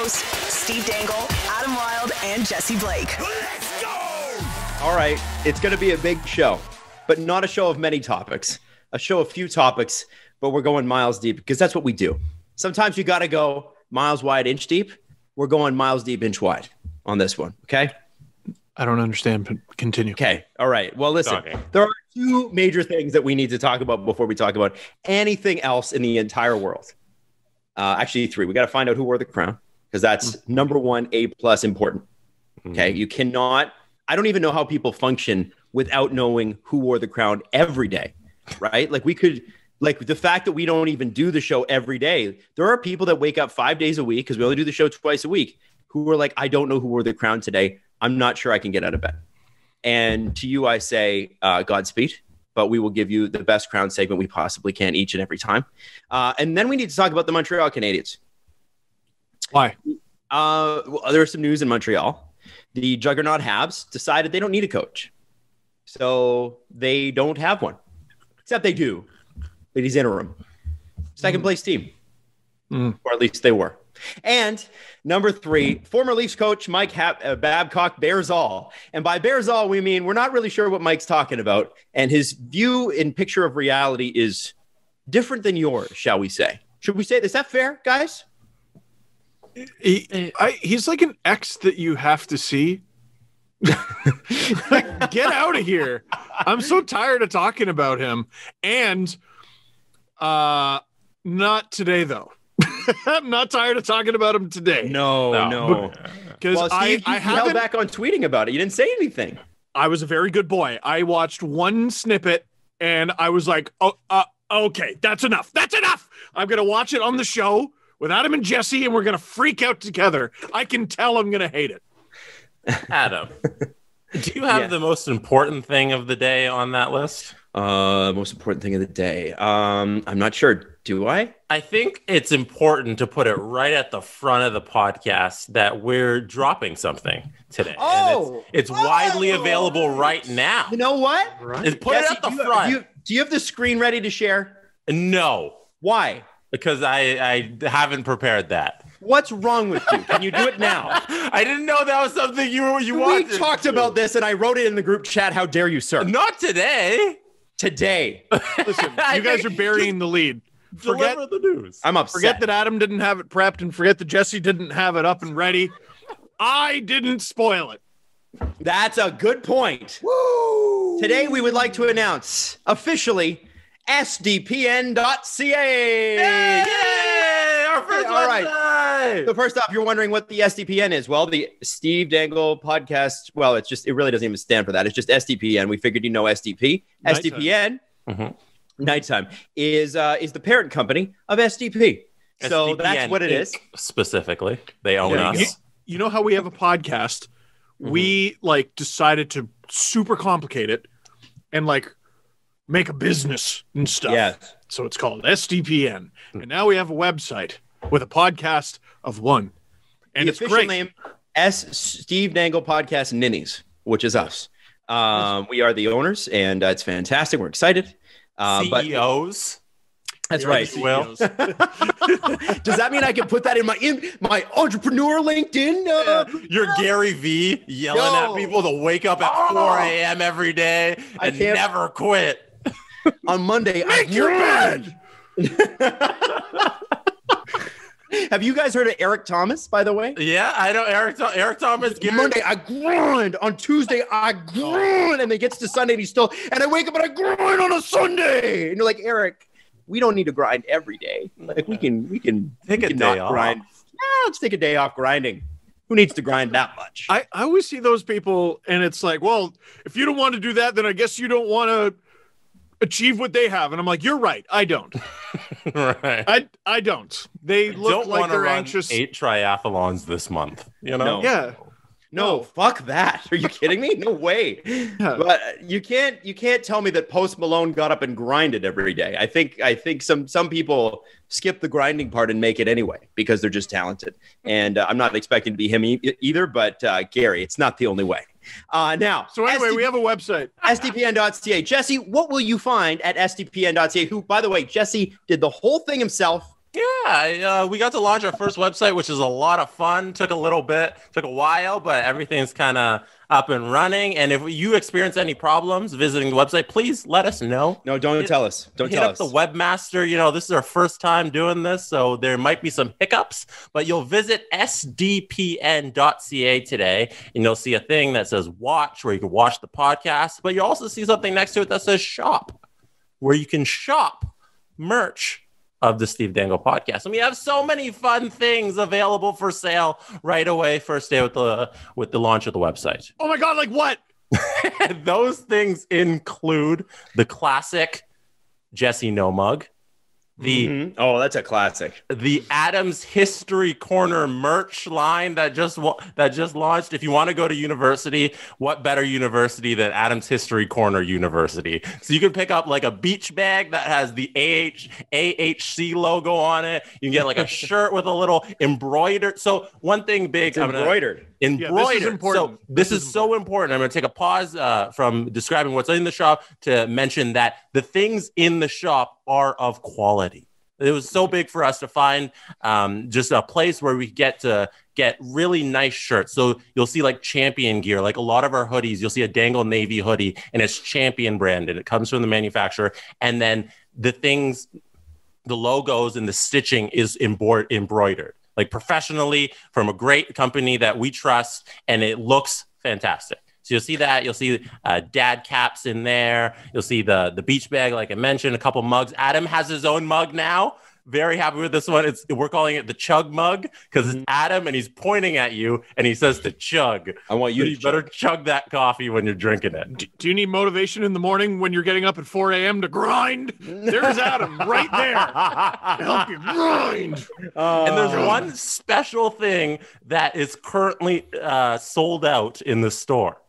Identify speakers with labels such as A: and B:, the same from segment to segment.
A: hosts, Steve Dangle, Adam Wilde, and Jesse Blake.
B: Let's go!
C: All right, it's going to be a big show, but not a show of many topics. A show of few topics, but we're going miles deep because that's what we do. Sometimes you got to go miles wide, inch deep. We're going miles deep, inch wide on this one, okay?
D: I don't understand, but continue.
C: Okay, all right. Well, listen, there are two major things that we need to talk about before we talk about anything else in the entire world. Actually, three. We got to find out who wore the crown because that's number one, A+ important. Okay, you cannot. I don't even know how people function without knowing who wore the crown every day, right? Like we could, like the fact that we don't even do the show every day. There are people that wake up 5 days a week because we only do the show twice a week who are like, I don't know who wore the crown today. I'm not sure I can get out of bed. And to you, I say, Godspeed. But we will give you the best crown segment we possibly can each and every time. And then we need to talk about the Montreal Canadiens.
D: Why?
C: Well, there was some news in Montreal. The juggernaut Habs decided they don't need a coach. So they don't have one. Except they do. But he's interim. Second place team. Or at least they were. And number three, former Leafs coach Mike Babcock bears all. And by bears all, we mean we're not really sure what Mike's talking about. And his view and picture of reality is different than yours, shall we say. Should we say, is that fair, guys?
D: He's like an ex that you have to see. Get out of here. I'm so tired of talking about him. And not today, though. I'm not tired of talking about him today.
C: No.
D: Because
C: Steve, I held back on tweeting about it. You didn't say anything.
D: I was a very good boy. I watched one snippet and I was like, okay, that's enough. That's enough. I'm going to watch it on the show with Adam and Jesse and we're going to freak out together. I can tell I'm going to hate it.
E: Adam, do you have the most important thing of the day on that list?
C: Most important thing of the day. I'm not sure. Do I?
E: I think it's important to put it right at the front of the podcast that we're dropping something today.
C: Oh,
E: and it's widely available right now.
C: You know what?
E: Right. Put it at the front.
C: Do you have the screen ready to share?
E: No.
C: Why?
E: Because I haven't prepared that.
C: What's wrong with you? Can you do it now?
E: I didn't know that was something you wanted.
C: We talked about this, and I wrote it in the group chat. How dare you, sir?
E: Not today.
C: Today.
D: Listen, you guys are burying the lead.
E: Deliver the news.
C: I'm upset.
D: Forget that Adam didn't have it prepped, and forget that Jesse didn't have it up and ready. I didn't spoil it.
C: That's a good point.
B: Woo!
C: Today, we would like to announce officially sdpn.ca.
E: Yay! Our first
C: All right.
E: website.
C: So first off, you're wondering what the SDPN is. Well, the Steve Dangle Podcast, well, it really doesn't even stand for that. It's just SDPN. We figured you know SDP.
D: Nighttime.
C: SDPN, Nighttime, is the parent company of SDP. So
E: SDPN
C: that's what it is.
E: Specifically, they own us.
D: You know how we have a podcast? We decided to super complicate it and make a business and stuff.
C: Yeah.
D: So it's called SDPN. And now we have a website with a podcast of one. And
C: the
D: it's
C: official
D: great.
C: name, Steve Dangle Podcast Ninnies, which is us. We are the owners, and it's fantastic. We're excited.
E: CEOs.
C: That's
D: You're
C: right.
D: the CEOs.
C: Does that mean I can put that in my entrepreneur LinkedIn?
E: You're Gary V yelling at people to wake up at 4 a.m. every day and never quit.
C: On Monday,
D: Make your bed.
C: Have you guys heard of Eric Thomas, by the way?
E: Yeah, I know Eric Thomas.
C: Monday, I grind. On Tuesday, I grind. And then it gets to Sunday, and he's still, and I wake up and I grind on a Sunday. And you're like, Eric, we don't need to grind every day. Like we can
E: Take a day off.
C: grind. Yeah, let's take a day off grinding. Who needs to grind that much?
D: I always see those people, and it's like, well, if you don't want to do that, then I guess you don't want to achieve what they have. And I'm like, you're right. I don't.
E: Right.
D: I don't. They look like they're anxious.
E: 8 triathlons this month. You know?
C: No.
D: Yeah.
C: No, fuck that. Are you kidding me? No way.
D: Yeah.
C: But you can't tell me that Post Malone got up and grinded every day. I think some people skip the grinding part and make it anyway because they're just talented. And I'm not expecting to be him either, but Gary, it's not the only way. Now,
D: So anyway, we have a website.
C: sdpn.ca. Jesse, what will you find at sdpn.ca? Who, by the way, Jesse did the whole thing himself.
E: Yeah, we got to launch our first website, which is a lot of fun. Took a while, but everything's kind of up and running. And if you experience any problems visiting the website, please let us know.
C: No, don't tell us. Don't
E: hit
C: tell
E: up
C: us.
E: the webmaster. This is our first time doing this, so there might be some hiccups, but you'll visit sdpn.ca today, and you'll see a thing that says watch, where you can watch the podcast, but you'll also see something next to it that says shop, where you can shop merch of the Steve Dangle Podcast. And we have so many fun things available for sale right away, first day with the launch of the website.
D: Oh my God, like what?
E: Those things include the classic Jesse No Mug,
C: Oh, that's a classic.
E: the Adams History Corner merch line that just launched. If you want to go to university, what better university than Adams History Corner University? So you can pick up like a beach bag that has the AHC logo on it. You can get like a shirt with a little embroidered. So one thing big,
C: Embroidered.
D: Yeah, this is important.
E: So this is so important. I'm going to take a pause from describing what's in the shop to mention that the things in the shop are of quality. It was so big for us to find just a place where we get to get really nice shirts. So you'll see like Champion gear, like a lot of our hoodies. You'll see a Dangle Navy hoodie, and it's Champion branded. It comes from the manufacturer. And then the logos and the stitching is embroidered, like professionally from a great company that we trust, and it looks fantastic. So you'll see that. You'll see dad caps in there. You'll see the beach bag, like I mentioned, a couple mugs. Adam has his own mug now. Very happy with this one. We're calling it the chug mug because it's Adam, and he's pointing at you, and he says to chug.
C: I want you to
E: better chug that coffee when you're drinking it.
D: Do you need motivation in the morning when you're getting up at 4 a.m. to grind? There's Adam right there to help you grind.
E: And there's one special thing that is currently sold out in the store.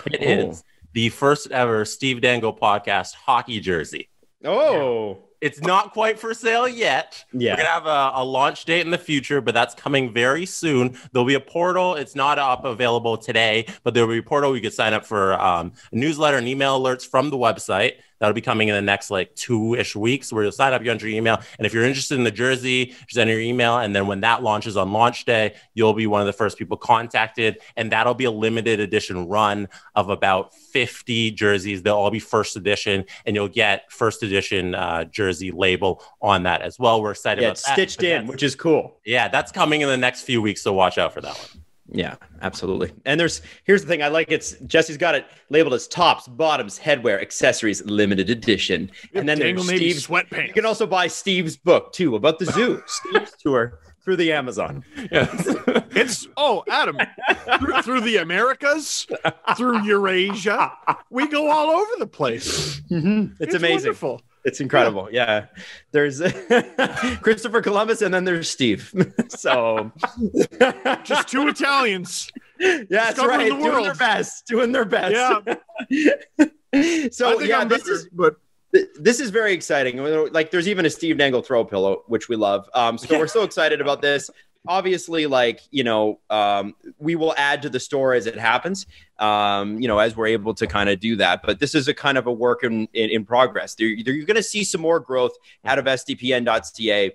E: It is the first ever Steve Dangle Podcast hockey jersey.
C: Oh.
E: It's not quite for sale yet.
C: Yeah.
E: We're going to have a launch date in the future, but that's coming very soon. There'll be a portal. It's not available today, but there'll be a portal. You can sign up for a newsletter and email alerts from the website. That'll be coming in the next like 2-ish weeks, where you'll sign up, you enter your email. And if you're interested in the jersey, just enter your email. And then when that launches on launch day, you'll be one of the first people contacted. And that'll be a limited edition run of about 50 jerseys. They'll all be first edition, and you'll get first edition jersey label on that as well. We're excited about that.
C: Stitched in, which is cool.
E: Yeah, that's coming in the next few weeks, so watch out for that one.
C: Yeah, absolutely. And here's the thing. I like Jesse's got it labeled as tops, bottoms, headwear, accessories, limited edition. And then there's Steve's
D: sweatpants.
C: You can also buy Steve's book too about the zoo, Steve's tour through the Amazon.
D: It's Adam, through the Americas, through Eurasia. We go all over the place.
C: It's amazing.
D: Wonderful.
C: It's incredible. Yeah. There's Christopher Columbus, and then there's Steve. So
D: just two Italians.
C: Yeah, that's right.
D: The world.
C: Doing their best.
D: Yeah.
C: So yeah, this is very exciting. Like there's even a Steve Dangle throw pillow, which we love. So we're so excited about this. Obviously, we will add to the store as it happens, as we're able to kind of do that. But this is a kind of a work in progress. You're going to see some more growth out of sdpn.ca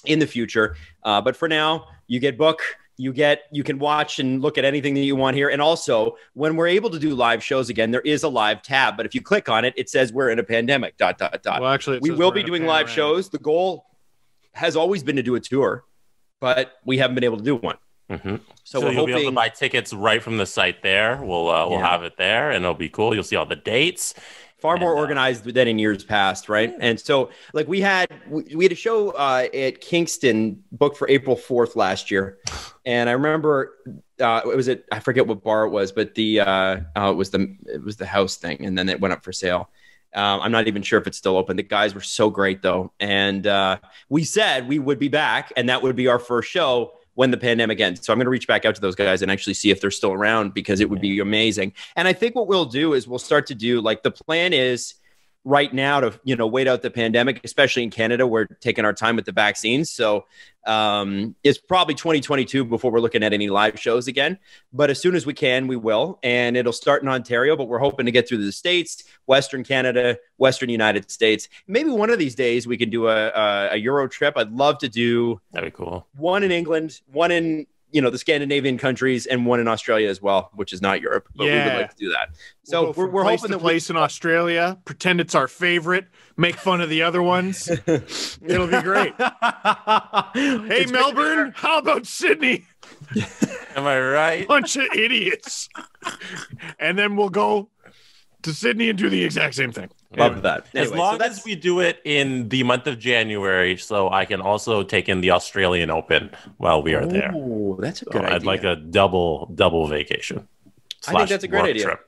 C: in the future. But for now, you get book. You can watch and look at anything that you want here. And also, when we're able to do live shows again, there is a live tab. But if you click on it, it says we're in a pandemic, ...
D: Well, actually,
C: we will be doing live shows. The goal has always been to do a tour, but we haven't been able to do one.
E: Mm-hmm. So you'll be able to buy tickets right from the site there. We'll have it there, and it'll be cool. You'll see all the dates.
C: Far more organized than in years past, right? And so, like, we had a show at Kingston booked for April 4th last year, and I remember I forget what bar it was, but it was the house thing, and then it went up for sale. I'm not even sure if it's still open. The guys were so great though, and we said we would be back, and that would be our first show when the pandemic ends. So I'm going to reach back out to those guys and actually see if they're still around, because it would be amazing. And I think what we'll do is we'll start to do, like, the plan is right now to, wait out the pandemic, especially in Canada. We're taking our time with the vaccines. So it's probably 2022 before we're looking at any live shows again. But as soon as we can, we will. And it'll start in Ontario, but we're hoping to get through the States, Western Canada, Western United States. Maybe one of these days we can do a Euro trip. I'd love to do.
E: That'd be cool.
C: One in England, one in the Scandinavian countries, and one in Australia as well, which is not Europe, but we would like to do that. So we're hoping
D: the place in Australia, pretend it's our favorite, make fun of the other ones. It'll be great. Hey, Melbourne, how about Sydney?
E: Am I right?
D: Bunch of idiots. And then we'll go to Sydney and do the exact same thing.
C: Love that.
E: Anyway, as long as we do it in the month of January, so I can also take in the Australian Open while we are there.
C: Oh, that's a good idea.
E: I'd like a double vacation.
C: I think that's a great idea. Trip.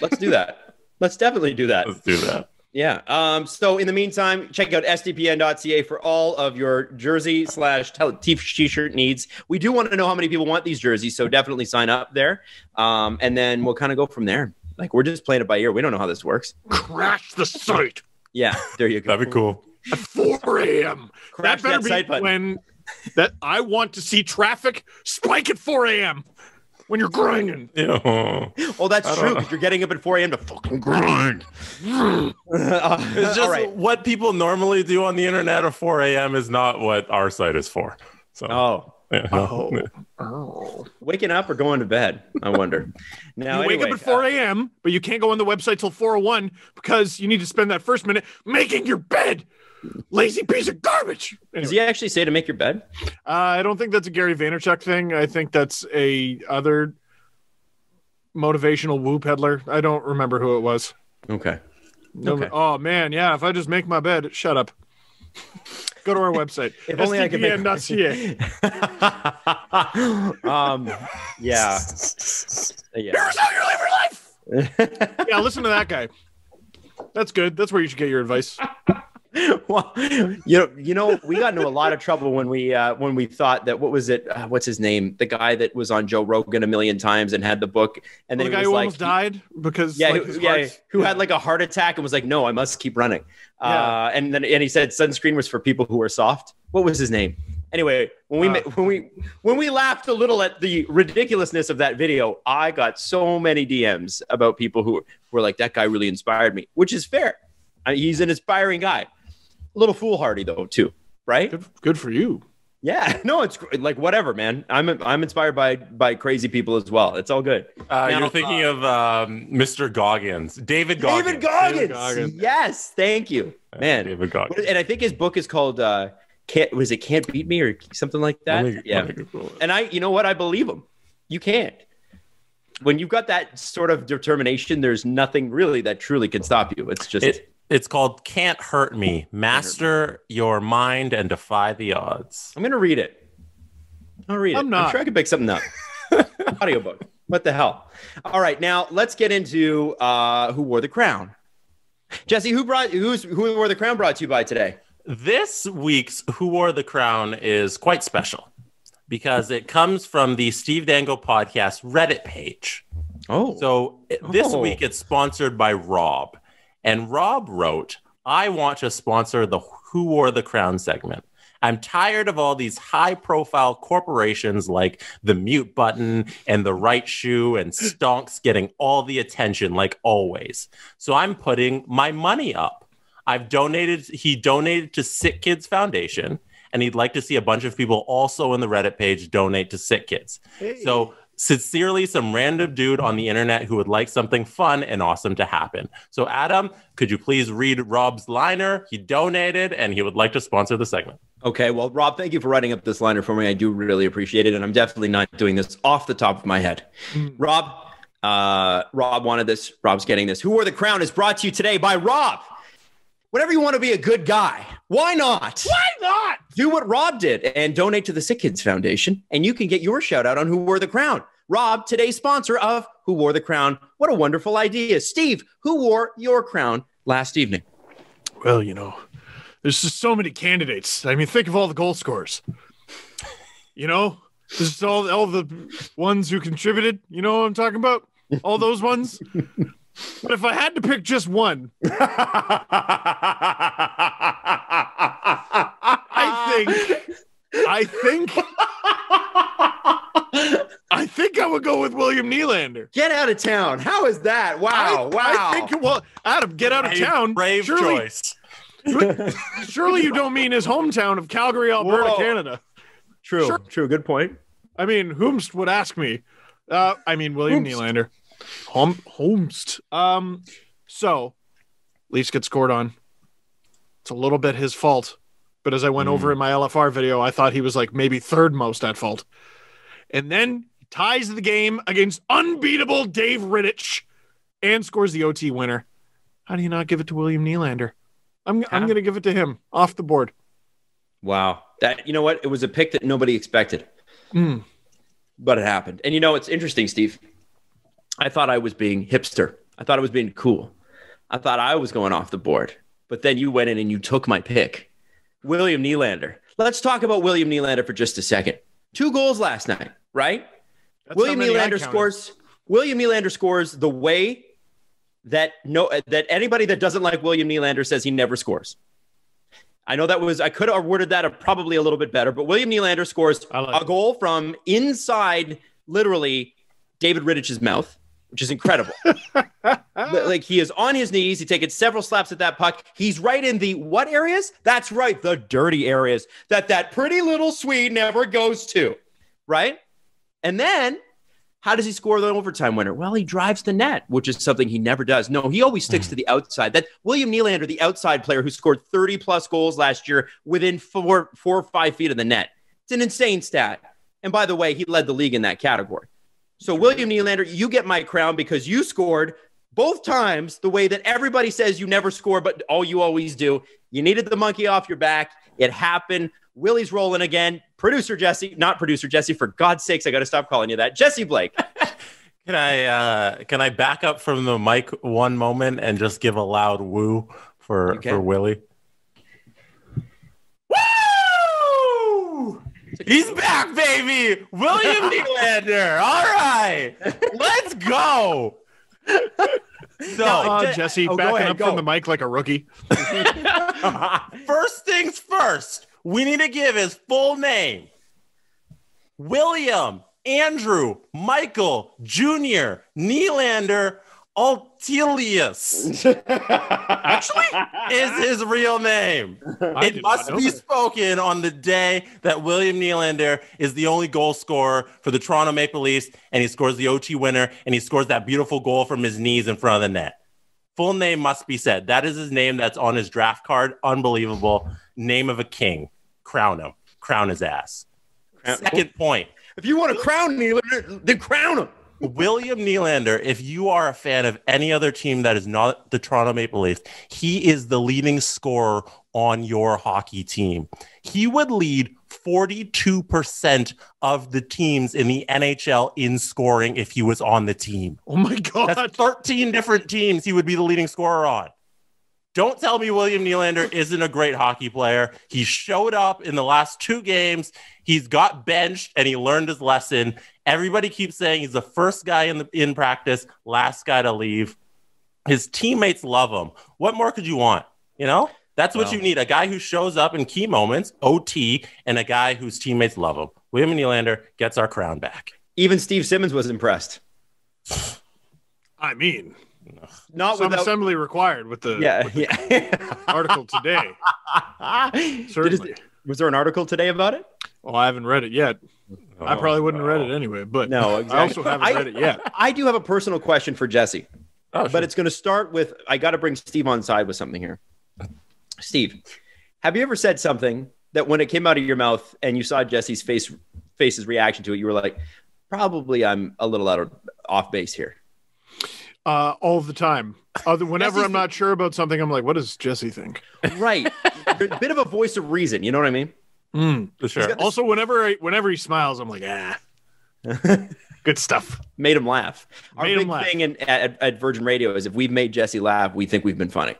C: Let's do that. Let's definitely do that.
E: Let's do that.
C: Yeah. So in the meantime, check out sdpn.ca for all of your jersey / t-shirt needs. We do want to know how many people want these jerseys, so definitely sign up there. And then we'll kind of go from there. Like, we're just playing it by ear. We don't know how this works.
D: Crash the site.
C: Yeah, there you go.
E: That'd be cool.
D: At 4 a.m.
C: Crash that site button.
D: When I want to see traffic spike at 4 a.m. when you're grinding.
E: Yeah.
C: Oh, that's true, because you're getting up at 4 a.m. to fucking grind.
E: It's just what people normally do on the internet at 4 a.m. is not what our site is for. So.
C: Waking up or going to bed, I wonder. Now,
D: you wake up at 4 a.m., but you can't go on the website till 4:01 because you need to spend that first minute making your bed. Lazy piece of garbage. Anyway.
C: Does he actually say to make your bed?
D: I don't think that's a Gary Vaynerchuk thing. I think that's a other motivational woo peddler. I don't remember who it was.
C: Okay.
D: Oh, man. Yeah. If I just make my bed, shut up. Go to our website.
A: If only I could make
D: sdpn.ca.
C: Yeah.
D: Here's how you live your life. Yeah, listen to that guy. That's good. That's where you should get your advice.
C: Well, you know, we got into a lot of trouble when we thought that, what was it? What's his name? The guy that was on Joe Rogan a million times and had the book, and then
D: the guy who almost died because
C: who had like a heart attack and was like, no, I must keep running. And he said sunscreen was for people who were soft. What was his name? Anyway, when we laughed a little at the ridiculousness of that video, I got so many DMs about people who were like, that guy really inspired me, which is fair. He's an inspiring guy. A little foolhardy though, too, right?
D: Good for you.
C: Yeah, no, it's like whatever, man. I'm inspired by crazy people as well. It's all good.
E: You're thinking of Mr. Goggins, David Goggins.
C: David Goggins. Yes, thank you, man.
E: David Goggins.
C: And I think his book is called Can't Beat Me or something like that. And you know what? I believe him. You can't. When you've got that sort of determination, there's nothing really that truly can stop you. It's just.
E: It's called Can't Hurt Me. Master your mind and defy the odds.
C: I'm going to read it. I'm sure I can pick something up. Audiobook. What the hell? All right. Now let's get into Who Wore the Crown. Jesse, Who Wore the Crown brought to you by today?
E: This week's Who Wore the Crown is quite special because it comes from the Steve Dangle Podcast Reddit page. So this week it's sponsored by Rob. And Rob wrote, I want to sponsor the Who Wore the Crown segment. I'm tired of all these high-profile corporations like the Mute Button and the Right Shoe and Stonks getting all the attention like always. So I'm putting my money up. He donated to Sick Kids Foundation, and he'd like to see a bunch of people also in the Reddit page donate to Sick Kids. Hey. So sincerely, some random dude on the internet who would like something fun and awesome to happen. So Adam, could you please read Rob's liner? He donated and he would like to sponsor the segment.
C: Okay, well, Rob, thank you for writing up this liner for me. I do really appreciate it. And I'm definitely not doing this off the top of my head. Rob wanted this. Rob's getting this. Who Wore the Crown is brought to you today by Rob. Whenever you want to be a good guy, why not?
D: Why not?
C: Do what Rob did and donate to the Sick Kids Foundation, and you can get your shout out on Who Wore the Crown. Rob, today's sponsor of Who Wore the Crown. What a wonderful idea. Steve, who wore your crown last evening?
D: Well, there's just so many candidates. I mean, think of all the goal scorers. This is all the ones who contributed. You know what I'm talking about? All those ones. But if I had to pick just one, I think I would go with William Nylander.
C: Get out of town. How is that? Wow.
D: I think, well, Adam, get out of town.
E: Brave choice.
D: Surely you don't mean his hometown of Calgary, Alberta, Canada.
C: True. Good point.
D: I mean, whomst would ask me. William Nylander. Homst. So, Leafs get scored on. It's a little bit his fault. But as I went over in my LFR video, I thought he was like maybe third most at fault. And then he ties the game against unbeatable Dave Rittich and scores the OT winner. How do you not give it to William Nylander? I'm going to give it to him off the board.
C: Wow. You know what? It was a pick that nobody expected. But it happened. And it's interesting, Steve. I thought I was being hipster. I thought I was being cool. I thought I was going off the board. But then you went in and you took my pick. William Nylander. Let's talk about William Nylander for just a second. 2 goals last night, right? William Nylander scores the way that anybody that doesn't like William Nylander says he never scores. I know I could have worded that probably a little bit better, but William Nylander scores a goal from inside, literally, David Rittich's mouth, which is incredible. Like, he is on his knees. He's taken several slaps at that puck. He's right in the what areas? That's right, the dirty areas that pretty little Swede never goes to, right? And then, how does he score the overtime winner? Well, he drives the net, which is something he never does. No, he always sticks to the outside. That William Nylander, the outside player who scored 30-plus goals last year within 4 or 5 feet of the net. It's an insane stat. And by the way, he led the league in that category. So, William Nylander, you get my crown because you scored both times the way that everybody says you never score, but you always do. You needed the monkey off your back. It happened. Willie's rolling again. Not producer Jesse, for God's sakes, I got to stop calling you that. Jesse Blake.
E: Can I back up from the mic one moment and just give a loud woo for Willie? Woo! He's back, baby! William Nylander. All right. Let's go. So,
D: Jesse, backing up from the mic like a rookie.
E: First things first, we need to give his full name. William Andrew Michael Jr. Nylander Altelius actually is his real name. It must be spoken on the day that William Nylander is the only goal scorer for the Toronto Maple Leafs, and he scores the OT winner, and he scores that beautiful goal from his knees in front of the net. Full name must be said. That is his name that's on his draft card. Unbelievable. Name of a king. Crown him. Crown his ass. Second point.
C: If you want to crown Nylander, then crown him.
E: William Nylander, if you are a fan of any other team that is not the Toronto Maple Leafs, he is the leading scorer on your hockey team. He would lead 42% of the teams in the NHL in scoring if he was on the team.
D: Oh my God.
E: That's 13 different teams he would be the leading scorer on. Don't tell me William Nylander isn't a great hockey player. He showed up in the last 2 games. He's got benched and he learned his lesson. Everybody keeps saying he's the first guy in practice, last guy to leave. His teammates love him. What more could you want? That's what you need. A guy who shows up in key moments, OT, and a guy whose teammates love him. William Nylander gets our crown back.
C: Even Steve Simmons was impressed.
D: I mean,
C: not
D: some
C: without
D: assembly required with the article today. Certainly.
C: Was there an article today about it?
D: Well, I haven't read it yet. I probably wouldn't have read it anyway, but
C: no, exactly.
D: I also haven't read it yet.
C: I do have a personal question for Jesse, but it's going to start with, I got to bring Steve on side with something here. Steve, have you ever said something that when it came out of your mouth and you saw Jesse's face's reaction to it, you were like, probably I'm a little off base here?
D: All the time. Whenever I'm not sure about something, I'm like, what does Jesse think?
C: Right. You're a bit of a voice of reason. You know what I mean?
E: For sure.
D: Also, whenever he smiles, I'm like, good stuff.
C: Made him laugh. Our big thing at Virgin Radio is if we've made Jesse laugh, we think we've been funny.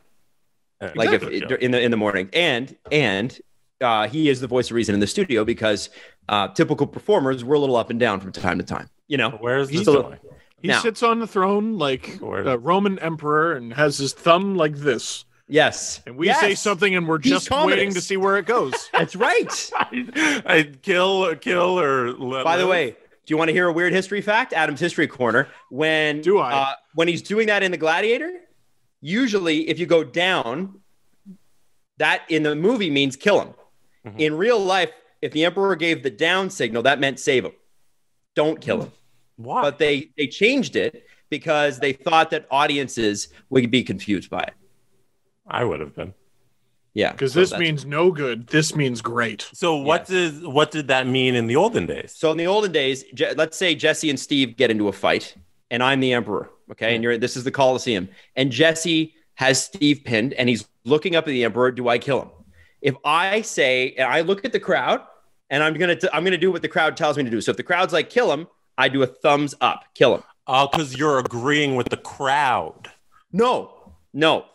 C: Like in the morning, and he is the voice of reason in the studio because typical performers, we're a little up and down from time to time.
E: Where's this going?
D: He sits on the throne like a Roman emperor and has his thumb like this.
C: Yes.
D: And we say something and we're just waiting to see where it goes.
C: That's right.
E: I'd kill or let
C: By the
E: live.
C: way, do you want to hear a weird history fact? Adam's History Corner. When he's doing that in The Gladiator, usually if you go down, that in the movie means kill him. Mm-hmm. In real life, if the emperor gave the down signal, that meant save him. Don't kill him.
E: Why?
C: But they changed it because they thought that audiences would be confused by it.
E: I would have been.
C: Yeah.
D: Because this means no good. This means great.
E: So what did that mean in the olden days?
C: So in the olden days, let's say Jesse and Steve get into a fight and I'm the emperor. Okay. And this is the Colosseum. And Jesse has Steve pinned and he's looking up at the emperor. Do I kill him? If I say, and I look at the crowd and I'm going to do what the crowd tells me to do. So if the crowd's like, kill him, I do a thumbs up, kill him.
E: Oh, because you're agreeing with the crowd.
C: No.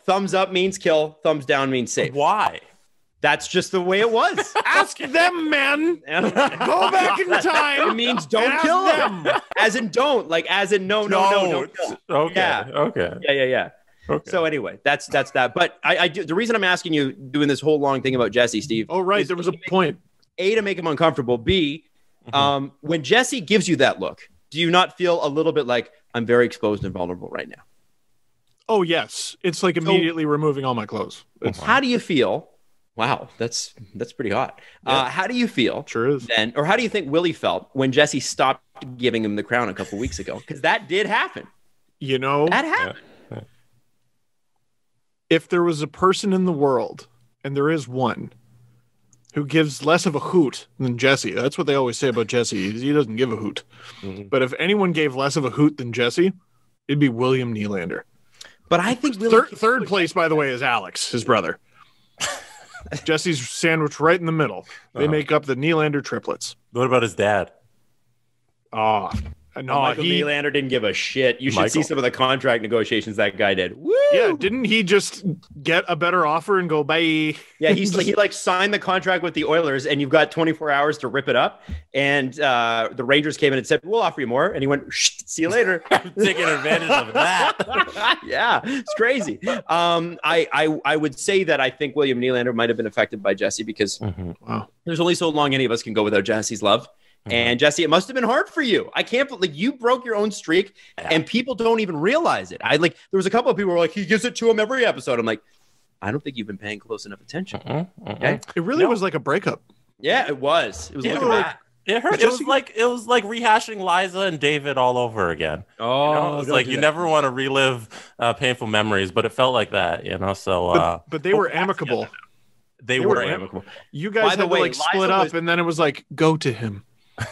C: Thumbs up means kill. Thumbs down means save.
E: Why?
C: That's just the way it was.
D: Ask them, man. Go back in time.
C: It means don't kill them. As in don't. Like as in no, don't kill.
E: Okay.
C: Yeah.
E: Okay.
C: Yeah. Okay. So anyway, that's that. But I do, the reason I'm asking you doing this whole long thing about Jesse, Steve.
D: Oh, right. There was a point.
C: A, to make him uncomfortable. B, when Jesse gives you that look, do you not feel a little bit like I'm very exposed and vulnerable right now?
D: Oh, yes. It's like immediately removing all my clothes.
C: How do you feel? Wow, that's pretty hot. Yeah. How do you feel?
D: Sure is.
C: Then, or how do you think Willie felt when Jesse stopped giving him the crown a couple weeks ago? Because that did happen.
D: You know,
C: that happened.
E: Yeah.
D: If there was a person in the world, and there is one, who gives less of a hoot than Jesse, that's what they always say about Jesse. He doesn't give a hoot. Mm-hmm. But if anyone gave less of a hoot than Jesse, it'd be William Nylander.
C: But I think
D: third place, by the way, is Alex, his brother. Jesse's sandwiched right in the middle. They make up the Nylander triplets.
E: What about his dad?
C: No, Michael Nylander didn't give a shit. You should see some of the contract negotiations that guy did. Woo!
D: Yeah, didn't he just get a better offer and go bye?
C: Yeah, he signed the contract with the Oilers, and you've got 24 hours to rip it up. And the Rangers came in and said, "We'll offer you more," and he went, "See you later."
E: I'm taking advantage of that.
C: Yeah, it's crazy. I would say that I think William Nylander might have been affected by Jesse because there's only so long any of us can go without Jesse's love. And Jesse, it must have been hard for you. I can't believe you broke your own streak and people don't even realize it. There was a couple of people who were like, he gives it to him every episode. I'm like, I don't think you've been paying close enough attention. Okay.
D: It really was like a breakup.
C: Yeah, it was. It was looking back.
E: It hurt. It was like rehashing Liza and David all over again.
C: Oh,
E: it was like you never want to relive painful memories, but it felt like that, So,
D: but they were amicable.
E: They were amicable.
D: You guys had to split up, and then it was like, go to him.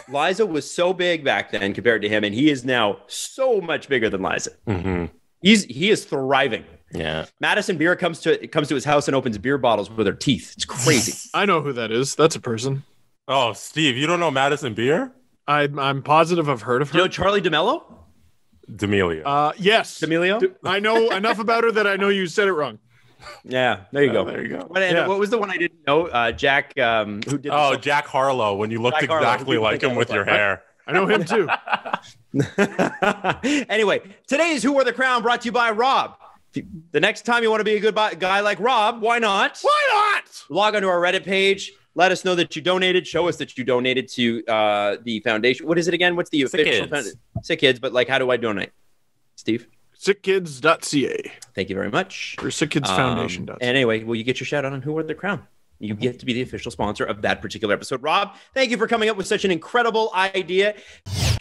C: Liza was so big back then compared to him, and he is now so much bigger than Liza.
E: Mm-hmm.
C: He is thriving.
E: Yeah.
C: Madison Beer comes to his house and opens beer bottles with her teeth. It's crazy.
D: I know who that is. That's a person.
E: Oh, Steve, you don't know Madison Beer?
D: I'm positive I've heard of her.
C: You know Charlie D'Amelio?
D: Yes.
C: D'Amelio?
D: I know enough about her that I know you said it wrong.
C: Yeah, there you go.
E: There you go.
C: What was the one I didn't know? Jack, who did?
E: Oh, Jack Harlow. When you looked exactly like him with your hair.
D: I know him too.
C: Anyway, today's Who Wore the Crown brought to you by Rob. The next time you want to be a good guy like Rob, why not?
D: Why not?
C: Log onto our Reddit page. Let us know that you donated. Show us that you donated to the foundation. What is it again? What's the official foundation? Sick Kids. But how do I donate? Steve?
D: sickkids.ca.
C: Thank you very much.
D: Or sickkidsfoundation.ca.
C: And anyway, will you get your shout out on Who Wore the Crown? You get to be the official sponsor of that particular episode. Rob, thank you for coming up with such an incredible idea.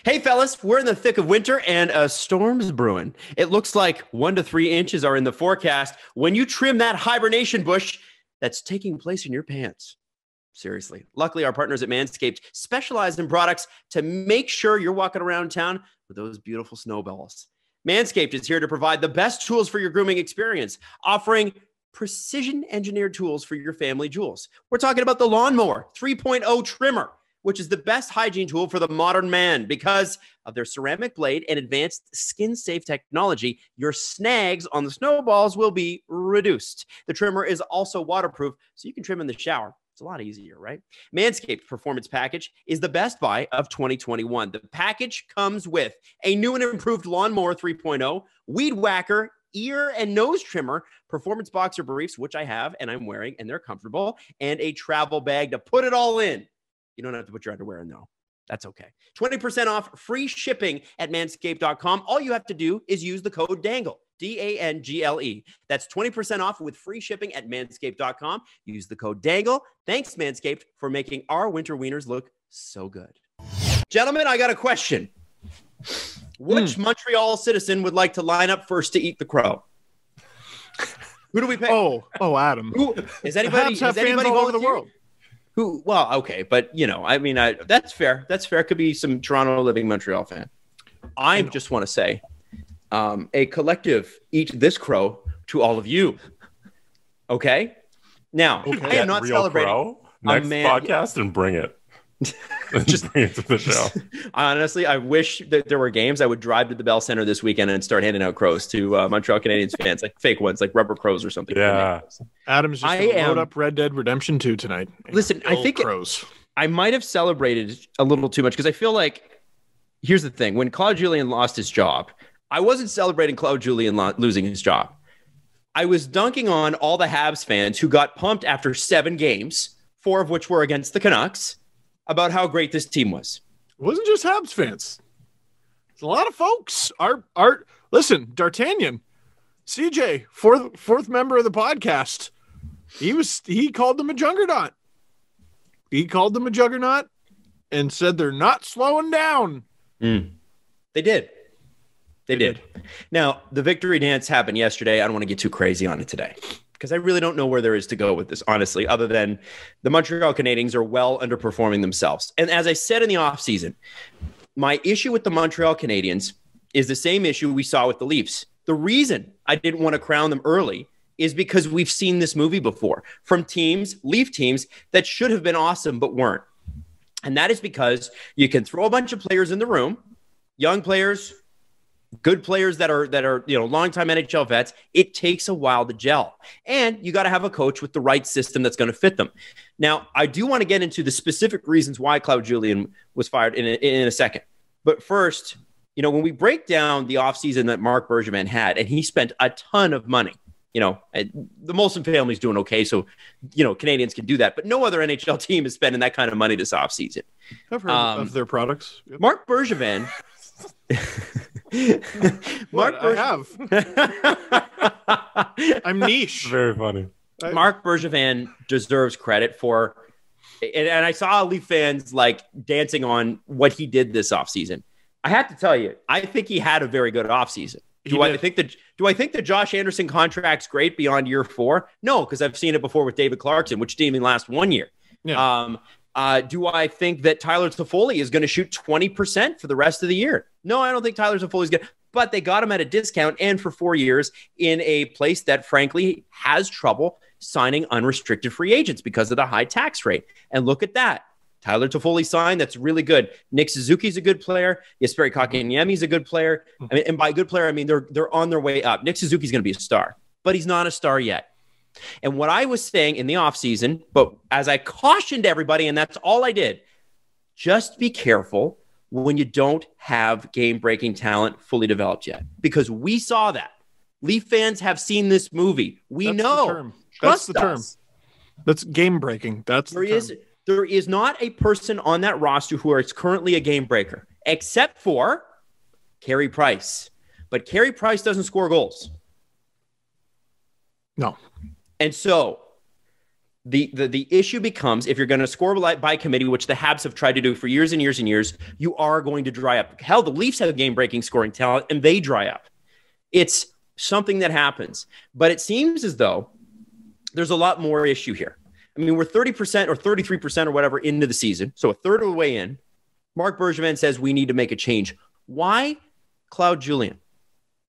C: Hey, fellas, we're in the thick of winter and a storm's brewing. It looks like 1 to 3 inches are in the forecast. When you trim that hibernation bush that's taking place in your pants. Seriously. Luckily, our partners at Manscaped specialize in products to make sure you're walking around town with those beautiful snowballs. Manscaped is here to provide the best tools for your grooming experience, offering precision-engineered tools for your family jewels. We're talking about the Lawnmower 3.0 trimmer, which is the best hygiene tool for the modern man. Because of their ceramic blade and advanced skin-safe technology, your snags on the snowballs will be reduced. The trimmer is also waterproof, so you can trim in the shower It's a lot easier, right? Manscaped Performance Package is the best buy of 2021. The package comes with a new and improved Lawnmower 3.0, Weed Whacker, ear and nose trimmer, performance boxer briefs, which I have and I'm wearing, and they're comfortable, and a travel bag to put it all in. You don't have to put your underwear in, though. That's okay. 20% off, free shipping at manscaped.com. All you have to do is use the code DANGLE, DANGLE. That's 20% off with free shipping at manscaped.com. Use the code DANGLE. Thanks, Manscaped, for making our winter wieners look so good. Gentlemen, I got a question. Which Montreal citizen would like to line up first to eat the crow? Who do we pick?
D: Oh, Adam.
C: Who is anybody?
D: Have fans all over the world.
C: Who? Well, okay, but I mean, that's fair. That's fair. Could be some Toronto living Montreal fan. I just want to say, a collective eat this crow to all of you. Okay. Now, I am not celebrating.
E: Crow? Next podcast and bring it. Just bring it to the show.
C: Honestly, I wish that there were games. I would drive to the Bell Center this weekend and start handing out crows to Montreal Canadiens fans, like fake ones, like rubber crows or something.
E: Yeah.
D: Adam's just going to load up Red Dead Redemption 2 tonight.
C: Listen, I think I might have celebrated a little too much because I feel like, here's the thing. When Claude Julian lost his job, I wasn't celebrating Claude Julian losing his job. I was dunking on all the Habs fans who got pumped after 7 games, 4 of which were against the Canucks, about how great this team was.
D: It wasn't just Habs fans. It's a lot of folks. Listen, D'Artagnan, CJ, fourth member of the podcast. He called them a juggernaut. He called them a juggernaut and said they're not slowing down.
C: They did. They did. Now, the victory dance happened yesterday. I don't want to get too crazy on it today, because I really don't know where there is to go with this, honestly, other than the Montreal Canadiens are well underperforming themselves. And as I said in the offseason, my issue with the Montreal Canadiens is the same issue we saw with the Leafs. The reason I didn't want to crown them early is because we've seen this movie before from teams, Leaf teams, that should have been awesome but weren't. And that is because you can throw a bunch of players in the room, young players, good players that are longtime NHL vets. It takes a while to gel, and you got to have a coach with the right system that's going to fit them. Now, I do want to get into the specific reasons why Claude Julian was fired in a second. But first, when we break down the offseason that Marc Bergevin had, and he spent a ton of money. The Molson family's doing okay, so Canadians can do that. But no other NHL team is spending that kind of money this offseason.
D: I've heard of their products. Yep.
C: Marc Bergevin.
D: I'm niche.
E: Very funny.
C: Marc Bergevin deserves credit for, and I saw Leaf fans like dancing on what he did this offseason. I have to tell you, I think he had a very good offseason. Do I think the Josh Anderson contract's great beyond year 4? No, because I've seen it before with David Clarkson, which didn't even last 1 year. Yeah. Do I think that Tyler Toffoli is going to shoot 20% for the rest of the year? No, I don't think Tyler Toffoli is going to. But they got him at a discount and for 4 years in a place that, frankly, has trouble signing unrestricted free agents because of the high tax rate. And look at that. Tyler Toffoli signed. That's really good. Nick Suzuki's a good player. Jesperi Kotkaniemi's a good player. And by good player, I mean they're on their way up. Nick Suzuki's going to be a star, but he's not a star yet. And what I was saying in the offseason, but as I cautioned everybody, and that's all I did, just be careful when you don't have game-breaking talent fully developed yet. Because we saw that. Leaf fans have seen this movie. That's know.
D: The term. That's the term. That's game-breaking.
C: There is not a person on that roster who is currently a game-breaker, except for Carey Price. But Carey Price doesn't score goals.
D: No.
C: And so the issue becomes, if you're going to score by committee, which the Habs have tried to do for years and years and years, you are going to dry up. Hell, the Leafs have game-breaking scoring talent, and they dry up. It's something that happens. But it seems as though there's a lot more issue here. I mean, we're 30% or 33% or whatever into the season, so a third of the way in. Marc Bergevin says we need to make a change. Why Claude Julian?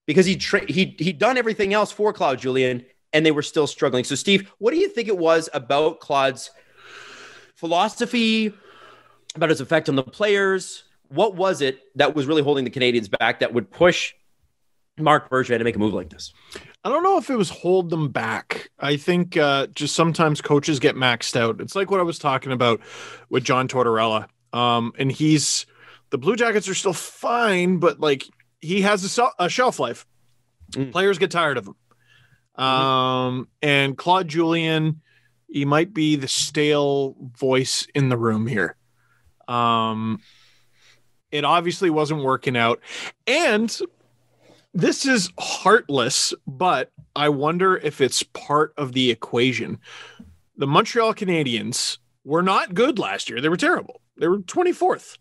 C: Because he'd done everything else for Claude Julian, and they were still struggling. So, Steve, what do you think it was about Claude's philosophy, about his effect on the players? What was it that was really holding the Canadiens back that would push Mark Bergevin to make a move like this?
D: I don't know if it was hold them back. I think just sometimes coaches get maxed out. It's like what I was talking about with John Tortorella. And the Blue Jackets are still fine, but like he has a shelf life. Players get tired of him. And Claude Julian, he might be the stale voice in the room here. It obviously wasn't working out. And this is heartless, but I wonder if it's part of the equation. The Montreal Canadiens were not good last year. They were terrible. They were 24th.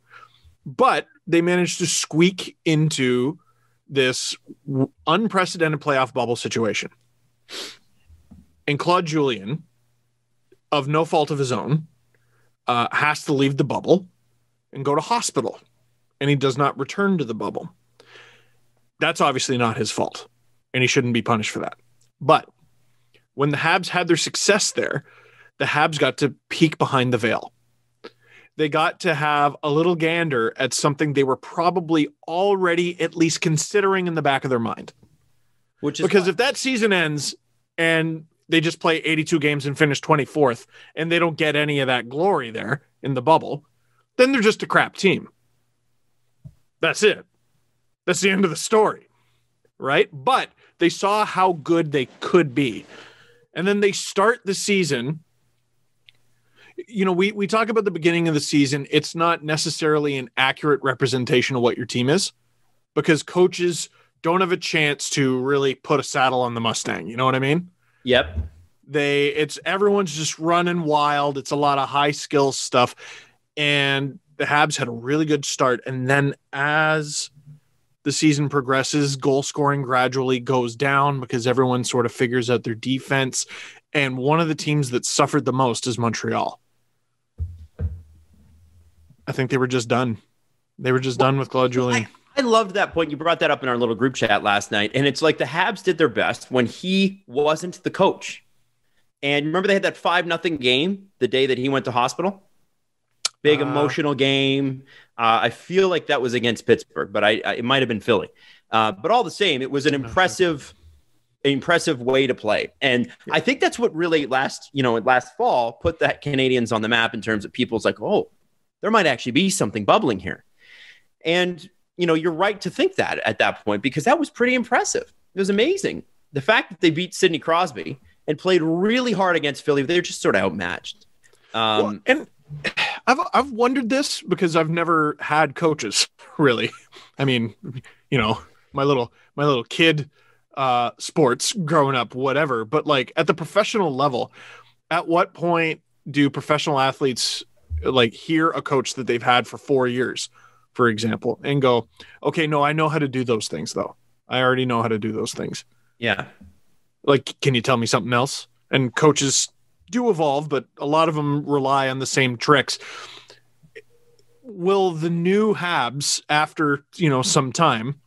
D: But they managed to squeak into this unprecedented playoff bubble situation. And Claude Julian, of no fault of his own, has to leave the bubble and go to hospital. And he does not return to the bubble. That's obviously not his fault. And he shouldn't be punished for that. But when the Habs had their success there, the Habs got to peek behind the veil. They got to have a little gander at something they were probably already at least considering in the back of their mind. Because if that season ends and they just play 82 games and finish 24th and they don't get any of that glory there in the bubble, then they're just a crap team. That's it. That's the end of the story, right? But they saw how good they could be. And then they start the season. You know, we talk about the beginning of the season. It's not necessarily an accurate representation of what your team is because coaches don't have a chance to really put a saddle on the Mustang. You know what I mean?
C: Yep.
D: Everyone's just running wild. It's a lot of high skill stuff. And the Habs had a really good start. And then as the season progresses, goal scoring gradually goes down because everyone sort of figures out their defense. And one of the teams that suffered the most is Montreal. I think they were just done. They were just done with Claude Julian.
C: I loved that point. You brought that up in our little group chat last night. And it's like the Habs did their best when he wasn't the coach. And remember they had that 5-0 game the day that he went to hospital? Big emotional game. I feel like that was against Pittsburgh, but it might have been Philly. But all the same, it was an impressive way to play. And I think that's what really last fall put the Canadiens on the map in terms of people's like, oh, there might actually be something bubbling here. And, you know, you're right to think that at that point, because that was pretty impressive. It was amazing. The fact that they beat Sidney Crosby and played really hard against Philly, they're just sort of outmatched.
D: And I've wondered this because I've never had coaches really. I mean, you know, my little kid sports growing up, whatever. But like at the professional level, at what point do professional athletes like hear a coach that they've had for 4 years, for example, and go, okay, no, I know how to do those things though. I already know how to do those things.
C: Yeah.
D: Like, can you tell me something else? And coaches do evolve, but a lot of them rely on the same tricks. Will the new Habs, after, you know, some time,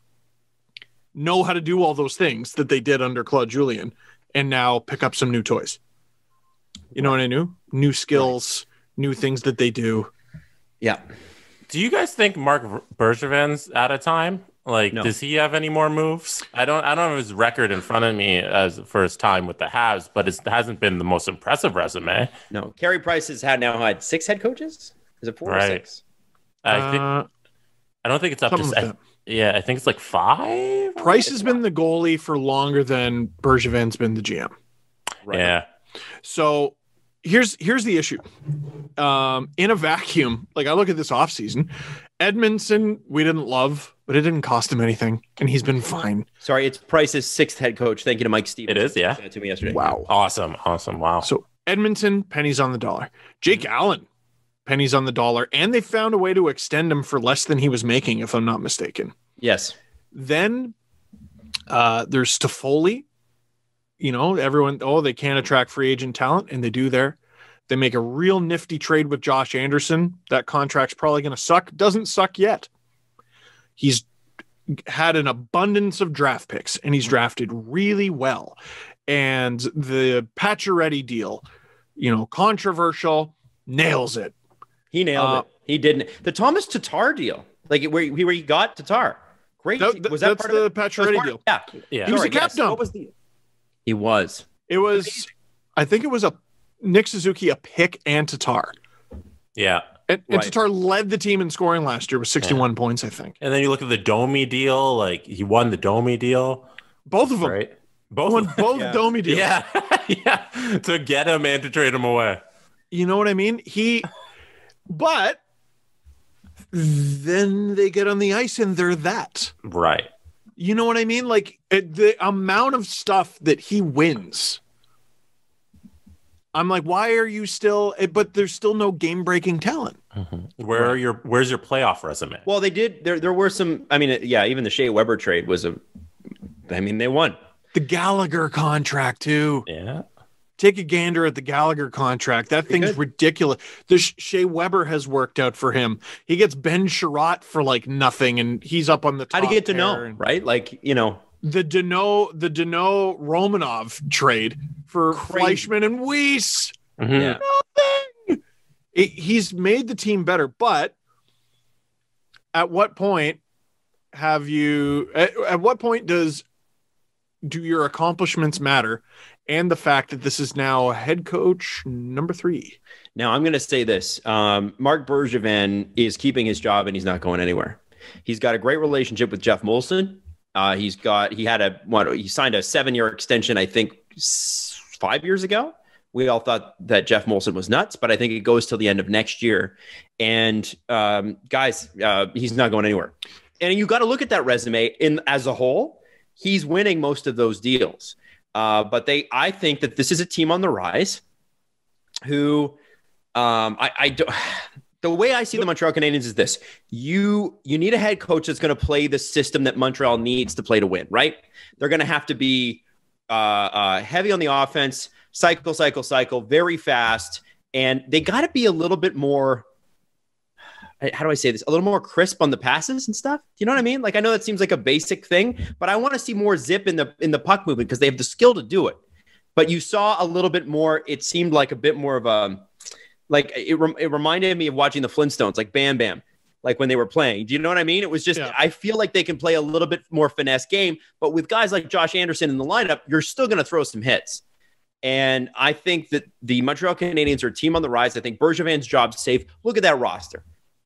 D: know how to do all those things that they did under Claude Julian and now pick up some new toys? You know what I mean? New skills, new things that they do.
C: Yeah.
E: Do you guys think Mark Bergevin's out of time? Like, no. Does he have any more moves? I don't have his record in front of me as for his time with the Habs, but it hasn't been the most impressive resume.
C: No, Carey Price has now had 6 head coaches. Is it 4 or 6?
E: I don't think it's up to. I think it's like 5.
D: Price has been the goalie for longer than Bergevin's been the GM.
E: Right. Yeah.
D: So here's the issue. In a vacuum, like I look at this offseason, Edmondson we didn't love, but it didn't cost him anything, and he's been fine.
C: Sorry, it's Price's 6th head coach. Thank you to Mike Stevens.
E: It is, yeah.
C: Sent it to me yesterday.
D: Wow.
E: Awesome. Wow.
D: So Edmonton, pennies on the dollar. Jake Allen, pennies on the dollar, and they found a way to extend him for less than he was making, if I'm not mistaken.
C: Yes.
D: Then there's Toffoli. You know, everyone, they can't attract free agent talent, and they do there. They make a real nifty trade with Josh Anderson. That contract's probably going to suck. Doesn't suck yet. He's had an abundance of draft picks, and he's drafted really well. And the Pacioretty deal, you know, controversial, nails it.
C: He nailed it. He didn't. The Thomas Tatar deal, like where he got Tatar. Great.
D: Was that part of the Pacioretty deal?
C: Yeah.
E: Yeah.
D: He was a cap dump.
C: He was.
D: It was, I think it was a Nick Suzuki, a pick, and Tatar.
E: Yeah.
D: And Tatar led the team in scoring last year with 61 points, I think.
E: And then you look at the Domi deal, like he won the Domi deal.
D: Both of them.
E: Right?
D: Both Domi deals.
E: Yeah. Yeah. To get him and to trade him away.
D: You know what I mean? But then they get on the ice and they're that.
E: Right.
D: You know what I mean? Like the amount of stuff that he wins. I'm like, why are you still? But there's still no game-breaking talent.
E: Mm-hmm. Where's your playoff resume?
C: Well, they did. There were some. I mean, yeah, even the Shea Weber trade was they won.
D: The Gallagher contract too.
E: Yeah.
D: Take a gander at the Gallagher contract. That thing's ridiculous. The Shea Weber has worked out for him. He gets Ben Sherratt for like nothing, and he's up on the top.
C: How do you get to know, right? Like, you know.
D: The Dano Romanov trade for Fleischmann and Weiss.
E: Mm-hmm. Yeah.
D: Nothing. He's made the team better, but at what point at what point do your accomplishments matter? And the fact that this is now head coach number 3.
C: Now I'm going to say this. Mark Bergevin is keeping his job and he's not going anywhere. He's got a great relationship with Jeff Molson. He signed a 7-year extension, I think 5 years ago. We all thought that Jeff Molson was nuts, but I think it goes till the end of next year. And guys, he's not going anywhere. And you got to look at that resume as a whole. He's winning most of those deals. But I think that this is a team on the rise who the way I see the Montreal Canadiens is this. You need a head coach that's going to play the system that Montreal needs to play to win, right? They're going to have to be heavy on the offense, cycle, very fast. And they got to be a little bit more, how do I say this? A little more crisp on the passes and stuff. Do you know what I mean? Like, I know that seems like a basic thing, but I want to see more zip in the puck movement because they have the skill to do it. But you saw a little bit more, it seemed like a bit more of a, like it reminded me of watching the Flintstones, like Bam Bam, like when they were playing. Do you know what I mean? It was just, I feel like they can play a little bit more finesse game, but with guys like Josh Anderson in the lineup, you're still going to throw some hits. And I think that the Montreal Canadiens are a team on the rise. I think Bergevin's job's safe. Look at that roster.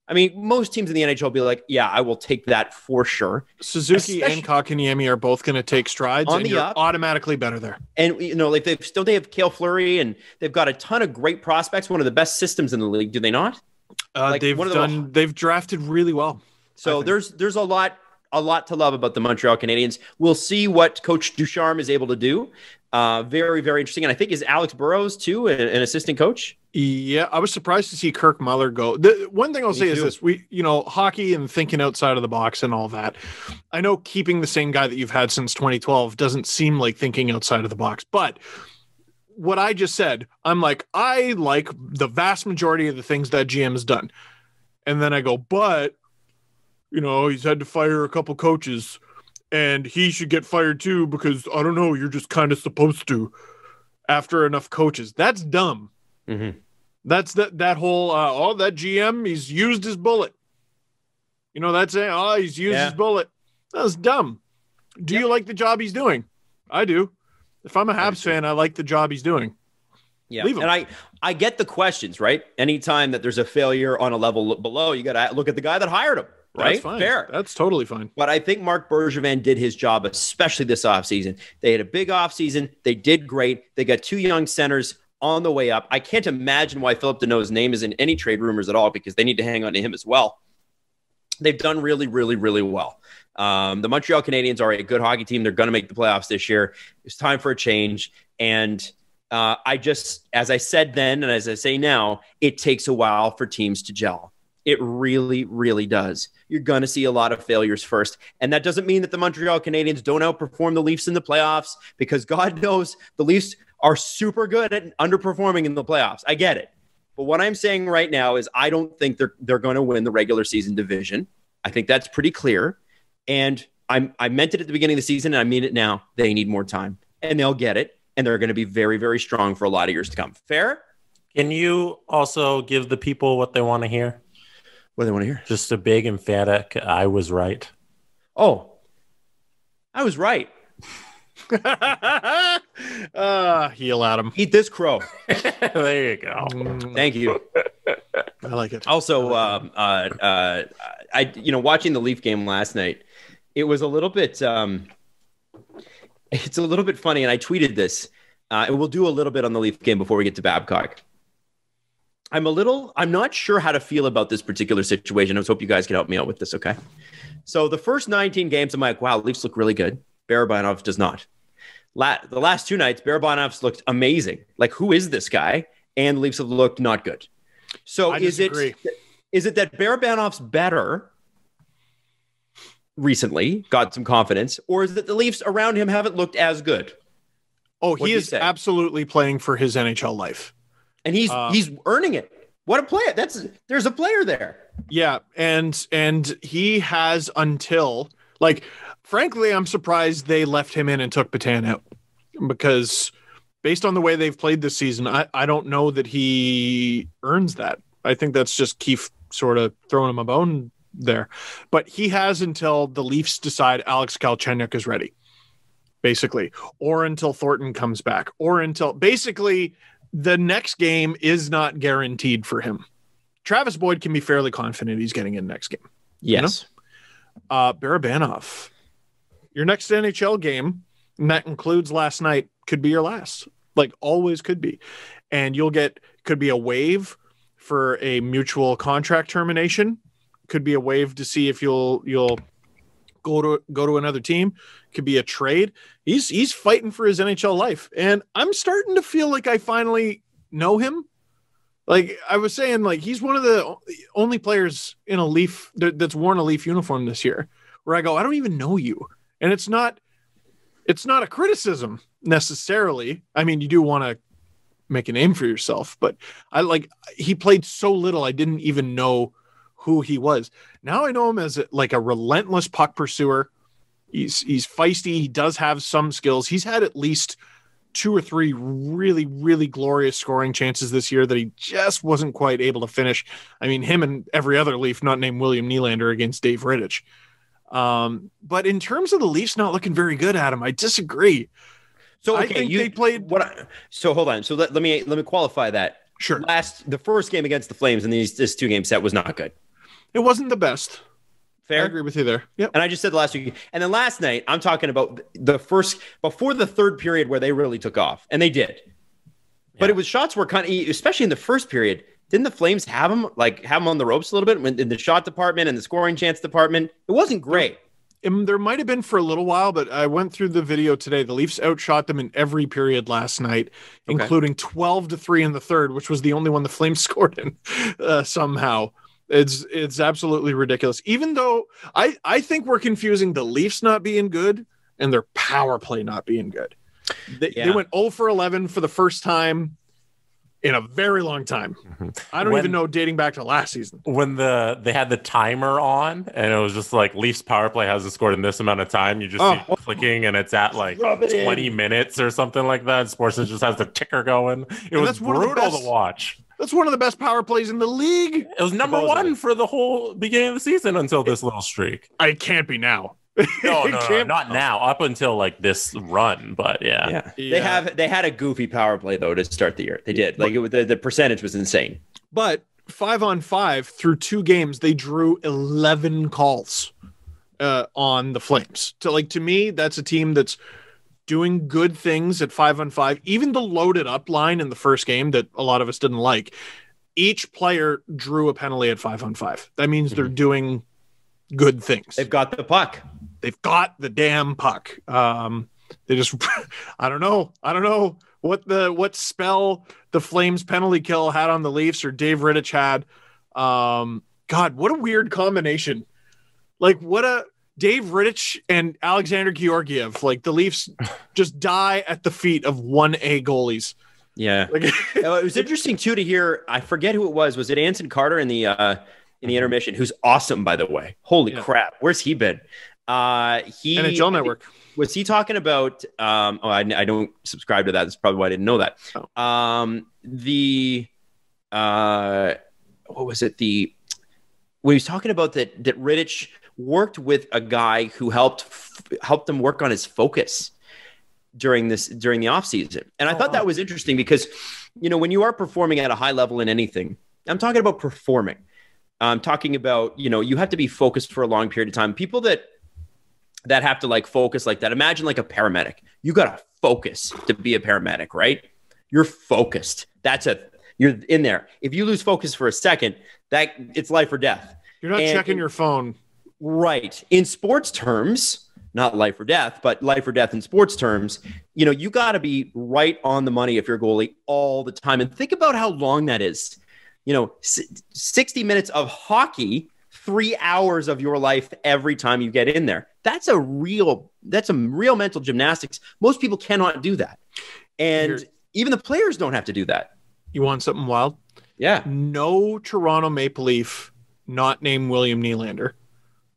C: I mean, most teams in the NHL will be like, yeah, I will take that for sure.
D: Suzuki and Kotkaniemi are both going to take strides, and you're automatically better there.
C: And, you know, like don't they have Cale Fleury, and they've got a ton of great prospects, one of the best systems in the league, do they not?
D: They've drafted really well.
C: So there's a lot to love about the Montreal Canadiens. We'll see what Coach Ducharme is able to do. Very, very interesting. And I think is Alex Burrows too an assistant coach?
D: Yeah, I was surprised to see Kirk Muller go. The one thing I'll say is this: hockey and thinking outside of the box and all that. I know keeping the same guy that you've had since 2012 doesn't seem like thinking outside of the box, but what I just said, I'm like, I like the vast majority of the things that GM has done, and then I go, but he's had to fire a couple coaches. And he should get fired too because, I don't know, you're just kind of supposed to after enough coaches. That's dumb.
E: Mm-hmm.
D: That's that whole, that GM, he's used his bullet. That's it. He's used his bullet. That's dumb. Do you like the job he's doing? I do. If I'm a Habs fan, I like the job he's doing.
C: Yeah. And I get the questions, right? Anytime that there's a failure on a level below, you got to look at the guy that hired him. Right?
D: That's fine.
C: Fair.
D: That's totally fine.
C: But I think Mark Bergevin did his job, especially this offseason. They had a big offseason. They did great. They got 2 young centers on the way up. I can't imagine why Philip Deneau's name is in any trade rumors at all because they need to hang on to him as well. They've done really, really, really well. The Montreal Canadiens are a good hockey team. They're going to make the playoffs this year. It's time for a change. And as I said then and as I say now, it takes a while for teams to gel. It really, really does. You're going to see a lot of failures first. And that doesn't mean that the Montreal Canadiens don't outperform the Leafs in the playoffs because God knows the Leafs are super good at underperforming in the playoffs. I get it. But what I'm saying right now is I don't think they're going to win the regular season division. I think that's pretty clear. And I meant it at the beginning of the season and I mean it now. They need more time and they'll get it. And they're going to be very, very strong for a lot of years to come. Fair?
E: Can you also give the people what they want to hear?
C: What do they want to hear?
E: Just a big emphatic, I was right.
C: Oh, I was right.
D: Heel Adam.
C: Eat this crow.
E: There you go.
C: Thank you.
D: I like it.
C: Also, watching the Leaf game last night, it was a little bit. It's a little bit funny, and I tweeted this. And we'll do a little bit on the Leaf game before we get to Babcock. I'm not sure how to feel about this particular situation. I hope you guys can help me out with this, okay? So the first 19 games, I'm like, wow, Leafs look really good. Barabanov does not. The last two nights, Barabanov's looked amazing. Like, who is this guy? And the Leafs have looked not good. So is it that Barabanov's better recently, got some confidence, or is it the Leafs around him haven't looked as good?
D: Oh, he is absolutely playing for his NHL life.
C: And he's earning it. What a player. There's a player there.
D: Yeah, and he has until, like, frankly, I'm surprised they left him in and took Patan out, because based on the way they've played this season, I don't know that he earns that. I think that's just Keefe sort of throwing him a bone there. But he has until the Leafs decide Alex Galchenyuk is ready, basically, or until Thornton comes back, or until basically the next game is not guaranteed for him. Travis Boyd can be fairly confident he's getting in next game.
C: Yes.
D: You know? Barabanov, your next NHL game, and that includes last night, could be your last. Like, always could be. And could be a waive for a mutual contract termination. Could be a waive to see if you'll go to another team. Could be a trade. He's fighting for his NHL life. And I'm starting to feel like I finally know him. Like I was saying, like, he's one of the only players in a Leaf that's worn a Leaf uniform this year where I go, I don't even know you. And it's not a criticism necessarily. I mean, you do want to make a name for yourself, but he played so little, I didn't even know who he was. Now I know him as a relentless puck pursuer. He's feisty. He does have some skills. He's had at least 2 or 3 really, really glorious scoring chances this year that he just wasn't quite able to finish. I mean, him and every other Leaf not named William Nylander against Dave Rittich. But in terms of the Leafs not looking very good, Adam, I disagree.
C: So okay,
D: I think they played.
C: So hold on. So let me qualify that.
D: Sure.
C: The first game against the Flames in this 2-game set was not good.
D: It wasn't the best.
C: Fair.
D: I agree with you there. Yep.
C: And I just said the last week. And then last night, I'm talking about before the third period where they really took off. And they did. Yeah. But it was shots were kind of, especially in the first period, didn't the Flames have them on the ropes a little bit in the shot department and the scoring chance department? It wasn't great.
D: There might have been for a little while, but I went through the video today. The Leafs outshot them in every period last night, including 12-3 in the third, which was the only one the Flames scored in somehow. It's absolutely ridiculous. Even though I think we're confusing the Leafs not being good and their power play not being good. They went 0 for 11 for the first time in a very long time. I don't even know, dating back to last season.
E: When they had the timer on and it was just like Leafs power play hasn't scored in this amount of time, you just see it clicking and it's at like 20 minutes or something like that. Sportsnet just has the ticker going. It was brutal to watch.
D: That's one of the best power plays in the league.
E: It was number one for the whole beginning of the season until this little streak.
D: It can't be now.
E: No, not now. Up until like this run, but yeah.
C: They had a goofy power play though to start the year. They did. The percentage was insane.
D: But 5-on-5 through 2 games, they drew 11 calls on the Flames. So to me, that's a team that's doing good things at 5-on-5. Even the loaded up line in the first game that a lot of us didn't like, each player drew a penalty at 5-on-5. That means they're doing good things.
C: They've got the puck.
D: They've got the damn puck. They just, I don't know what spell the Flames penalty kill had on the Leafs or Dave Rittich had. God, what a weird combination. Dave Rittich and Alexander Georgiev, the Leafs just die at the feet of 1A goalies.
C: Yeah. It was interesting too to hear, I forget who it was. Was it Anson Carter in the intermission, who's awesome, by the way. Holy crap. Where's he been? NHL
D: Network.
C: Was he talking about, I don't subscribe to that. That's probably why I didn't know that. What was it? He was talking about that Rittich worked with a guy who helped him work on his focus during the offseason. And I thought that was interesting because, when you are performing at a high level in anything, I'm talking about performing. I'm talking about, you have to be focused for a long period of time. People that have to like focus like that. Imagine like a paramedic. You got to focus to be a paramedic, right? You're focused. You're in there. If you lose focus for a second, it's life or death.
D: You're not checking your phone.
C: Right. In sports terms, not life or death, but life or death in sports terms, you got to be right on the money if you're a goalie all the time. And think about how long that is. 60 minutes of hockey, 3 hours of your life every time you get in there. That's some real mental gymnastics. Most people cannot do that. And even the players don't have to do that.
D: You want something wild?
C: Yeah.
D: No Toronto Maple Leaf, not named William Nylander,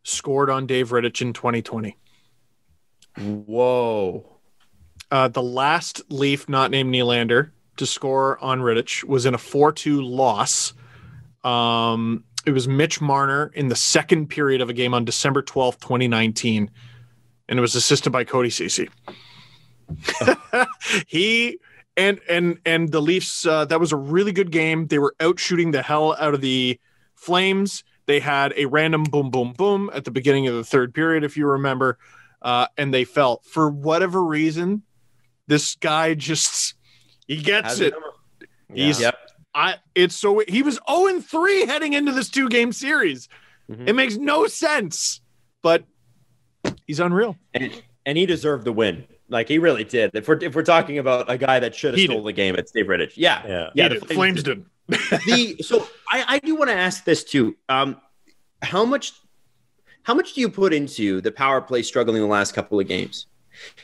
D: scored on Dave Rittich in 2020.
C: Whoa.
D: The last Leaf not named Nylander to score on Rittich was in a 4-2 loss. It was Mitch Marner in the second period of a game on December 12th, 2019. And it was assisted by Cody Ceci. He and the Leafs, that was a really good game. They were out shooting the hell out of the Flames. They had a random boom, boom, boom at the beginning of the third period, if you remember. And they fell. For whatever reason, this guy he gets it. He was 0-3 heading into this 2-game series. Mm-hmm. It makes no sense, but he's unreal.
C: And he deserved the win. Like he really did. If we're talking about a guy that should have stole the game, it's Dave Rittich. Yeah.
D: The Flames did.
C: So I do want to ask this too. How much do you put into the power play struggling the last couple of games?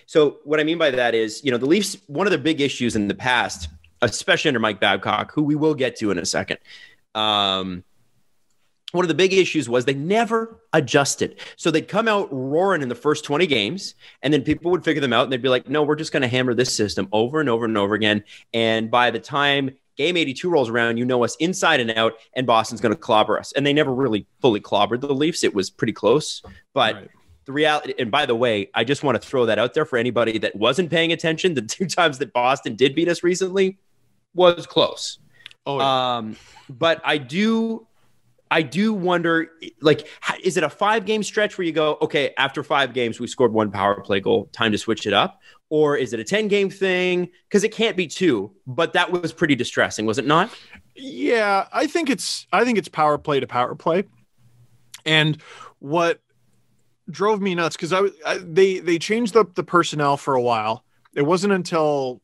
C: So what I mean by that is, the Leafs, one of the big issues in the past, especially under Mike Babcock, who we will get to in a second, one of the big issues was they never adjusted. So they'd come out roaring in the first 20 games, and then people would figure them out, and they'd be like, no, we're just going to hammer this system over and over and over again. And by the time game 82 rolls around, us inside and out, and Boston's going to clobber us. And they never really fully clobbered the Leafs. It was pretty close. But the reality, and by the way, I just want to throw that out there for anybody that wasn't paying attention. The 2 times that Boston did beat us recently was close. But I do wonder, like, is it a 5-game stretch where you go, okay, after 5 games, we scored 1 power play goal, time to switch it up? Or is it a 10-game thing? Because it can't be 2, but that was pretty distressing, was it not?
D: Yeah, I think it's power play to power play. And what drove me nuts, because they changed up the personnel for a while. It wasn't until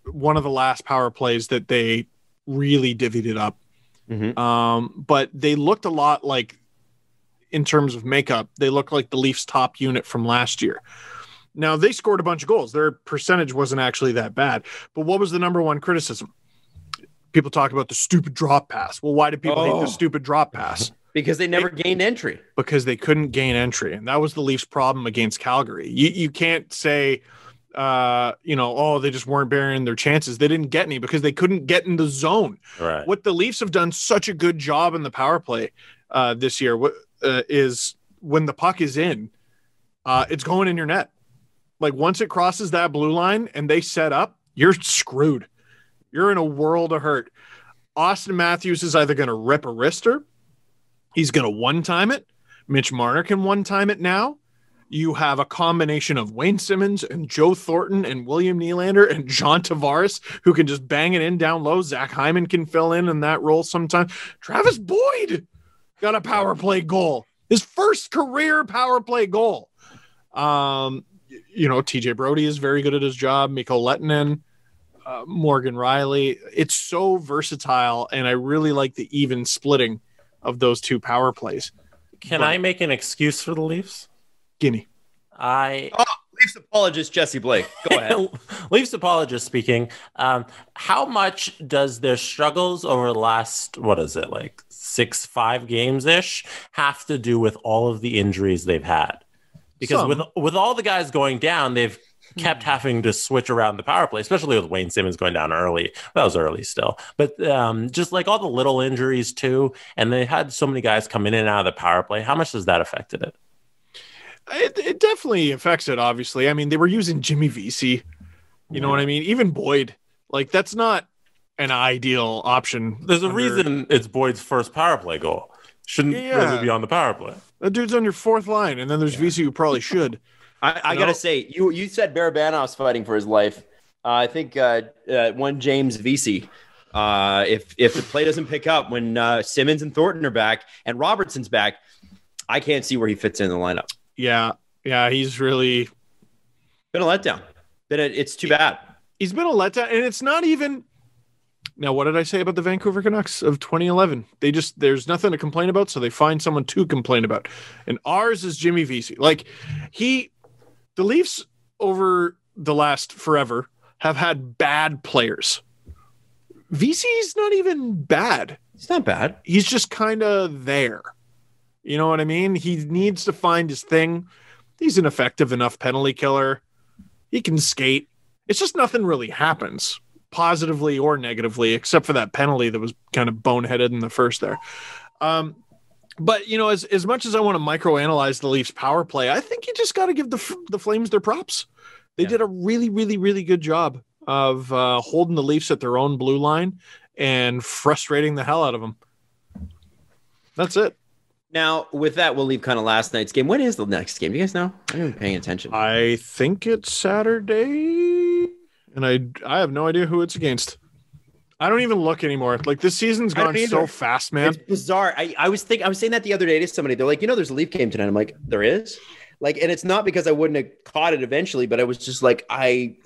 D: one of the last power plays that they really divvied it up. Mm-hmm. But they looked a lot like, in terms of makeup, they looked like the Leafs top unit from last year. Now, they scored a bunch of goals. Their percentage wasn't actually that bad. But what was the number one criticism? People talk about the stupid drop pass. Well, why did people hate the stupid drop pass?
C: Because they never gained entry.
D: Because they couldn't gain entry. And that was the Leafs' problem against Calgary. You can't say, they just weren't bearing their chances. They didn't get any because they couldn't get in the zone.
E: Right.
D: What the Leafs have done such a good job in the power play this year is when the puck is in, it's going in your net. Like once it crosses that blue line and they set up, you're screwed. You're in a world of hurt. Austin Matthews is either going to rip a wrister. He's going to one-time it. Mitch Marner can one-time it now. You have a combination of Wayne Simmons and Joe Thornton and William Nylander and John Tavares who can just bang it in down low. Zach Hyman can fill in that role sometime. Travis Boyd got a power play goal. His first career power play goal. TJ Brody is very good at his job. Mikko Lehtinen, Morgan Riley. It's so versatile, and I really like the even splitting of those 2 power plays.
E: Can I make an excuse for the Leafs?
D: Gimme.
C: Leafs apologist Jesse Blake. Go ahead.
E: Leafs apologist speaking. How much does their struggles over the last, 5 games-ish have to do with all of the injuries they've had? Because with all the guys going down, they've kept having to switch around the power play, especially with Wayne Simmons going down early. That was early still. But just like all the little injuries too, and they had so many guys come in and out of the power play. How much has that affected it?
D: It definitely affects it, obviously. I mean, they were using Jimmy Vesey. You know what I mean? Even Boyd. Like, that's not an ideal option.
E: There's a reason it's Boyd's first power play goal. Shouldn't really be on the power play.
D: That dude's on your fourth line, and then there's Vesey who probably should.
C: I got to say, you said Barabanov's fighting for his life. I think one James Vesey. If the play doesn't pick up when Simmons and Thornton are back and Robertson's back, I can't see where he fits in the lineup.
D: Yeah, he's really
C: been a letdown. It's too bad.
D: He's been a letdown, and it's not even. Now, what did I say about the Vancouver Canucks of 2011? There's nothing to complain about, so they find someone to complain about. And ours is Jimmy Vesey. Like, the Leafs over the last forever have had bad players. Vesey's not even bad.
C: He's not bad.
D: He's just kind of there. You know what I mean? He needs to find his thing. He's an effective enough penalty killer. He can skate. It's just nothing really happens, positively or negatively, except for that penalty that was kind of boneheaded in the first there. But, you know, as much as I want to microanalyze the Leafs power play, I think you just got to give the Flames their props. They did a really, really, really good job of holding the Leafs at their own blue line and frustrating the hell out of them. That's it.
C: Now, with that, we'll leave kind of last night's game. When is the next game? Do you guys know? I'm not even paying attention.
D: I think it's Saturday, and I have no idea who it's against. I don't even look anymore. Like, this season's gone so fast, man.
C: It's bizarre. I was saying that the other day to somebody. They're like, there's a Leaf game tonight. I'm like, there is? Like, and it's not because I wouldn't have caught it eventually, but I was just like, Oilers.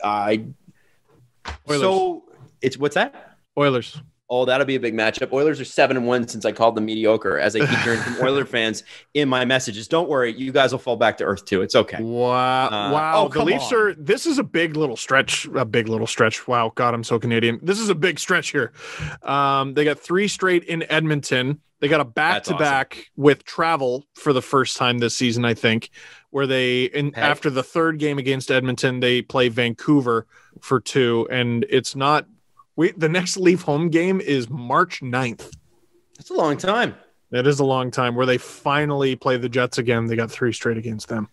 C: So it's what's that?
D: Oilers.
C: Oh, that'll be a big matchup. Oilers are 7-1 since I called them mediocre, as I keep hearing from Oiler fans in my messages. Don't worry, you guys will fall back to earth too. It's okay.
D: Wow. The Leafs this is a big little stretch. Wow. God, I'm so Canadian. This is a big stretch here. They got 3 straight in Edmonton. They got a back-to-back with travel for the first time this season, I think, where after the third game against Edmonton, they play Vancouver for 2, and it's not. The next Leaf home game is March 9th.
C: That's a long time.
D: That is a long time, where they finally play the Jets again. They got 3 straight against them.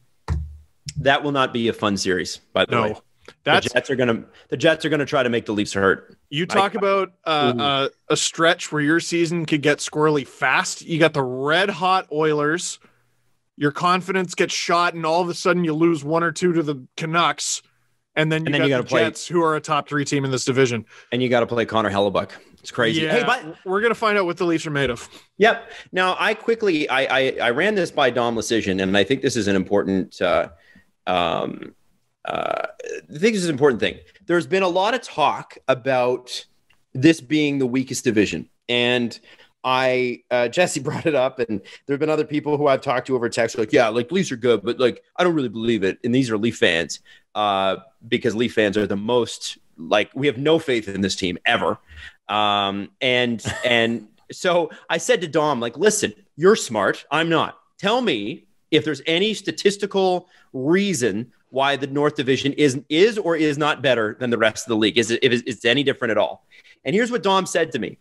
C: That will not be a fun series, by the way. The Jets are gonna try to make the Leafs hurt.
D: You talk about a stretch where your season could get squirrely fast. You got the red hot Oilers. Your confidence gets shot, and all of a sudden you lose 1 or 2 to the Canucks. And then you got the Jets, who are a top 3 team in this division.
C: And you got to play Connor Hellebuck. It's crazy.
D: Yeah, hey, but we're going to find out what the Leafs are made of.
C: Yep. Now, I ran this by Dom Lecision, and I think this is an important thing. There's been a lot of talk about this being the weakest division. And Jesse brought it up, and there have been other people who I've talked to over text like, Leafs are good, but like, I don't really believe it. And these are Leaf fans. Because Leaf fans are the most we have no faith in this team ever. And so I said to Dom, listen, you're smart. I'm not. Tell me if there's any statistical reason why the North Division is or is not better than the rest of the league. Is it any different at all? And here's what Dom said to me.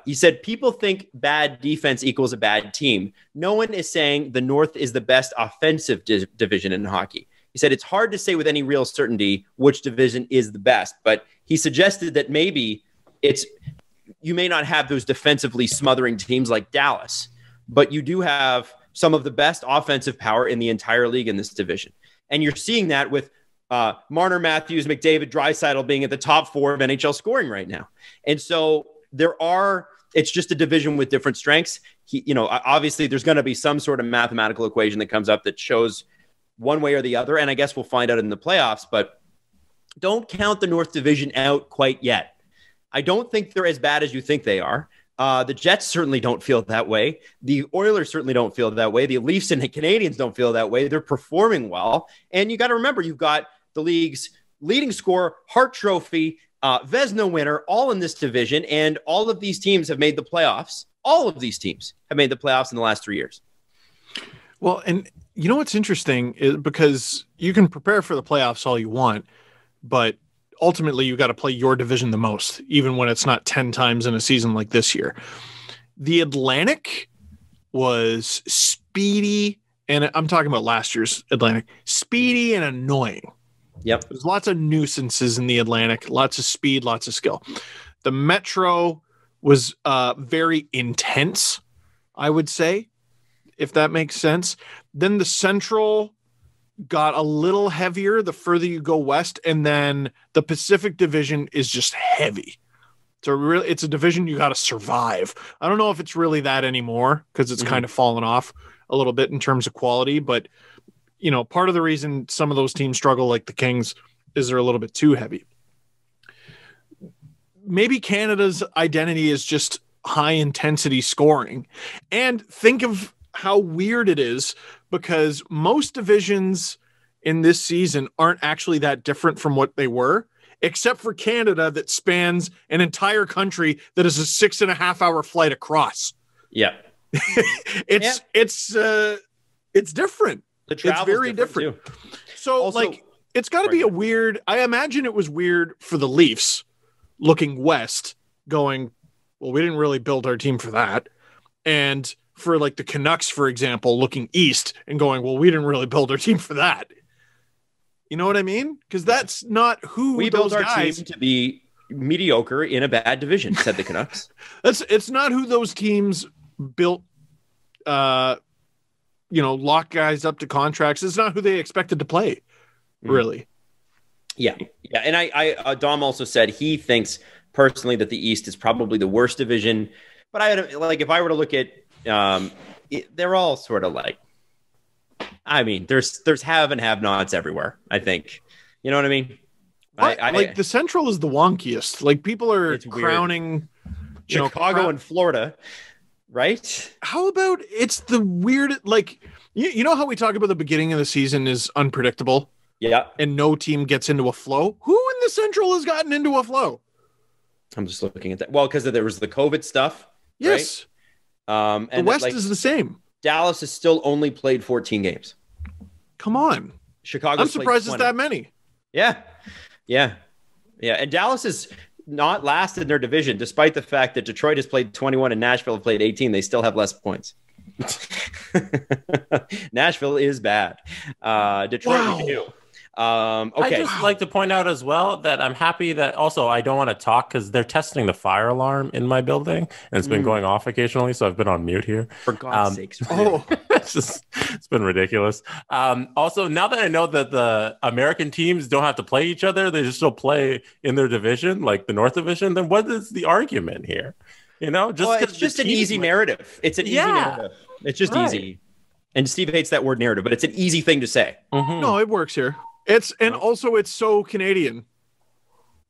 C: He said, people think bad defense equals a bad team. No one is saying the North is the best offensive division in hockey. He said it's hard to say with any real certainty which division is the best, but he suggested that maybe you may not have those defensively smothering teams like Dallas, but you do have some of the best offensive power in the entire league in this division. And you're seeing that with Marner, Matthews, McDavid, Draisaitl being at the top 4 of NHL scoring right now. And so it's just a division with different strengths. Obviously there's going to be some sort of mathematical equation that comes up that shows one way or the other, and I guess we'll find out in the playoffs, but don't count the North Division out quite yet. I don't think they're as bad as you think they are. The Jets certainly don't feel that way. The Oilers certainly don't feel that way. The Leafs and the Canadiens don't feel that way. They're performing well. And you got to remember, you've got the league's leading scorer, Hart Trophy, Vezina winner, all in this division, and all of these teams have made the playoffs. All of these teams have made the playoffs in the last 3 years.
D: Well, and You know what's interesting is because you can prepare for the playoffs all you want, but ultimately you got to play your division the most, even when it's not 10 times in a season like this year. The Atlantic was speedy, and I'm talking about last year's Atlantic, speedy and annoying.
C: Yep.
D: There's lots of nuisances in the Atlantic, lots of speed, lots of skill. The Metro was very intense, I would say, if that makes sense. Then the Central got a little heavier the further you go west, and then the Pacific Division is just heavy. So it's a division you got to survive. I don't know if it's really that anymore because it's kind of fallen off a little bit in terms of quality, but you know, part of the reason some of those teams struggle, like the Kings, is they're a little bit too heavy. Maybe Canada's identity is just high intensity scoring. And think of how weird it is because most divisions in this season aren't actually that different from what they were, except for Canada that spans an entire country that is a 6.5 hour flight across.
C: Yeah.
D: It's different. It's very different. So also, like, it's got to be a weird, I imagine it was weird for the Leafs looking west going, well, we didn't really build our team for that. And for like the Canucks, for example, looking east and going, well, we didn't really build our team for that. You know what I mean? Because that's not who
C: we built our team to be mediocre in a bad division, said the Canucks.
D: It's not who those teams built, lock guys up to contracts. It's not who they expected to play, really.
C: Yeah. Yeah. And I Dom also said he thinks personally that the East is probably the worst division. But if I were to look at, they're all sort of like, I mean, there's have and have nots everywhere, I think. You know what I mean?
D: The Central is the wonkiest. Like, people are crowning
C: Chicago and Florida, right?
D: How about it's the weird, like, you know how we talk about the beginning of the season is unpredictable?
C: Yeah.
D: And no team gets into a flow? Who in the Central has gotten into a flow?
C: I'm just looking at that. Well, because there was the COVID stuff.
D: Yes.
C: Right?
D: And the West is the same.
C: Dallas has still only played 14 games.
D: Come on.
C: Chicago.
D: I'm surprised it's that many.
C: Yeah. Yeah. Yeah. And Dallas is not last in their division, despite the fact that Detroit has played 21 and Nashville have played 18. They still have less points. Nashville is bad. Detroit, too. Okay.
E: I just like to point out as well that I'm happy that also I don't want to talk because they're testing the fire alarm in my building and it's been going off occasionally. So I've been on mute here.
C: For God's sakes.
E: It's been ridiculous. Also, now that I know that the American teams don't have to play each other, they just still play in their division, like the North Division, then what is the argument here? You know,
C: it's just an easy narrative. It's an easy narrative. It's just easy. And Steve hates that word narrative, but it's an easy thing to say.
D: Mm-hmm. No, it works here. Also it's so Canadian.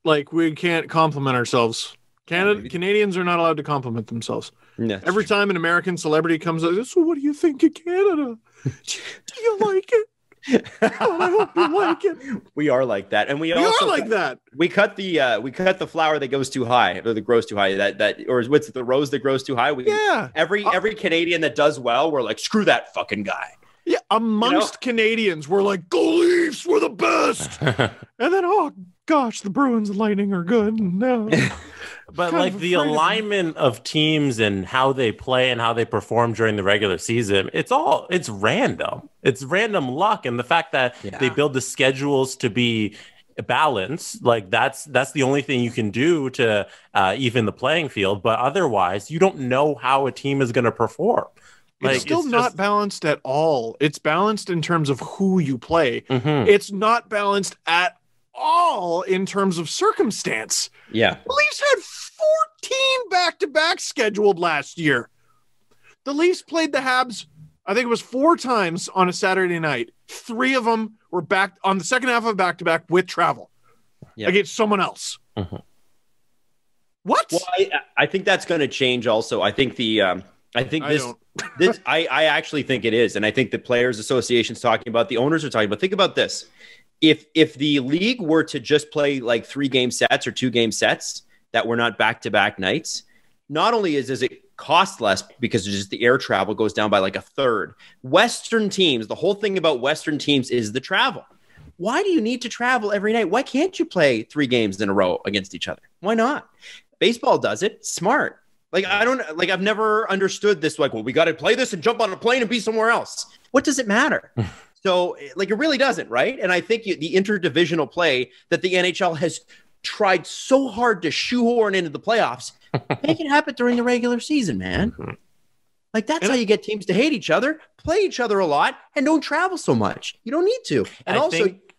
D: Like, we can't compliment ourselves. Canadians are not allowed to compliment themselves. No, every time an American celebrity comes out, so what do you think of Canada? Do you like it? Oh, I hope you like it.
C: We are like that, and we also
D: are like that.
C: We cut the flower that goes too high, or that grows too high. Or what's it, the rose that grows too high? Every Canadian that does well, we're like, screw that fucking guy.
D: Yeah, amongst Canadians, we're like, go Leafs, we're the best. And then, oh gosh, the Bruins and Lightning are good. No.
E: But like the alignment of teams and how they play and how they perform during the regular season, it's random. It's random luck. And the fact that they build the schedules to be balanced, like that's the only thing you can do to even the playing field. But otherwise, you don't know how a team is going to perform.
D: Like, it's still not balanced at all. It's balanced in terms of who you play.
C: Mm-hmm.
D: It's not balanced at all in terms of circumstance.
C: Yeah.
D: The Leafs had 14 back-to-back scheduled last year. The Leafs played the Habs, I think it was 4 times on a Saturday night. 3 of them were back on the second half of back-to-back with travel against someone else.
C: Mm-hmm.
D: What?
C: Well, I think that's going to change also. I think I actually think it is. And I think the Players Association's talking about, the owners are talking about, think about this. If the league were to just play like 3-game sets or 2-game sets that were not back-to-back nights, not only does it cost less because just the air travel goes down by like a third. Western teams, the whole thing about Western teams is the travel. Why do you need to travel every night? Why can't you play 3 games in a row against each other? Why not? Baseball does it. Smart. I've never understood this. Like, well, we got to play this and jump on a plane and be somewhere else. What does it matter? So, it really doesn't, right? And I think the interdivisional play that the NHL has tried so hard to shoehorn into the playoffs, make it happen during the regular season, man. Like, that's how you get teams to hate each other, play each other a lot, and don't travel so much. You don't need to. And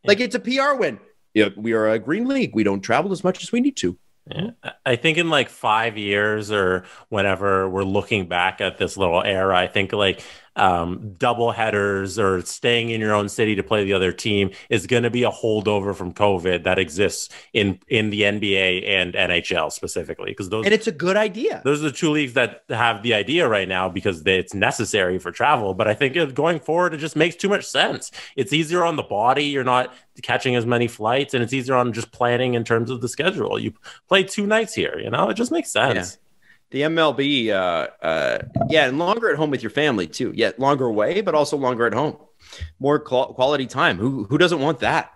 C: it's a PR win. Yeah, we are a green league. We don't travel as much as we need to.
E: Yeah. I think in like 5 years or whenever we're looking back at this little era, I think like double headers or staying in your own city to play the other team is going to be a holdover from COVID that exists in the NBA and NHL specifically, because it's
C: a good idea.
E: Those are the 2 leagues that have the idea right now because it's necessary for travel. But I think going forward, it just makes too much sense. It's easier on the body. You're not catching as many flights, and it's easier on just planning in terms of the schedule. You play 2 nights here, it just makes sense.
C: Yeah. The MLB, and longer at home with your family too. Yeah, longer away, but also longer at home. More quality time. Who doesn't want that?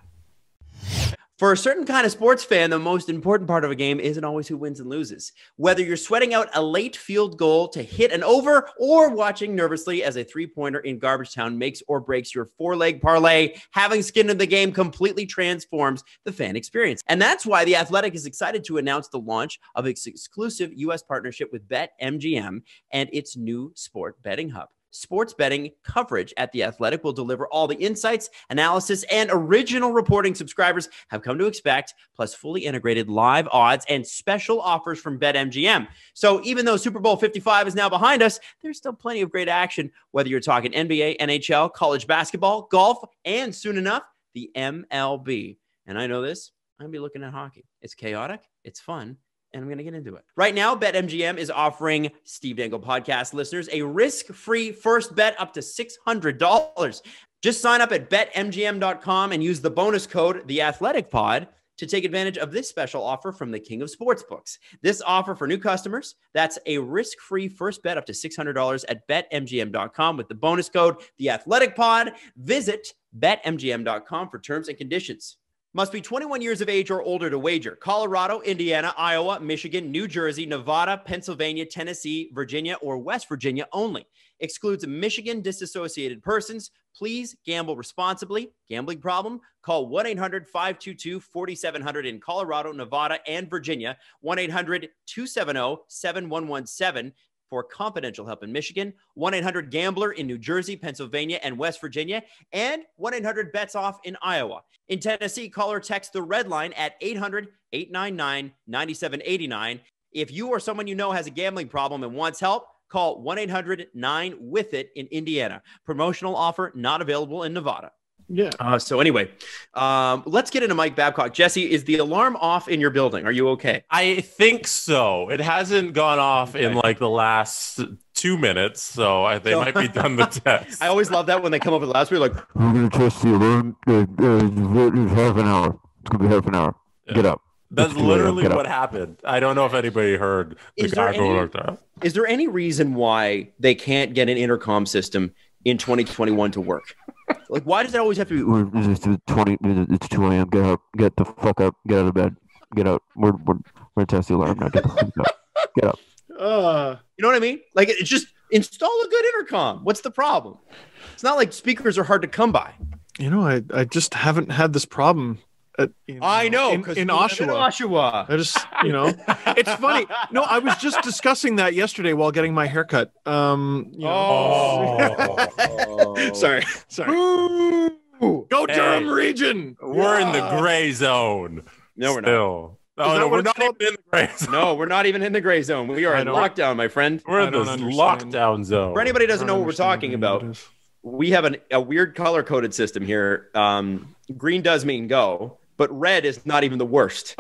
C: For a certain kind of sports fan, the most important part of a game isn't always who wins and loses. Whether you're sweating out a late field goal to hit an over or watching nervously as a 3-pointer in garbage time makes or breaks your 4-leg parlay, having skin in the game completely transforms the fan experience. And that's why The Athletic is excited to announce the launch of its exclusive U.S. partnership with BetMGM and its new sport betting hub. Sports betting coverage at The Athletic will deliver all the insights, analysis, and original reporting subscribers have come to expect, plus fully integrated live odds and special offers from BetMGM. So even though Super Bowl 55 is now behind us, there's still plenty of great action, whether you're talking NBA, NHL, college basketball, golf, and soon enough, the MLB. And I know this, I'm going to be looking at hockey. It's chaotic, it's fun, and I'm going to get into it. Right now, BetMGM is offering Steve Dangle Podcast listeners a risk-free first bet up to $600. Just sign up at betmgm.com and use the bonus code TheAthleticPod to take advantage of this special offer from the king of sportsbooks. This offer for new customers, that's a risk-free first bet up to $600 at betmgm.com with the bonus code TheAthleticPod. Visit betmgm.com for terms and conditions. Must be 21 years of age or older to wager. Colorado, Indiana, Iowa, Michigan, New Jersey, Nevada, Pennsylvania, Tennessee, Virginia, or West Virginia only. Excludes Michigan disassociated persons. Please gamble responsibly. Gambling problem? Call 1-800-522-4700 in Colorado, Nevada, and Virginia. 1-800-270-7117. For confidential help in Michigan, 1-800-GAMBLER in New Jersey, Pennsylvania, and West Virginia, and 1-800-BETS-OFF in Iowa. In Tennessee, call or text the red line at 800-899-9789. If you or someone you know has a gambling problem and wants help, call 1-800-9-WITH-IT in Indiana. Promotional offer not available in Nevada.
D: Yeah.
C: So anyway, let's get into Mike Babcock. Jesse, is the alarm off in your building? Are you okay?
E: I think so. It hasn't gone off in like the last 2 minutes, so they might be done the test.
C: I always love that when they come up with the last week, like,
B: we're going to test the alarm. It's half an hour. It's going to be half an hour. Yeah. Get up.
E: That's literally what happened. I don't know if anybody heard the guy go like that.
C: Is there any reason why they can't get an intercom system in 2021 to work? Like, why does it always have to be?
B: It's 2 a.m. Get up. Get the fuck up. Get out of bed. Get out. We're going to test the alarm now. Get the fuck up. Get up.
C: You know what I mean? Like, it's just install a good intercom. What's the problem? It's not like speakers are hard to come by.
D: I just haven't had this problem.
C: I know,
D: in Oshawa. I just, it's funny. No, I was just discussing that yesterday while getting my haircut. Sorry. Go Durham region.
E: We're in the gray zone.
C: No, we're
E: not. We're not even in the gray zone.
C: No, we're not even in the gray zone. We are in lockdown, my friend.
E: We're in the lockdown zone.
C: For anybody who doesn't know what we're talking about, we have a weird color-coded system here. Green does mean go, but red is not even the worst.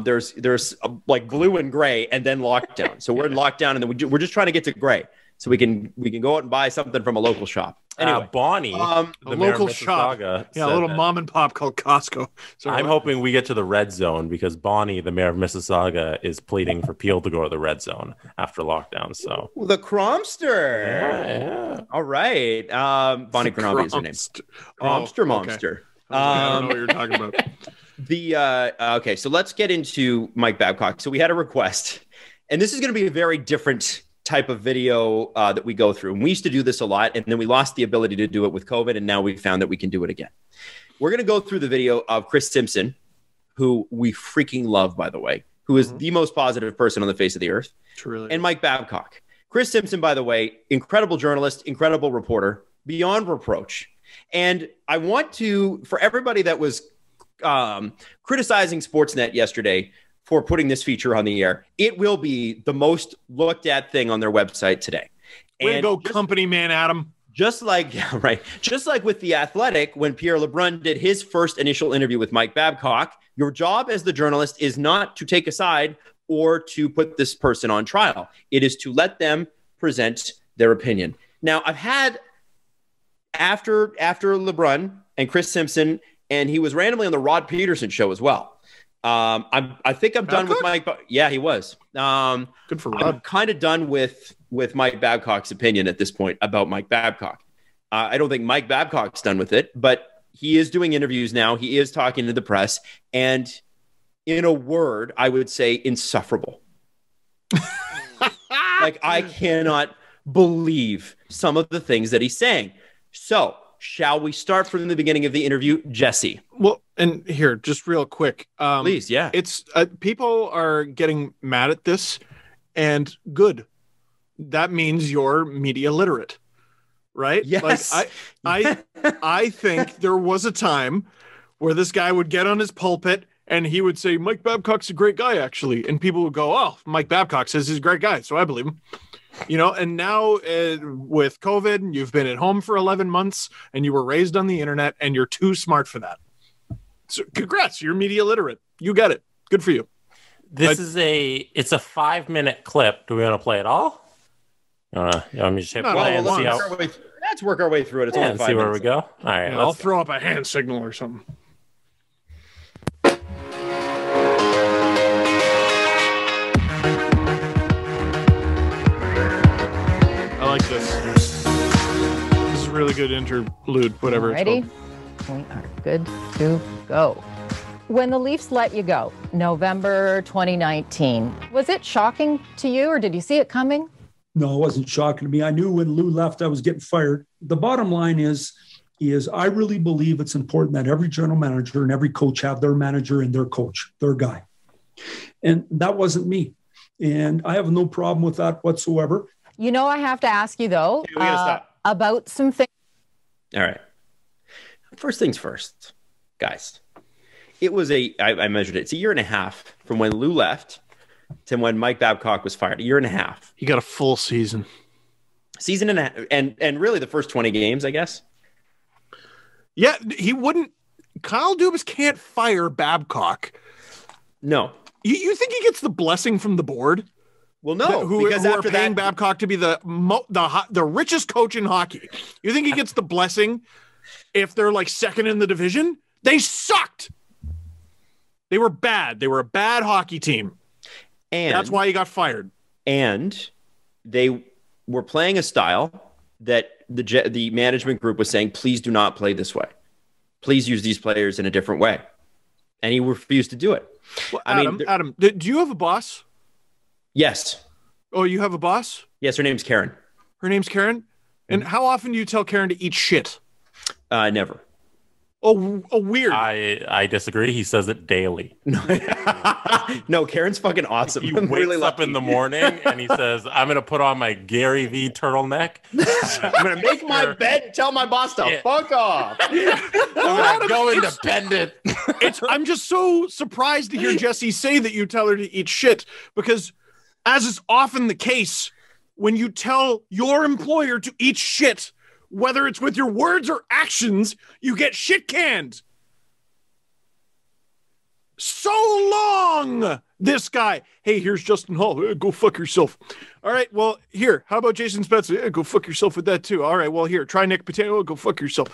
C: There's like blue and gray and then lockdown. So we're in lockdown, and then we're just trying to get to gray so we can go out and buy something from a local shop. Anyway,
E: Bonnie,
D: a
E: the mayor of
D: local shop.
E: Mississauga,
D: Yeah, a
E: said
D: little
E: that-
D: mom and pop called Costco. So
E: I'm hoping we get to the red zone because Bonnie, the mayor of Mississauga, is pleading for Peel to go to the red zone after lockdown. So
C: the Cromster.
E: yeah.
C: All right. Bonnie Crombie is her name. Cromster Momster.
D: I don't know what you're talking about.
C: Okay, so let's get into Mike Babcock. So we had a request, and this is going to be a very different type of video that we go through. And we used to do this a lot, and then we lost the ability to do it with COVID, and now we found that we can do it again. We're going to go through the video of Chris Simpson, who we freaking love, by the way, who is the most positive person on the face of the earth, and Mike Babcock. Chris Simpson, by the way, incredible journalist, incredible reporter, beyond reproach. And I want to, for everybody that was criticizing Sportsnet yesterday for putting this feature on the air, it will be the most looked at thing on their website today.
D: Way to go, company man, Adam.
C: Just like with The Athletic, when Pierre LeBrun did his first initial interview with Mike Babcock, your job as the journalist is not to take a side or to put this person on trial. It is to let them present their opinion. Now, I've had after LeBrun and Chris Simpson, and he was randomly on the Rod Peterson show as well. I think I'm done with Mike. Yeah, he was.
D: Good for Rod.
C: I'm kind of done with Mike Babcock's opinion at this point about Mike Babcock. I don't think Mike Babcock's done with it, but he is doing interviews now. He is talking to the press, and in a word, I would say insufferable. Like, I cannot believe some of the things that he's saying. So, shall we start from the beginning of the interview, Jesse?
D: Well, and here, just real quick.
C: Please, yeah.
D: It's people are getting mad at this, and good. That means you're media literate, right?
C: Yes.
D: Like I think there was a time where this guy would get on his pulpit and he would say, Mike Babcock's a great guy, actually. And people would go, oh, Mike Babcock says he's a great guy, so I believe him. And now with COVID, you've been at home for 11 months and you were raised on the internet and you're too smart for that. So congrats, you're media literate. You get it. Good for you.
E: It's a 5-minute clip. Do we want to play it all? Let me just hit play and see how.
C: Let's work our way through it. It's only 5
E: see
C: minutes.
E: where we go. All right.
D: I'll throw up a hand signal or something. I like this. This is a really good interlude, whatever
F: Ready?
D: it's called.
F: We are good to go. When the Leafs let you go, November 2019, was it shocking to you or did you see it coming?
G: No, it wasn't shocking to me. I knew when Lou left, I was getting fired. The bottom line is I really believe it's important that every general manager and every coach have their manager and their coach, their guy. And that wasn't me. And I have no problem with that whatsoever.
F: I have to ask you, though,
C: we gotta stop.
F: about some things.
C: All right. First things first, guys. It was I measured it. It's a year and a half from when Lou left to when Mike Babcock was fired. A year and a half.
D: He got a full season.
C: Season and a half, and really the first 20 games, I guess.
D: Yeah, he wouldn't. Kyle Dubas can't fire Babcock.
C: No.
D: You think he gets the blessing from the board?
C: Well, no,
D: because who after are paying Babcock to be the richest coach in hockey. You think he gets the blessing if they're like second in the division? They sucked. They were bad. They were a bad hockey team. And that's why he got fired.
C: And they were playing a style that the management group was saying, please do not play this way. Please use these players in a different way. And he refused to do it.
D: Well, Adam, do you have a boss?
C: Yes.
D: Oh, you have a boss?
C: Yes, her name's Karen.
D: Her name's Karen? And how often do you tell Karen to eat shit?
C: Never.
D: Oh, weird.
E: I disagree. He says it daily.
C: No, Karen's fucking awesome.
E: He wakes up in the morning and he says, I'm going to put on my Gary V turtleneck.
C: I'm going to make my bed and tell my boss to fuck off.
E: I'm going to go independent.
D: I'm just so surprised to hear Jesse say that you tell her to eat shit because, as is often the case, when you tell your employer to eat shit, whether it's with your words or actions, you get shit canned. So long, This guy, hey, here's Justin Hall. Go fuck yourself. All right, well, here, how about Jason Spencer? Go fuck yourself with that too. All right, well, here, try Nick Potato. Go fuck yourself.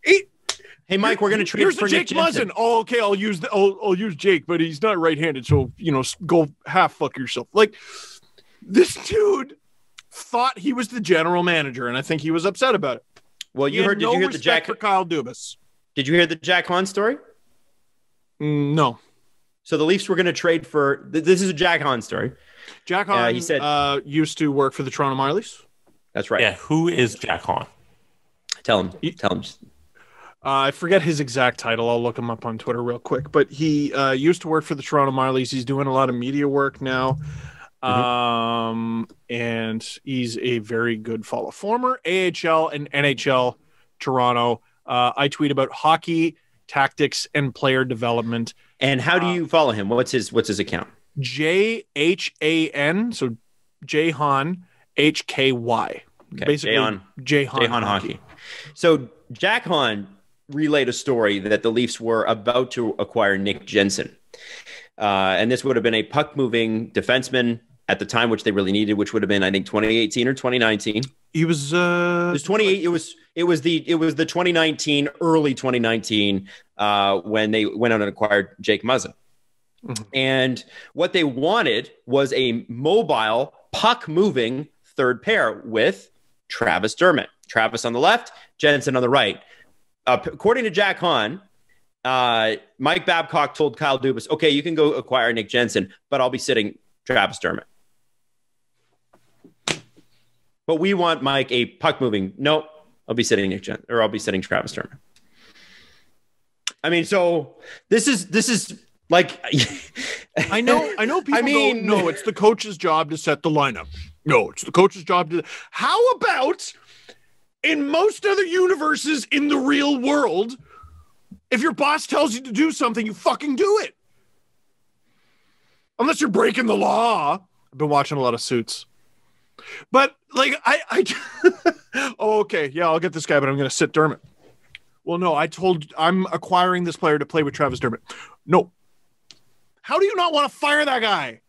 C: Hey, Mike, we're going to trade for Nick
D: Muzzin. Oh, okay, I'll use Jake, but he's not right-handed, so go half fuck yourself. Like, this dude thought he was the general manager, and I think he was upset about it.
C: Well, did you hear the Jack
D: for Kyle Dubas?
C: Did you hear the Jack Hahn story?
D: No.
C: So the Leafs were going to trade for. This is a Jack Hahn story.
D: Jack Hahn,
C: he said,
D: used to work for the Toronto Marlies.
C: That's right.
E: Yeah. Who is Jack Hahn?
C: Tell him.
D: I forget his exact title. I'll look him up on Twitter real quick. But he used to work for the Toronto Marlies. He's doing a lot of media work now. And he's a very good follow. Former AHL and NHL Toronto. I tweet about hockey, tactics, and player development.
C: And how do you follow him? What's his account?
D: JHAN. So Jahan HKY.
C: Okay.
D: Basically,
C: Jahan hockey. So Jack Hahn relayed a story that the Leafs were about to acquire Nick Jensen. And this would have been a puck-moving defenseman at the time, which they really needed, which would have been, I think, 2018 or 2019.
D: He was.
C: It was 28. It was the 2019, early 2019, when they went out and acquired Jake Muzzin. Mm-hmm. And what they wanted was a mobile, puck-moving third pair with Travis Dermott. Travis on the left, Jensen on the right. According to Jack Hahn, Mike Babcock told Kyle Dubas, okay, you can go acquire Nick Jensen, but I'll be sitting Travis Dermott. But we want Mike a puck moving. Nope, I'll be sitting Nick Jensen, or I'll be sitting Travis Dermott. I mean, so this is like
D: I know people don't know it's the coach's job to set the lineup. No, it's the coach's job to. How about in most other universes in the real world, if your boss tells you to do something, you fucking do it. Unless you're breaking the law. I've been watching a lot of Suits. But, like, oh, okay, yeah, I'll get this guy, but I'm going to sit Dermott. Well, no, I'm acquiring this player to play with Travis Dermott. No. How do you not want to fire that guy?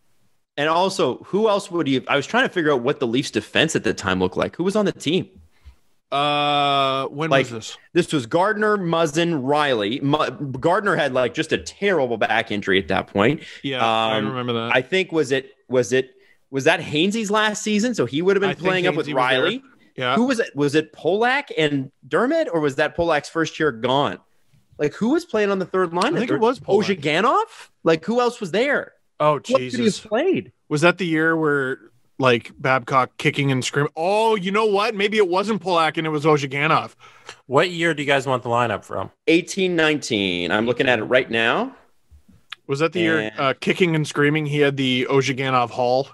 C: And also, who else would you... I was trying to figure out what the Leafs defense at the time looked like. Who was on the team?
D: When was this?
C: This was Gardner, Muzzin, Riley. Gardner had like just a terrible back injury at that point.
D: Yeah, I remember that.
C: I think was that Hainsey's last season? So he would have been playing up with Riley.
D: Yeah.
C: Who was it? Was it Polak and Dermott, or was that Polak's first year gone? Like, who was playing on the third line?
D: I think it was Polak.
C: Ozhiganov? Like, who else was there?
D: Oh,
C: Jesus. What could he have played?
D: Was that the year where, like, Babcock kicking and screaming? Oh, you know what? Maybe it wasn't Polak and it was Ozhiganov.
E: What year do you guys want the lineup from?
C: 18-19. I'm looking at it right now.
D: Was that the year kicking and screaming? He had the Ozhiganov Hall.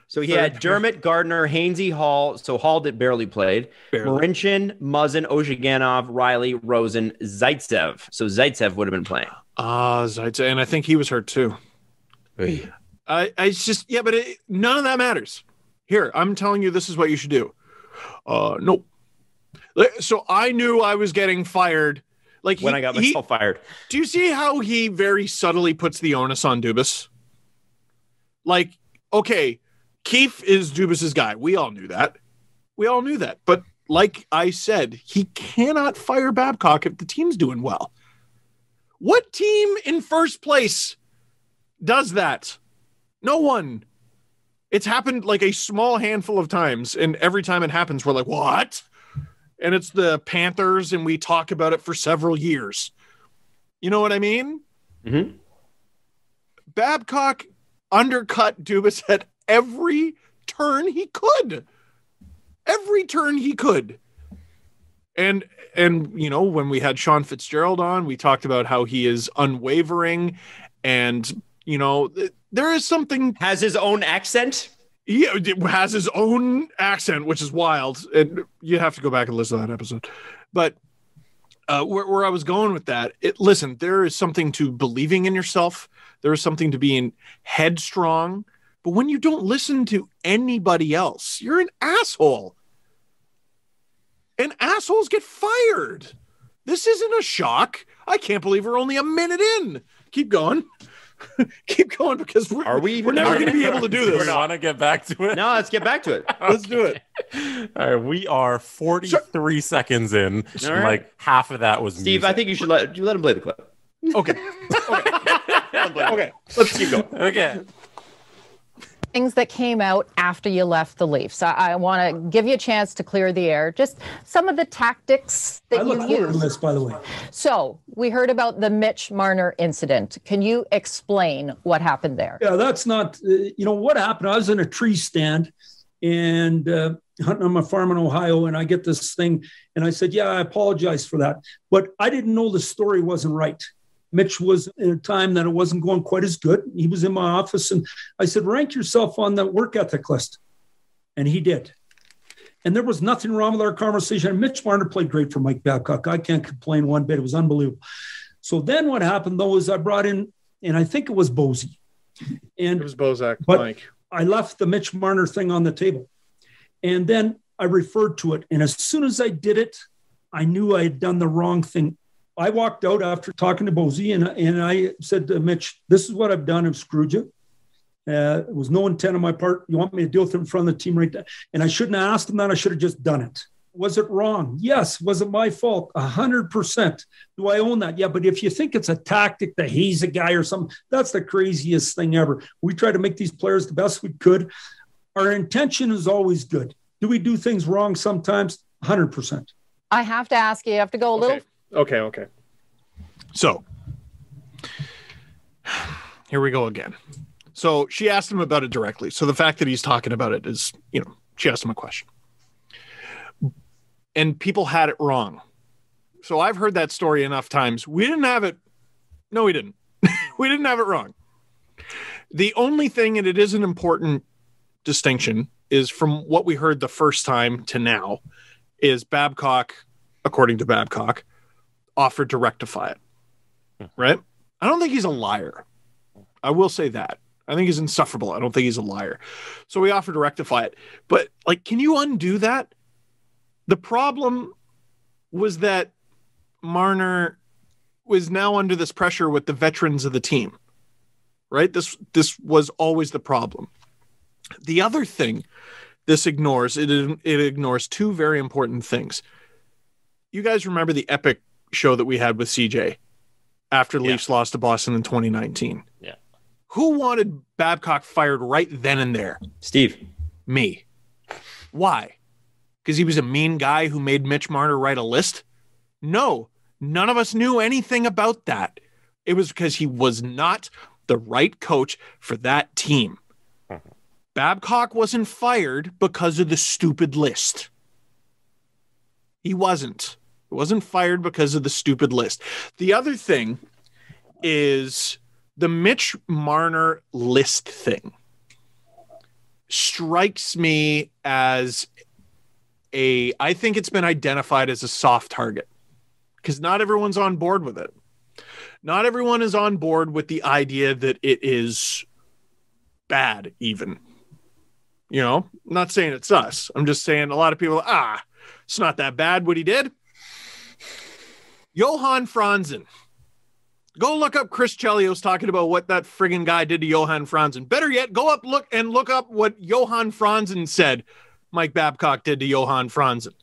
C: So he had Dermott, Gardner, Hainsey, Hall. So Hall did barely played. Marincin, Muzzin, Ozhiganov, Riley, Rosen, Zaitsev. So Zaitsev would have been playing.
D: Zaitsev. And I think he was hurt too.
C: Hey.
D: But none of that matters. Here, I'm telling you, this is what you should do. No. So I knew I was getting fired. Like
C: when I got myself fired.
D: Do you see how he very subtly puts the onus on Dubas? Like, okay, Keefe is Dubas's guy. We all knew that. But like I said, he cannot fire Babcock if the team's doing well. What team in first place does that? No one. It's happened like a small handful of times, and every time it happens, we're like, what? And it's the Panthers, and we talk about it for several years. You know what I mean?
C: Mm-hmm.
D: Babcock undercut Dubas at every turn he could. And you know, when we had Sean Fitzgerald on, we talked about how he is unwavering, and you know, there is something.
C: Has his own accent.
D: Yeah, it has his own accent, which is wild. And you have to go back and listen to that episode. But where I was going with that, listen, there is something to believing in yourself. There is something to being headstrong. But when you don't listen to anybody else, you're an asshole. And assholes get fired. This isn't a shock. I can't believe we're only a minute in. Keep going. keep going because we're never going to be able to do this.
E: We want to get back to it.
C: No, let's get back to it.
D: Let's do it.
E: All right, we are 43 seconds in.
C: All right.
E: Like half of that was
C: Steve,
E: music.
C: I think you should let him play the clip.
D: Okay. Okay. Let's keep going.
E: Okay.
F: Things that came out after you left the Leafs. I want to give you a chance to clear the air. Just some of the tactics that you used.
G: This, by the way.
F: So we heard about the Mitch Marner incident. Can you explain what happened there?
G: Yeah, that's not, what happened. I was in a tree stand and hunting on my farm in Ohio, and I get this thing, and I said, yeah, I apologize for that. But I didn't know the story wasn't right. Mitch was in a time that it wasn't going quite as good. He was in my office, and I said, rank yourself on that work ethic list. And he did. And there was nothing wrong with our conversation. And Mitch Marner played great for Mike Babcock. I can't complain one bit. It was unbelievable. So then what happened, though, is I brought in, and I think it was Bozy. And
D: it was Bozak,
G: but
D: Mike.
G: I left the Mitch Marner thing on the table. And then I referred to it. And as soon as I did it, I knew I had done the wrong thing. I walked out after talking to Bozy, and I said to Mitch, this is what I've done. I've screwed you. It was no intent on my part. You want me to deal with it in front of the team right now? And I shouldn't have asked him that. I should have just done it. Was it wrong? Yes. Was it my fault? 100%. Do I own that? Yeah. But if you think it's a tactic to haze a guy or something, that's the craziest thing ever. We try to make these players the best we could. Our intention is always good. Do we do things wrong sometimes? 100%.
F: I have to ask you. You have to go a little.
D: Okay. So here we go again. So she asked him about it directly. So the fact that he's talking about it is, she asked him a question. And people had it wrong. So I've heard that story enough times. We didn't have it. No, we didn't. We didn't have it wrong. The only thing, and it is an important distinction, is from what we heard the first time to now, is Babcock, according to Babcock, offered to rectify it. Right? I don't think he's a liar. I will say that. I think he's insufferable. I don't think he's a liar. So we offered to rectify it. But, can you undo that? The problem was that Marner was now under this pressure with the veterans of the team. Right? This was always the problem. The other thing this ignores, it ignores two very important things. You guys remember the epic show that we had with CJ after the Leafs lost to Boston in 2019?
E: Yeah.
D: Who wanted Babcock fired right then and there?
C: Steve.
D: Me. Why? Because he was a mean guy who made Mitch Marner write a list? No, none of us knew anything about that. It was because he was not the right coach for that team. Babcock wasn't fired because of the stupid list. He wasn't. He wasn't fired because of the stupid list. The other thing is the Mitch Marner list thing strikes me as I think it's been identified as a soft target because not everyone's on board with it. Not everyone is on board with the idea that it is bad even. I'm not saying it's us. I'm just saying a lot of people, it's not that bad what he did. Johan Franzen. Go look up Chris Chelios talking about what that friggin' guy did to Johan Franzen. Better yet, look up what Johan Franzen said Mike Babcock did to Johan Franzen.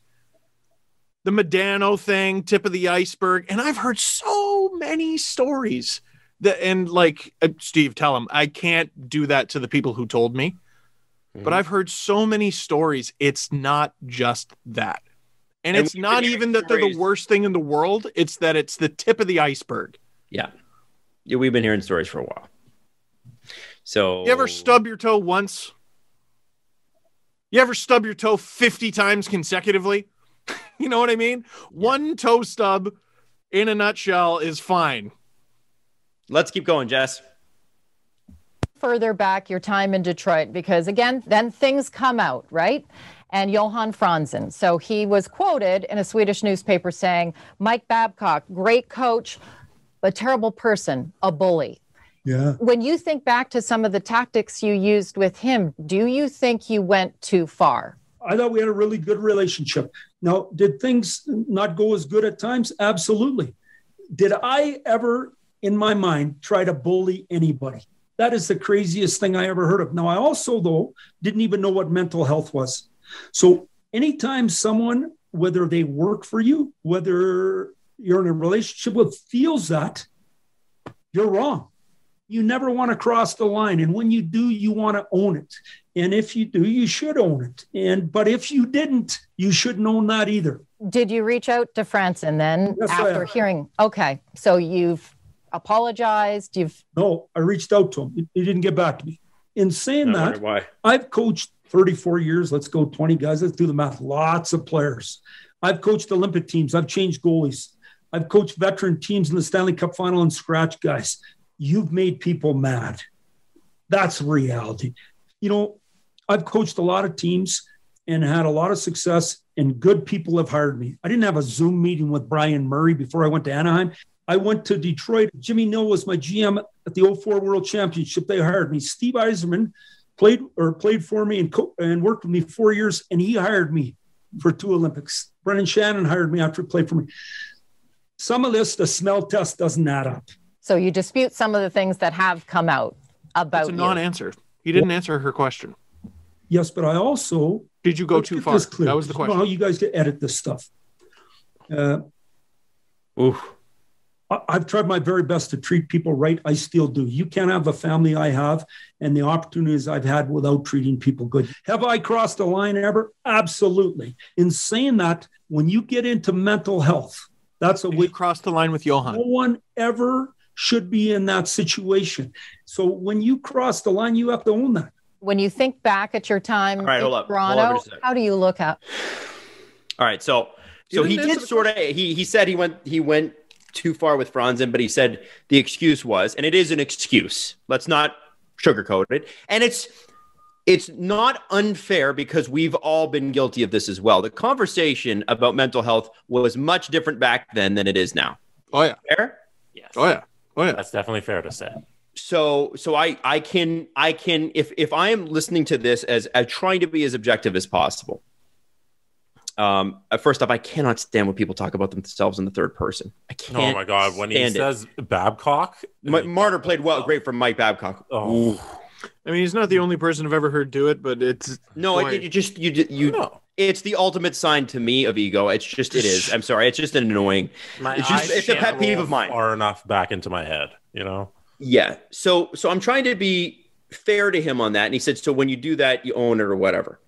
D: The Modano thing, tip of the iceberg. And I've heard so many stories Steve, tell him, I can't do that to the people who told me. But I've heard so many stories. It's not just that. And it's not even that they're the worst thing in the world. It's that it's the tip of the iceberg.
C: Yeah. We've been hearing stories for a while. So
D: you ever stub your toe once? You ever stub your toe 50 times consecutively? You know what I mean? Yeah. One toe stub in a nutshell is fine.
C: Let's keep going, Jess.
F: Further back your time in Detroit, because again, then things come out, right? And Johan Franzen. So he was quoted in a Swedish newspaper saying, Mike Babcock, great coach, but terrible person, a bully.
G: Yeah.
F: When you think back to some of the tactics you used with him, do you think you went too far?
G: I thought we had a really good relationship. Now, did things not go as good at times? Absolutely. Did I ever in my mind, try to bully anybody. That is the craziest thing I ever heard of. Now, I also, though, didn't even know what mental health was. So anytime someone, whether they work for you, whether you're in a relationship with, feels that, you're wrong. You never want to cross the line. And when you do, you want to own it. And if you do, you should own it. But if you didn't, you shouldn't own that either.
F: Did you reach out to Franson then after hearing? Okay. So you've apologized.
G: No, I reached out to him. He didn't get back to me. In saying that,
C: why.
G: I've coached 34 years. Let's go 20 guys. Let's do the math. Lots of players. I've coached Olympic teams. I've changed goalies. I've coached veteran teams in the Stanley Cup final and scratch guys. You've made people mad. That's reality. You know, I've coached a lot of teams and had a lot of success, and good people have hired me. I didn't have a Zoom meeting with Brian Murray before I went to Anaheim. I went to Detroit. Jimmy Nill was my GM at the 2004 World Championship. They hired me. Steve Yzerman played for me and worked with me 4 years, and he hired me for 2 Olympics. Brendan Shannon hired me after he played for me. Some of this, the smell test doesn't add up.
F: So you dispute some of the things that have come out about
D: It's a non-answer. He didn't answer her question.
G: Yes, but I also...
D: Did you go too far? That was the question.
G: You know how you guys get edit this stuff. I've tried my very best to treat people right. I still do. You can't have the family I have and the opportunities I've had without treating people good. Have I crossed a line ever? Absolutely. In saying that, when you get into mental health, that's a way.
D: You crossed the line with Johan.
G: No one ever should be in that situation. So when you cross the line, you have to own that.
F: When you think back at your time in
C: Toronto,
F: how do you look at?
C: All right, so he did sort of. He said he went too far with Franzen, but he said the excuse was, and it is an excuse. Let's not sugarcoat it. And it's not unfair because we've all been guilty of this as well. The conversation about mental health was much different back then than it is now.
D: Oh yeah.
C: Fair?
E: Yes.
D: Oh yeah.
E: That's definitely fair to say.
C: So I can if I am listening to this as trying to be as objective as possible. First off, I cannot stand when people talk about themselves in the third person. I can't.
E: Oh my God, when he says Babcock,
C: Marner played great from Mike Babcock.
E: Oh.
D: I mean, he's not the only person I've ever heard do it, but it's it's the ultimate sign to me of ego. It is. I'm sorry. It's just annoying. It's a pet peeve of mine.
E: Far enough back into my head, you know?
C: Yeah. So I'm trying to be fair to him on that. And he said, so when you do that, you own it or whatever.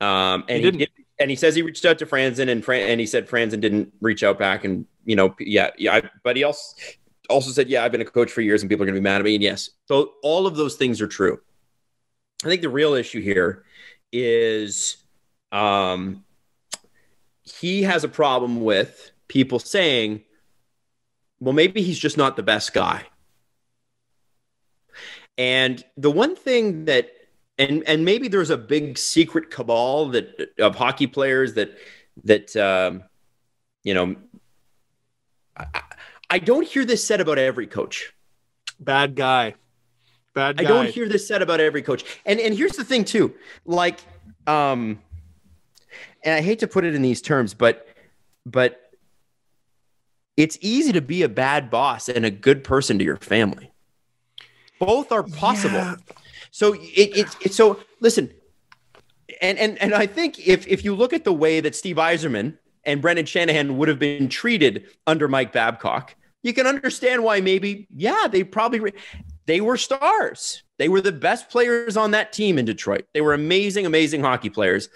C: And he didn't. And he says he reached out to Franzen, and he said Franzen didn't reach out back. And, you know, but he also said, I've been a coach for years and people are going to be mad at me. And yes, so all of those things are true. I think the real issue here is he has a problem with people saying, well, maybe he's just not the best guy. And the one thing that, and maybe there's a big secret cabal of hockey players that you know, I don't hear this said about every coach.
D: Bad guy. I
C: don't hear this said about every coach. And here's the thing too, like, and I hate to put it in these terms, but it's easy to be a bad boss and a good person to your family. Both are possible. Yeah. So it's so listen, and I think if you look at the way that Steve Yzerman and Brendan Shanahan would have been treated under Mike Babcock, you can understand why maybe, they were stars. They were the best players on that team in Detroit. They were amazing, amazing hockey players.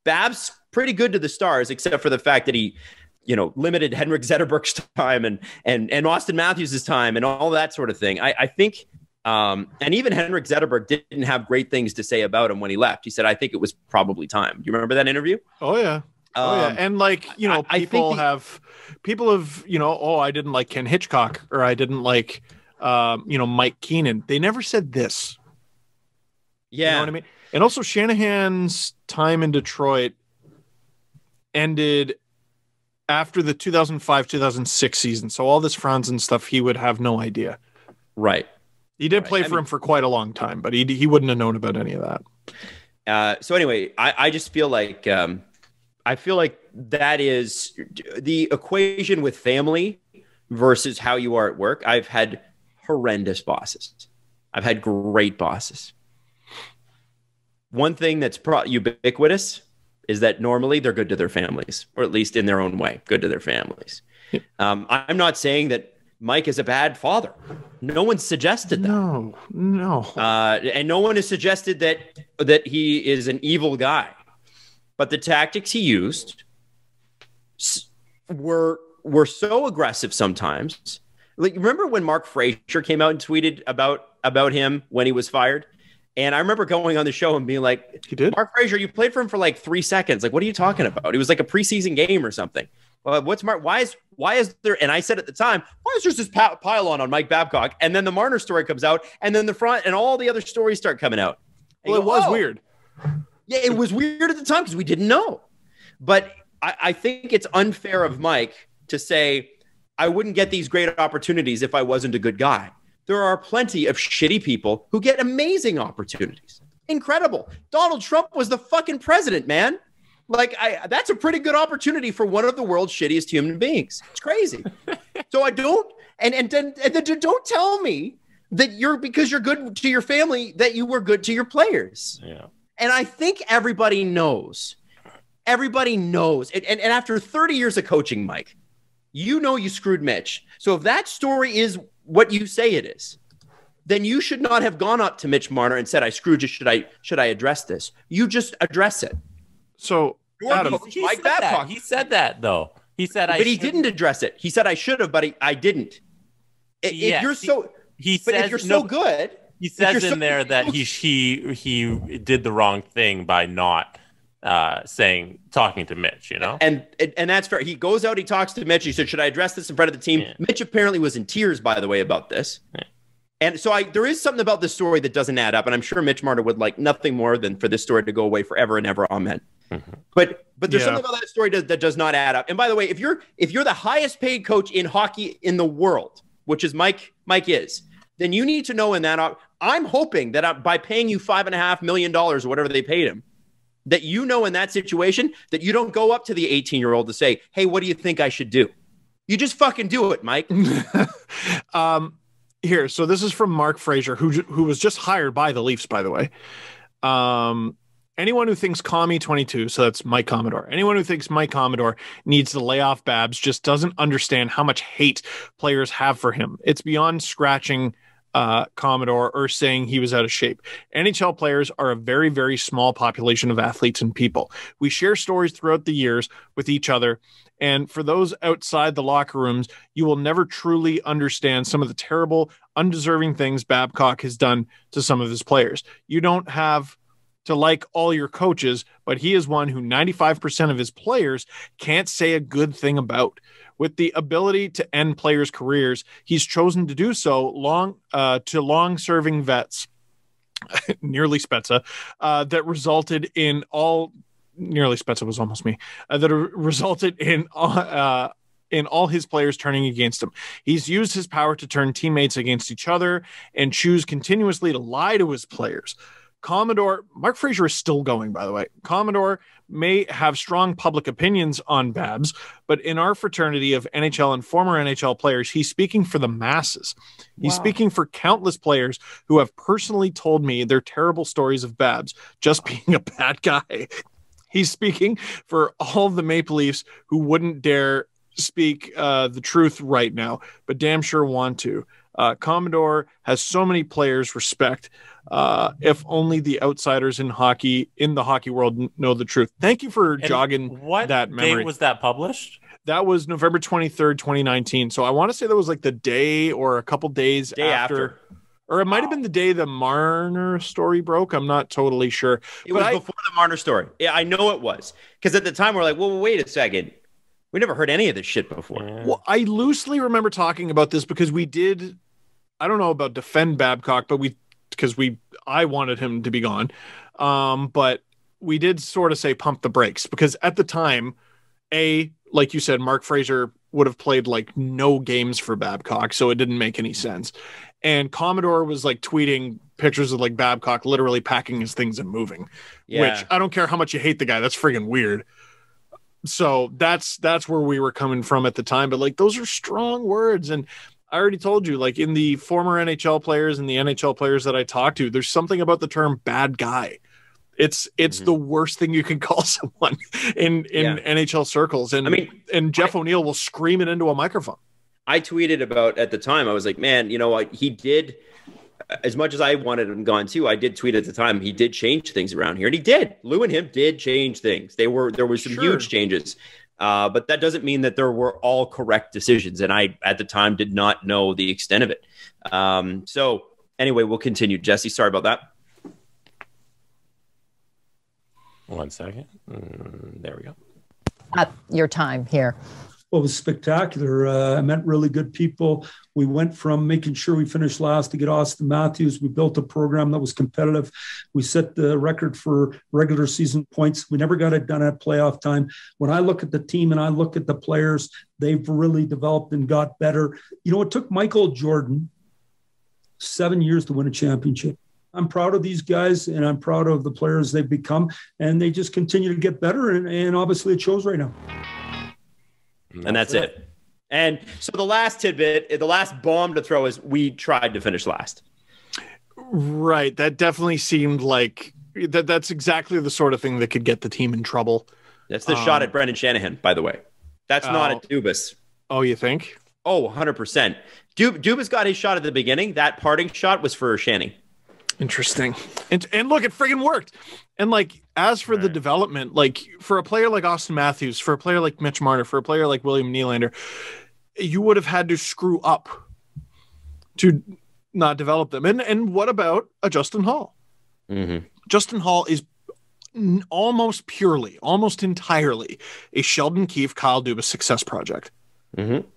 C: Bab's pretty good to the stars, except for the fact that he, you know, limited Henrik Zetterberg's time and Austin Matthews' time and all that sort of thing. I think, and even Henrik Zetterberg didn't have great things to say about him when he left. He said, I think it was probably time. Do you remember that interview?
D: Oh, yeah. And like, you know, people have, you know, I didn't like Ken Hitchcock, or I didn't like, you know, Mike Keenan. They never said this.
C: Yeah.
D: You know what I mean? And also Shanahan's time in Detroit ended after the 2005-2006 season. So all this Franzen stuff, he would have no idea.
C: Right.
D: He did play for him for quite a long time, but he wouldn't have known about any of that.
C: So anyway, I just feel like that is the equation with family versus how you are at work. I've had horrendous bosses. I've had great bosses. One thing that's ubiquitous is that normally they're good to their families, or at least in their own way, good to their families. I'm not saying that Mike is a bad father. No one suggested that.
D: No.
C: And no one has suggested that he is an evil guy. But the tactics he used were so aggressive sometimes. Like, remember when Mark Frazier came out and tweeted about him when he was fired? And I remember going on the show and being like,
D: he did?
C: Mark Frazier, you played for him for like 3 seconds. Like, what are you talking about? It was like a preseason game or something. What's Mark? Why is there? And I said at the time, why is there this pile on Mike Babcock? And then the Marner story comes out, and then the front and all the other stories start coming out.
D: Well, it was weird.
C: Yeah, it was weird at the time because we didn't know. But I think it's unfair of Mike to say, I wouldn't get these great opportunities if I wasn't a good guy. There are plenty of shitty people who get amazing opportunities. Incredible. Donald Trump was the fucking president, man. Like, that's a pretty good opportunity for one of the world's shittiest human beings. It's crazy. So I don't, and then don't tell me that because you're good to your family, that you were good to your players.
E: Yeah.
C: And I think everybody knows. Everybody knows. And after 30 years of coaching, Mike, you know you screwed Mitch. So if that story is what you say it is, then you should not have gone up to Mitch Marner and said, I screwed you. Should I address this? You just address it.
D: So Adam,
E: he said that though. He said,
C: but he didn't address it. He said I should have, but I didn't. If you're so good,
E: he says in there that he did the wrong thing by not talking to Mitch, you know,
C: and that's fair. He goes out, he talks to Mitch. He said, "Should I address this in front of the team?" Yeah. Mitch apparently was in tears, by the way, about this. Yeah. And so there is something about this story that doesn't add up, and I'm sure Mitch Marner would like nothing more than for this story to go away forever and ever. Amen. Mm-hmm. But there's something about that story that does not add up. And by the way, if you're the highest paid coach in hockey in the world, which is Mike is, then you need to know in that. I'm hoping that by paying you $5.5 million or whatever they paid him, that you know in that situation that you don't go up to the 18-year-old to say, "Hey, what do you think I should do?" You just fucking do it, Mike.
D: Here, so this is from Mark Frazier, who was just hired by the Leafs, by the way. Anyone who thinks Commie 22, so that's Mike Commodore. Anyone who thinks Mike Commodore needs to lay off Babs just doesn't understand how much hate players have for him. It's beyond scratching Commodore or saying he was out of shape. NHL players are a very, very small population of athletes and people. We share stories throughout the years with each other. And for those outside the locker rooms, you will never truly understand some of the terrible, undeserving things Babcock has done to some of his players. You don't have to like all your coaches, but he is one who 95% of his players can't say a good thing about. With the ability to end players' careers, he's chosen to do so to long-serving vets, nearly Spezza, that resulted in all. Nearly Spezza was almost me. That resulted in all his players turning against him. He's used his power to turn teammates against each other and choose continuously to lie to his players. Commodore, Mark Frazier is still going, by the way. Commodore may have strong public opinions on Babs, but in our fraternity of NHL and former NHL players, he's speaking for the masses. He's speaking for countless players who have personally told me their terrible stories of Babs just being a bad guy. He's speaking for all the Maple Leafs who wouldn't dare speak the truth right now, but damn sure want to. Commodore has so many players respect. If only the outsiders in the hockey world know the truth. Thank you for jogging that memory.
E: What date was that published?
D: That was November 23rd, 2019. So I want to say that was like the day or a couple days after. Or it might have been the day the Marner story broke. I'm not totally sure.
C: It was before the Marner story. Yeah, I know it was. Because at the time, we're like, well, wait a second. We never heard any of this shit before.
D: Yeah. Well, I loosely remember talking about this because we did, I don't know about defend Babcock, but I wanted him to be gone. But we did sort of say pump the brakes because at the time, like you said, Mark Frazier would have played like no games for Babcock, so it didn't make any sense. And Commodore was like tweeting pictures of like Babcock literally packing his things and moving, which I don't care how much you hate the guy. That's friggin' weird. So that's where we were coming from at the time. But like, those are strong words. And I already told you, like in the former NHL players and the NHL players that I talked to, there's something about the term bad guy. It's the worst thing you can call someone in NHL circles. And and Jeff O'Neill will scream it into a microphone.
C: I tweeted about at the time, I was like, man, you know what? He did, as much as I wanted him gone too, I did tweet at the time, he did change things around here. And he did. Lou and him did change things. There were some huge changes. But that doesn't mean that there were all correct decisions. And I, at the time, did not know the extent of it. So anyway, we'll continue. Jesse, sorry about that.
E: 1 second. There we go.
F: At your time here.
G: Well, it was spectacular. I met really good people. We went from making sure we finished last to get Austin Matthews. We built a program that was competitive. We set the record for regular season points. We never got it done at playoff time. When I look at the team and I look at the players, they've really developed and got better. You know, it took Michael Jordan 7 years to win a championship. I'm proud of these guys, and I'm proud of the players they've become, and they just continue to get better, and obviously it shows right now.
C: And that's it. And so the last tidbit, the last bomb to throw is we tried to finish last.
D: Right. That definitely seemed like that's exactly the sort of thing that could get the team in trouble.
C: That's the shot at Brendan Shanahan, by the way. That's not at Dubas.
D: Oh, you think?
C: Oh, 100%. Dubas got his shot at the beginning. That parting shot was for Shanny.
D: Interesting. And look, it friggin' worked. And like, as for the development, like for a player like Austin Matthews, for a player like Mitch Marner, for a player like William Nylander, you would have had to screw up to not develop them. And what about a Justin Hall? Mm-hmm. Justin Hall is almost entirely a Sheldon Keefe, Kyle Dubas success project. Mm-hmm.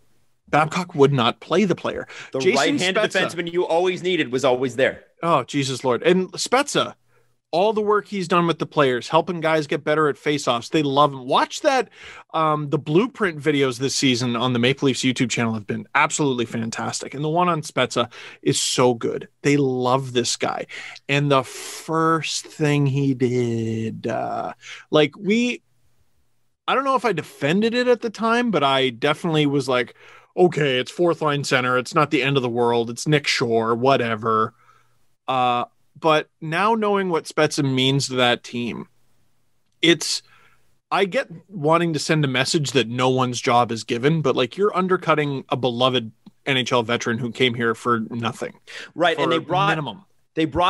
D: Babcock would not play the player.
C: The right-handed defenseman you always needed was always there.
D: Oh, Jesus Lord. And Spezza, all the work he's done with the players, helping guys get better at faceoffs. They love him. Watch that. The blueprint videos this season on the Maple Leafs YouTube channel have been absolutely fantastic. And the one on Spezza is so good. They love this guy. And the first thing he did, I don't know if I defended it at the time, but I definitely was like, okay, it's fourth line center. It's not the end of the world. It's Nick Shore, whatever. But now knowing what Spezza means to that team, I get wanting to send a message that no one's job is given, but like you're undercutting a beloved NHL veteran who came here for nothing.
C: Right. And they brought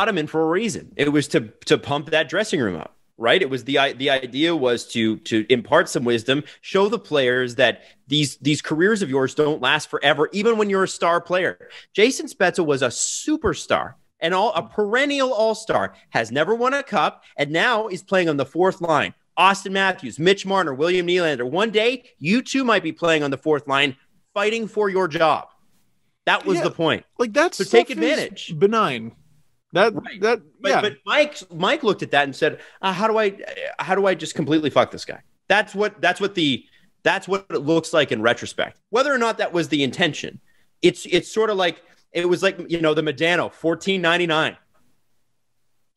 C: him in for a reason. It was to pump that dressing room up. Right. It was the idea was to impart some wisdom, show the players that these careers of yours don't last forever, even when you're a star player. Jason Spezza was a superstar and a perennial all-star, has never won a cup, and now is playing on the fourth line. Austin Matthews, Mitch Marner, William Nylander. One day, you too might be playing on the fourth line, fighting for your job. That was the point.
D: Like that's
C: so take advantage.
D: Benign. But
C: Mike looked at that and said, how do I just completely fuck this guy? That's what it looks like in retrospect. Whether or not that was the intention, it's sort of like it was like, you know, the Medano $14.99.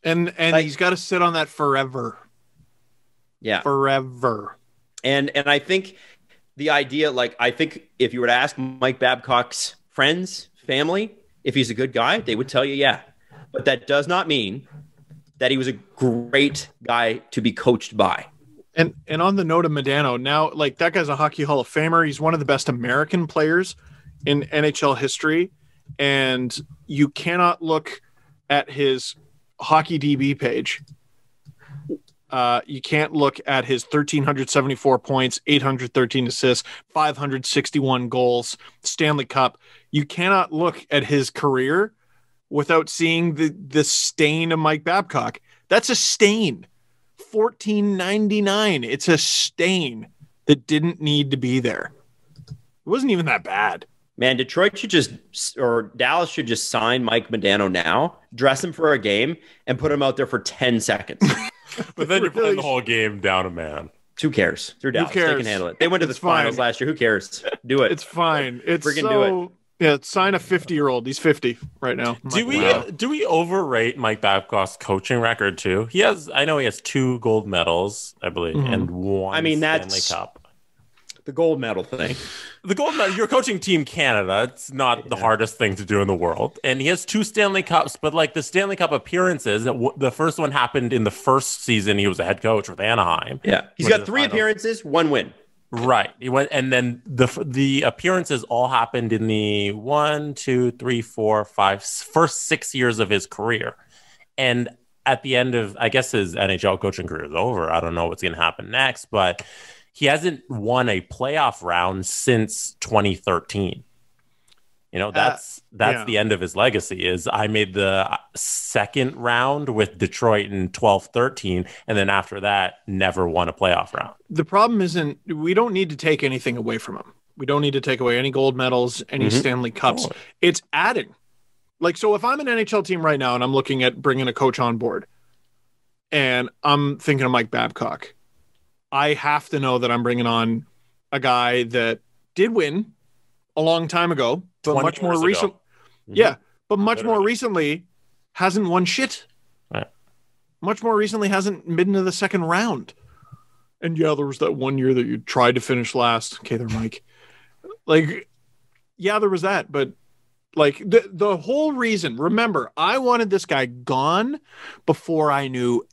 D: And like, he's got to sit on that forever.
C: Yeah.
D: Forever.
C: And I think the idea, like, I think if you were to ask Mike Babcock's friends, family, if he's a good guy, they would tell you, yeah. But that does not mean that he was a great guy to be coached by.
D: And on the note of Medano, now, like, that guy's a Hockey Hall of Famer. He's one of the best American players in NHL history. And you cannot look at his Hockey DB page. You can't look at his 1,374 points, 813 assists, 561 goals, Stanley Cup. You cannot look at his career without seeing the stain of Mike Babcock. That's a stain. $14.99. It's a stain that didn't need to be there. It wasn't even that bad.
C: Man, Dallas should just sign Mike Medano now, dress him for a game, and put him out there for 10 seconds.
E: But then you're playing the whole game down a man.
C: Who cares? They're Dallas. They can handle it. They went to the finals last year. Who cares? Do it.
D: It's fine. It's
C: freaking do it.
D: Yeah, sign a 50-year-old. He's 50 right now.
E: Do we overrate Mike Babcock's coaching record too? I know he has 2 gold medals, I believe, and 1 Stanley Cup.
C: The gold medal thing.
E: The gold medal, you're coaching Team Canada. It's not the hardest thing to do in the world. And he has 2 Stanley Cups, but like the Stanley Cup appearances, the first one happened in the first season he was a head coach with Anaheim.
C: Yeah. He's got 3 appearances, 1 win.
E: Right. He went, and then the appearances all happened in the 1, 2, 3, 4, 5 first 6 years of his career. And at the end of, I guess his NHL coaching career is over. I don't know what's going to happen next, but he hasn't won a playoff round since 2013. You know, that's the end of his legacy. Is I made the second round with Detroit in 12-13, and then after that, never won a playoff round.
D: The problem isn't, we don't need to take anything away from him. We don't need to take away any gold medals, any Stanley Cups. Oh. It's adding. Like, so if I'm an NHL team right now and I'm looking at bringing a coach on board, and I'm thinking of Mike Babcock, I have to know that I'm bringing on a guy that did win a long time ago, but much more recent. Yeah, but much more recently hasn't won shit.
E: Right.
D: Much more recently hasn't been to the second round. And yeah, there was that one year that you tried to finish last. Okay, there, Mike. Like, yeah, there was that, but like the whole reason. Remember, I wanted this guy gone before I knew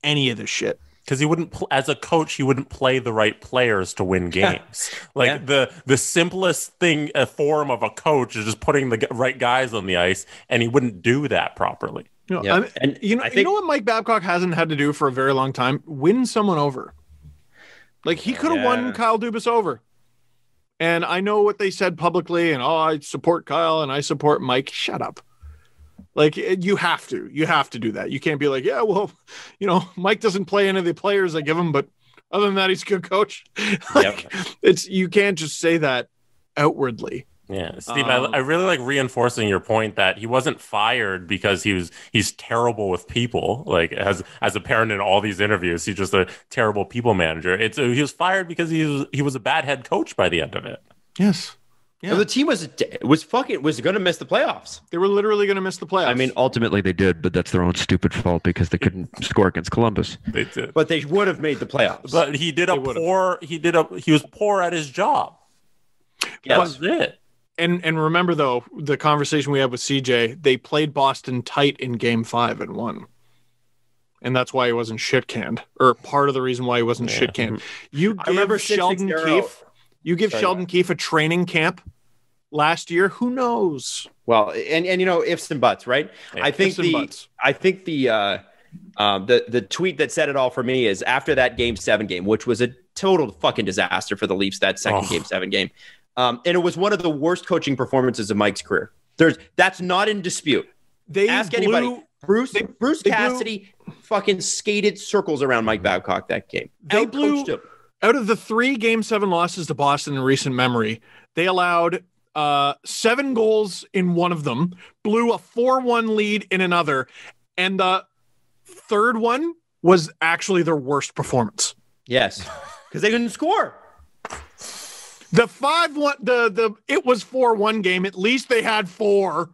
D: any of this shit.
E: Because he wouldn't, as a coach, he wouldn't play the right players to win games. Like the simplest thing, a form of a coach is just putting the right guys on the ice, and he wouldn't do that properly.
D: You know, and you know what Mike Babcock hasn't had to do for a very long time? Win someone over. Like he could have won Kyle Dubas over. And I know what they said publicly, and I support Kyle and I support Mike. Shut up. Like, you have to do that. You can't be like, yeah, well, you know, Mike doesn't play any of the players I give him, but other than that, he's a good coach. Like, you can't just say that outwardly.
E: Yeah, Steve, I really like reinforcing your point that he wasn't fired because he's terrible with people. Like as apparent in all these interviews, he's just a terrible people manager. He was fired because he was a bad head coach by the end of it.
D: Yes.
C: Yeah. So the team was going to miss the playoffs.
D: They were literally going to miss the playoffs.
B: I mean, ultimately they did, but that's their own stupid fault because they couldn't score against Columbus.
E: They did,
C: but they would have made the playoffs.
E: But he was poor at his job. That was it.
D: And remember though, the conversation we had with CJ, they played Boston tight in Game 5 and won. And that's why he wasn't shit canned, or part of the reason why he wasn't shit canned. You give Sheldon Keefe. You give Sheldon Keefe a training camp last year, who knows?
C: Well, and you know, ifs and buts, right? Yeah, I think the tweet that said it all for me is after that Game 7 game, which was a total fucking disaster for the Leafs, that second Game 7 game. And it was one of the worst coaching performances of Mike's career. That's not in dispute. Ask anybody. Bruce Cassidy fucking skated circles around Mike Babcock that game.
D: They blew him. Out of the 3 Game 7 losses to Boston in recent memory, they allowed 7 goals in one of them, blew a 4-1 lead in another, and the third one was actually their worst performance.
C: Yes, because they didn't score.
D: The 5-1, it was 4-1 game. At least they had 4.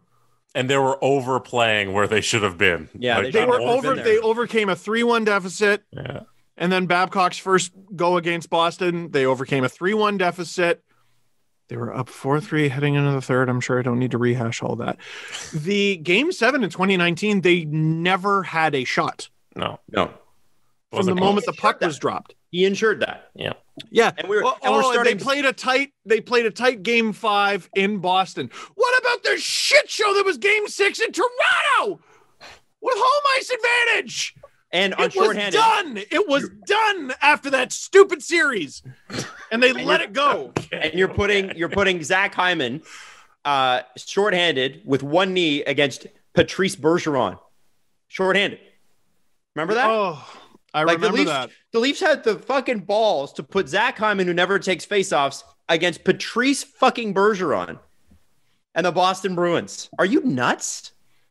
E: And they were overplaying where they should have been.
C: Yeah,
E: like,
D: they were over. They overcame a 3-1 deficit.
E: Yeah.
D: And then Babcock's first go against Boston, they overcame a 3-1 deficit. They were up 4-3 heading into the third. I'm sure I don't need to rehash all that. The Game 7 in 2019, they never had a shot.
E: No.
D: From the moment the puck was dropped.
C: He ensured that.
E: Yeah.
D: Yeah.
C: And we're starting.
D: They played a tight Game 5 in Boston. What about the shit show that was Game 6 in Toronto with home ice advantage?
C: And on shorthanded.
D: It was done after that stupid series, and they let it go.
C: And you're putting Zach Hyman, shorthanded with one knee against Patrice Bergeron, shorthanded. Remember that?
D: Oh, I remember that.
C: The Leafs had the fucking balls to put Zach Hyman, who never takes faceoffs, against Patrice fucking Bergeron and the Boston Bruins. Are you nuts?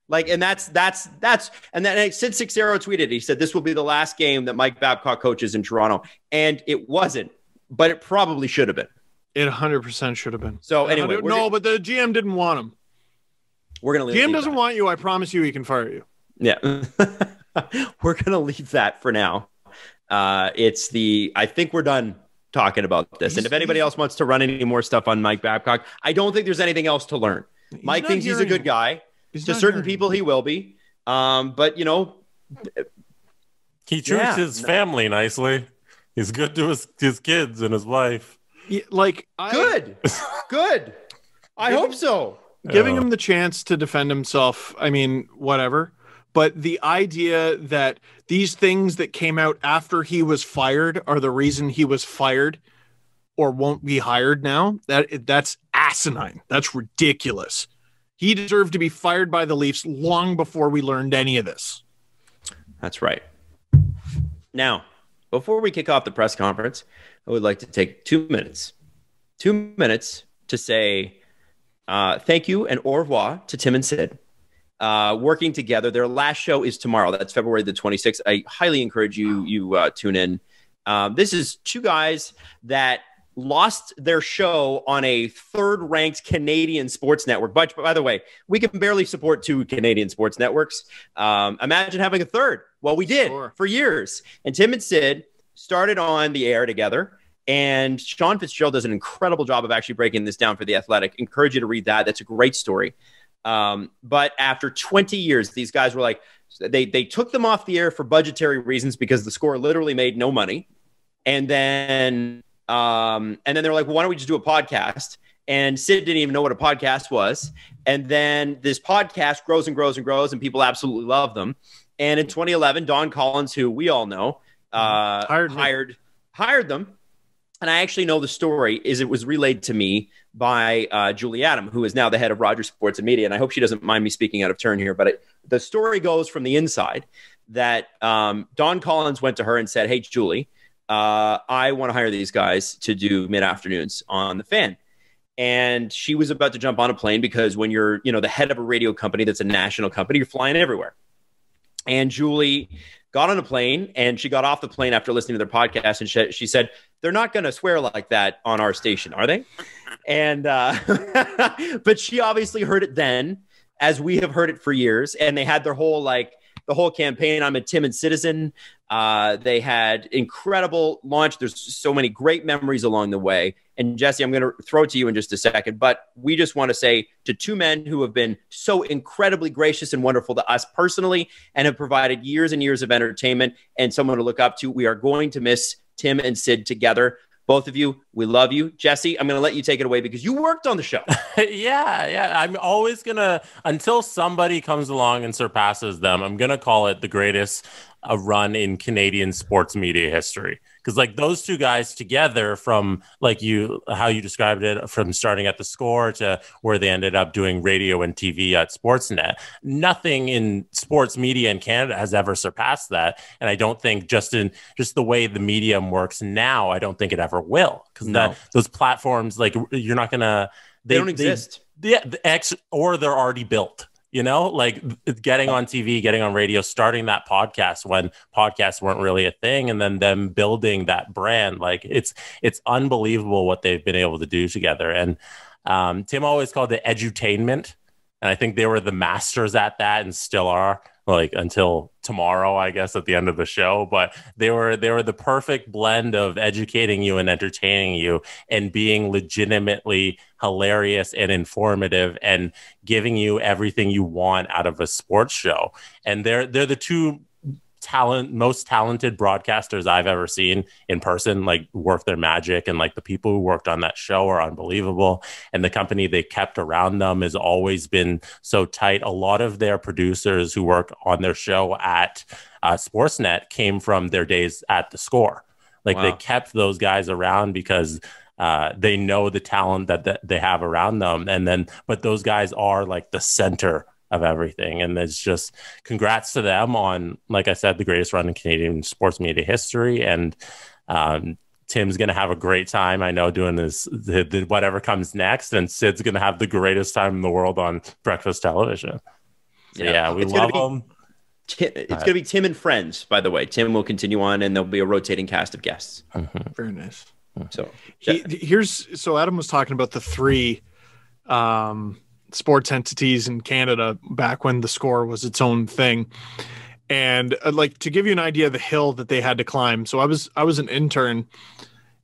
C: Like, and that's, and then Sid Sixero tweeted, he said, this will be the last game that Mike Babcock coaches in Toronto. And it wasn't, but it probably should have been.
D: It 100% should have been.
C: So anyway.
D: But the GM didn't want him.
C: We're going to
D: GM doesn't want you. I promise you he can fire you.
C: Yeah. We're going to leave that for now. I think we're done talking about this. And if anybody else wants to run any more stuff on Mike Babcock, I don't think there's anything else to learn. Mike thinks he's a good guy. To certain people, he will be. But, you know,
E: he treats his family nicely. He's good to his kids and his wife.
D: Yeah,
C: good. I hope so.
D: Giving him the chance to defend himself, I mean, whatever. But the idea that these things that came out after he was fired are the reason he was fired or won't be hired now, that's asinine. That's ridiculous. He deserved to be fired by the Leafs long before we learned any of this.
C: That's right. Now, before we kick off the press conference, I would like to take 2 minutes. 2 minutes to say thank you and au revoir to Tim and Sid. Working together. Their last show is tomorrow. That's February the 26th. I highly encourage you tune in. This is two guys that lost their show on a third-ranked Canadian sports network. But by the way, we can barely support two Canadian sports networks. Imagine having a third. Well, we did for years. And Tim and Sid started on the air together. And Sean Fitzgerald does an incredible job of actually breaking this down for The Athletic. Encourage you to read that. That's a great story. But after 20 years, these guys were like, they took them off the air for budgetary reasons because the Score literally made no money. And then they're like, well, why don't we just do a podcast? And Sid didn't even know what a podcast was. And then this podcast grows and grows and grows, and people absolutely love them. And in 2011, Don Collins, who we all know, hired them. And I actually know the story is it was relayed to me by Julie Adam, who is now the head of Rogers Sports and Media. And I hope she doesn't mind me speaking out of turn here. But the story goes from the inside that Don Collins went to her and said, hey, Julie, I want to hire these guys to do mid-afternoons on The Fan. And she was about to jump on a plane because when you're, the head of a radio company that's a national company, you're flying everywhere. And Julie got on a plane, and she got off the plane after listening to their podcast, and she said, they're not going to swear like that on our station, are they? And but she obviously heard it then, as we have heard it for years, and they had their whole campaign, I'm a Tim and Citizen. They had incredible launch. There's so many great memories along the way. And Jesse, I'm going to throw it to you in just a second, but we just want to say to two men who have been so incredibly gracious and wonderful to us personally and have provided years and years of entertainment and someone to look up to, we are going to miss Tim and Sid together. Both of you, we love you. Jesse, I'm going to let you take it away because you worked on the show.
E: Yeah. I'm always going to, until somebody comes along and surpasses them, I'm going to call it the greatest run in Canadian sports media history. Because those two guys together, from how you described it, from starting at the Score to where they ended up doing radio and TV at Sportsnet, nothing in sports media in Canada has ever surpassed that. And I don't think just the way the medium works now, I don't think it ever will. Because those platforms, you're not gonna,
C: they don't exist.
E: Or they're already built. Getting on TV, getting on radio, starting that podcast when podcasts weren't really a thing, and then them building that brand. It's unbelievable what they've been able to do together. And Tim always called it edutainment. And I think they were the masters at that and still are, until tomorrow, I guess, at the end of the show. But they were the perfect blend of educating you and entertaining you and being legitimately hilarious and informative and giving you everything you want out of a sports show. And they're the two most talented broadcasters I've ever seen in person, work their magic. And the people who worked on that show are unbelievable. And the company they kept around them has always been so tight. A lot of their producers who work on their show at Sportsnet came from their days at the Score. Wow. They kept those guys around because they know the talent that they have around them. But those guys are the center of everything. And it's just congrats to them on, like I said, the greatest run in Canadian sports media history. And Tim's going to have a great time, I know, doing this, whatever comes next. And Sid's going to have the greatest time in the world on breakfast television. So, we love them.
C: It's going to be Tim and Friends, by the way. Tim will continue on, and there'll be a rotating cast of guests.
D: Mm-hmm. Very nice.
C: So
D: Adam was talking about the three sports entities in Canada back when the Score was its own thing. And to give you an idea of the hill that they had to climb. So I was an intern,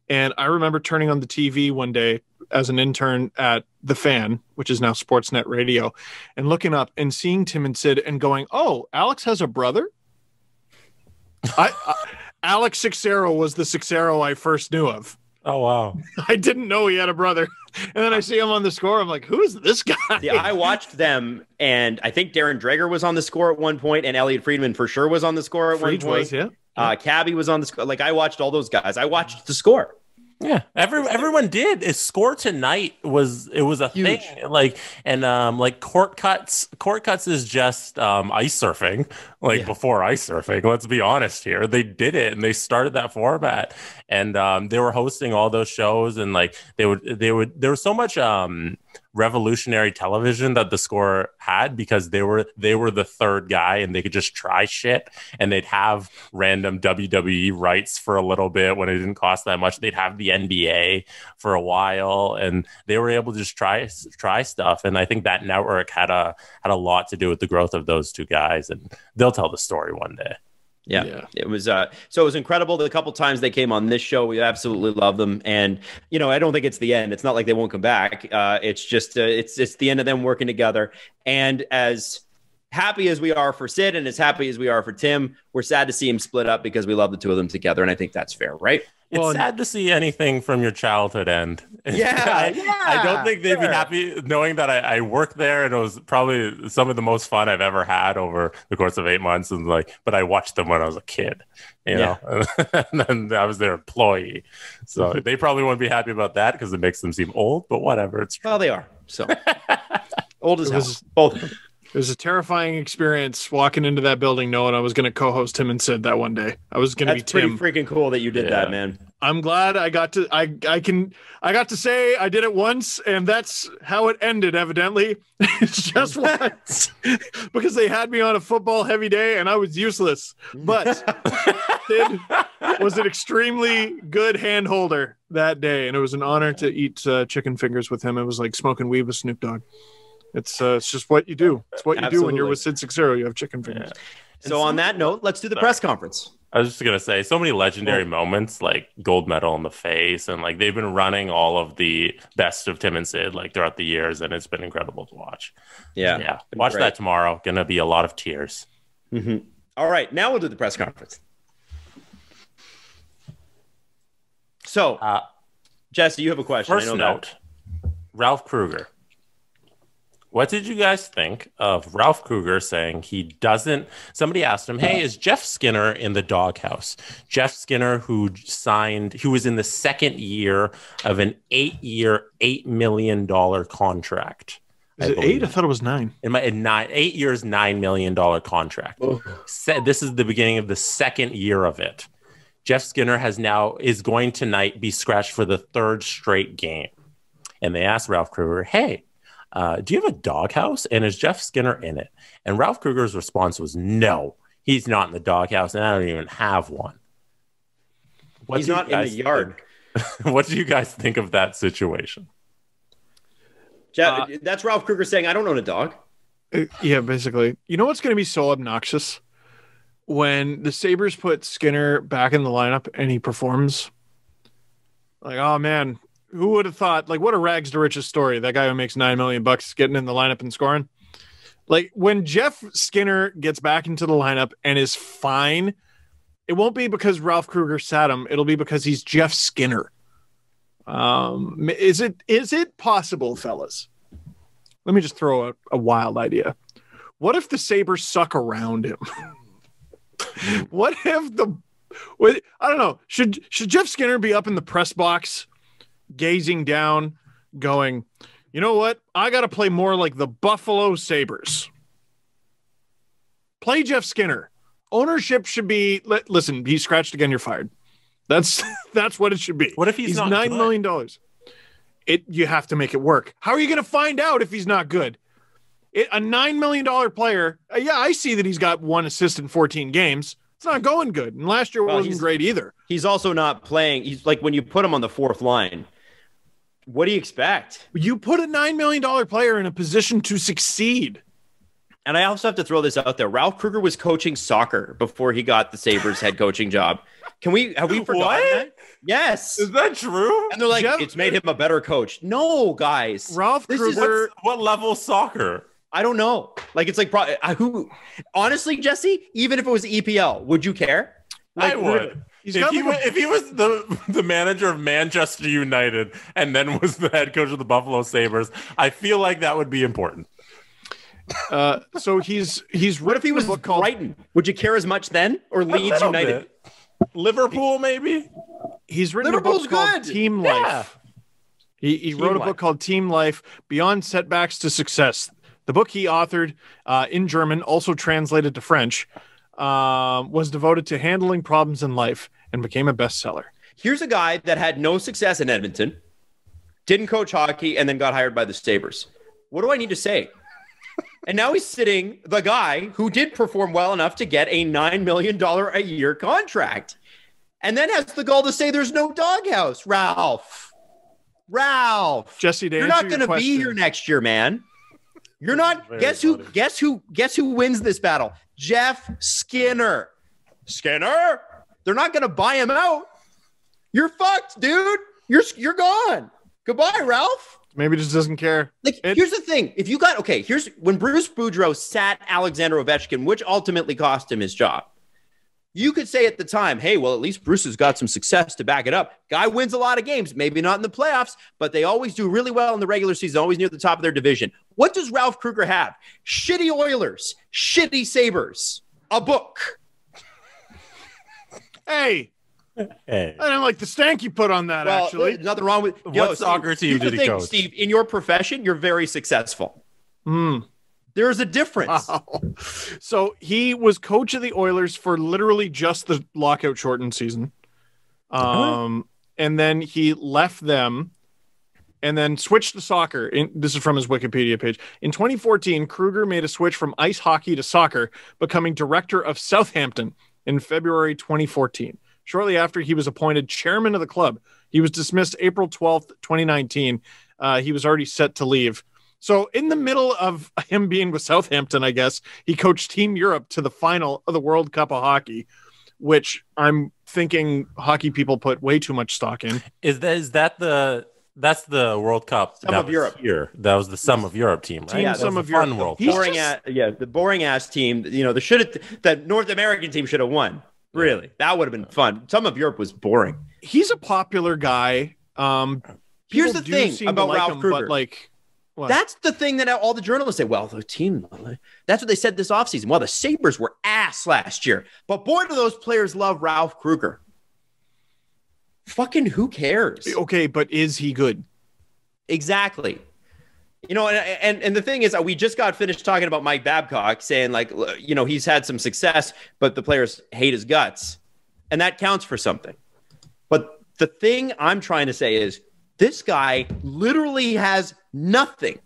D: And I remember turning on the TV one day as an intern at The Fan, which is now Sportsnet Radio, and looking up and seeing Tim Sid and going, "Oh, Alex has a brother?" Alex Sixero was the Sixero I first knew of.
E: Oh, wow.
D: I didn't know he had a brother. And then I see him on the score. I'm like, who is this guy?
C: Yeah, I watched them, and I think Darren Dreger was on the score at one point, and Elliot Friedman for sure was on the score at one point.
D: Was, yeah.
C: Cabby was on the score. Like, I watched all those guys. I watched the score.
E: Yeah, everyone did. His score tonight was a
C: Huge
E: thing. Like, and like court cuts is just ice surfing. Like before ice surfing, let's be honest here. They did it, and they started that format, and they were hosting all those shows, and like there was so much revolutionary television that the score had, because they were the third guy, and they could just try shit, and they'd have random WWE rights for a little bit when it didn't cost that much. They'd have the NBA for a while, and they were able to just try stuff. And I think that network had a lot to do with the growth of those two guys, and they'll tell the story one day.
C: Yeah. It was so it was incredible. The couple times they came on this show, we absolutely love them. And I don't think it's the end. It's not like they won't come back. It's just it's the end of them working together. And as happy as we are for Sid, and as happy as we are for Tim, we're sad to see him split up, because we love the two of them together, and I think that's fair, right?
E: It's sad to see anything from your childhood end.
C: Yeah,
E: I don't think they'd be happy knowing that I worked there, and it was probably some of the most fun I've ever had over the course of 8 months. And but I watched them when I was a kid, you know, and then I was their employee. So they probably wouldn't be happy about that, because it makes them seem old. But whatever, it's true.
C: Well, they are so old as hell, both of them.
D: It was a terrifying experience walking into that building knowing I was going to co-host Tim and Sid that one day. I was going to be Tim.
C: That's pretty freaking cool that you did that, man.
D: I'm glad I got to say I did it once, and that's how it ended, evidently. It's just once. Because they had me on a football heavy day and I was useless. But Sid was an extremely good hand holder that day, and it was an honor to eat chicken fingers with him. It was like smoking weed with Snoop Dogg. It's just what you do. It's what you do when you're with Sid Sixero. You have chicken fingers.
E: Yeah.
C: So on that note, let's do the press conference.
E: I was just going to say, so many legendary moments, like gold medal in the face, and like they've been running all of the best of Tim and Sid like throughout the years, and it's been incredible to watch. Yeah. Watch that tomorrow. Going to be a lot of tears.
C: Mm-hmm. All right, now we'll do the press conference. So, Jesse, you have a question.
E: First note, Ralph Kruger. What did you guys think of Ralph Kruger saying he doesn't? Somebody asked him, "Hey, is Jeff Skinner in the doghouse?" Jeff Skinner, who was in the second year of an 8-year, $8 million contract.
D: Is it 8? I thought it was 9.
E: 8 years, $9 million contract. Said this is the beginning of the second year of it. Jeff Skinner is going tonight be scratched for the third straight game. And they asked Ralph Kruger, "Hey, do you have a doghouse? And is Jeff Skinner in it?" And Ralph Kruger's response was, "No, he's not in the doghouse, and I don't even have one."
C: He's not in the yard.
E: What do you guys think of that situation?
C: Jeff, that's Ralph Kruger saying, "I don't own a dog."
D: Yeah, basically. You know what's going to be so obnoxious? When the Sabres put Skinner back in the lineup and he performs. Like, oh, man. Who would have thought, like, what a rags to riches story. That guy who makes $9 million getting in the lineup and scoring. Like, when Jeff Skinner gets back into the lineup and is fine, it won't be because Ralph Kruger sat him. It'll be because he's Jeff Skinner. Is it possible, fellas? Let me just throw out a wild idea. What if the Sabres suck around him? What if I don't know. Should Jeff Skinner be up in the press box, gazing down, going, "You know what? I got to play more like the Buffalo Sabres. Play Jeff Skinner. Ownership should be, listen, he's scratched again, you're fired." That's what it should be.
E: What if he's not
D: $9
E: good?
D: million? You have to make it work. How are you going to find out if he's not good? A $9 million player, I see that he's got 1 assist in 14 games. It's not going good. And last year wasn't great either.
C: He's also not playing. He's like, when you put him on the fourth line, what do you expect?
D: You put a $9 million player in a position to succeed.
C: And I also have to throw this out there. Ralph Kruger was coaching soccer before he got the Sabres head coaching job. Have we forgotten that? Yes.
E: Is that true?
C: And they're like, it's made him a better coach. No, guys.
D: Ralph Kruger.
E: What level soccer?
C: I don't know. Like, it's like, who? Honestly, Jesse, even if it was EPL, would you care? Like,
E: I would. If he was the manager of Manchester United and then was the head coach of the Buffalo Sabres, I feel like that would be important.
D: So he's
C: what if he was Brighton? Would you care as much then? Or Leeds United?
E: Liverpool, maybe?
D: He's written
C: Liverpool's
D: a book called
C: good.
D: Team Life. He wrote a book called Team Life, Beyond Setbacks to Success. The book he authored in German, also translated to French, was devoted to handling problems in life and became a bestseller.
C: Here's a guy that had no success in Edmonton, didn't coach hockey, and then got hired by the Sabres. What do I need to say? And now he's sitting the guy who did perform well enough to get a $9 million a year contract. And then has the gall to say there's no doghouse. Ralph.
D: Jesse,
C: you're not going to be here next year, man. You're not. Guess who wins this battle? Jeff Skinner. They're not going to buy him out. You're fucked, dude. You're gone. Goodbye, Ralph.
D: Maybe he just doesn't care.
C: Here's the thing. If you got, here's when Bruce Boudreau sat Alexander Ovechkin, which ultimately cost him his job. You could say at the time, hey, well, at least Bruce has got some success to back it up. Guy wins a lot of games, maybe not in the playoffs, but they always do really well in the regular season, always near the top of their division. What does Ralph Kruger have? Shitty Oilers, shitty Sabres, a book.
D: Hey. I don't like the stank you put on that, actually.
C: Nothing wrong with
E: what soccer team did he coach?
C: Steve, in your profession, you're very successful. There's a difference.
D: Wow. So he was coach of the Oilers for literally just the lockout shortened season. And then he left them and then switched to soccer. This is from his Wikipedia page. In 2014, Kruger made a switch from ice hockey to soccer, becoming director of Southampton in February 2014. Shortly after he was appointed chairman of the club, he was dismissed April 12th, 2019. He was already set to leave. So in the middle of him being with Southampton, I guess, he coached Team Europe to the final of the World Cup of Hockey, which I'm thinking hockey people put way too much stock in.
E: That's the World Cup.
C: Sum of Europe.
E: Here. That was the Sum of Europe team, right?
C: Sum
E: of Europe. World Cup.
C: The boring ass team. The North American team should have won. Really, that would have been fun. Sum of Europe was boring.
D: He's a popular guy.
C: Here's the thing about Ralph Kruger.
D: But what?
C: That's the thing that all the journalists say. Well, the team, that's what they said this offseason. Well, the Sabres were ass last year. But boy, do those players love Ralph Kruger. Fucking who cares?
D: Okay, but is he good?
C: Exactly. And the thing is, we just got finished talking about Mike Babcock saying, he's had some success, but the players hate his guts. And that counts for something. But the thing I'm trying to say is this guy literally has nothing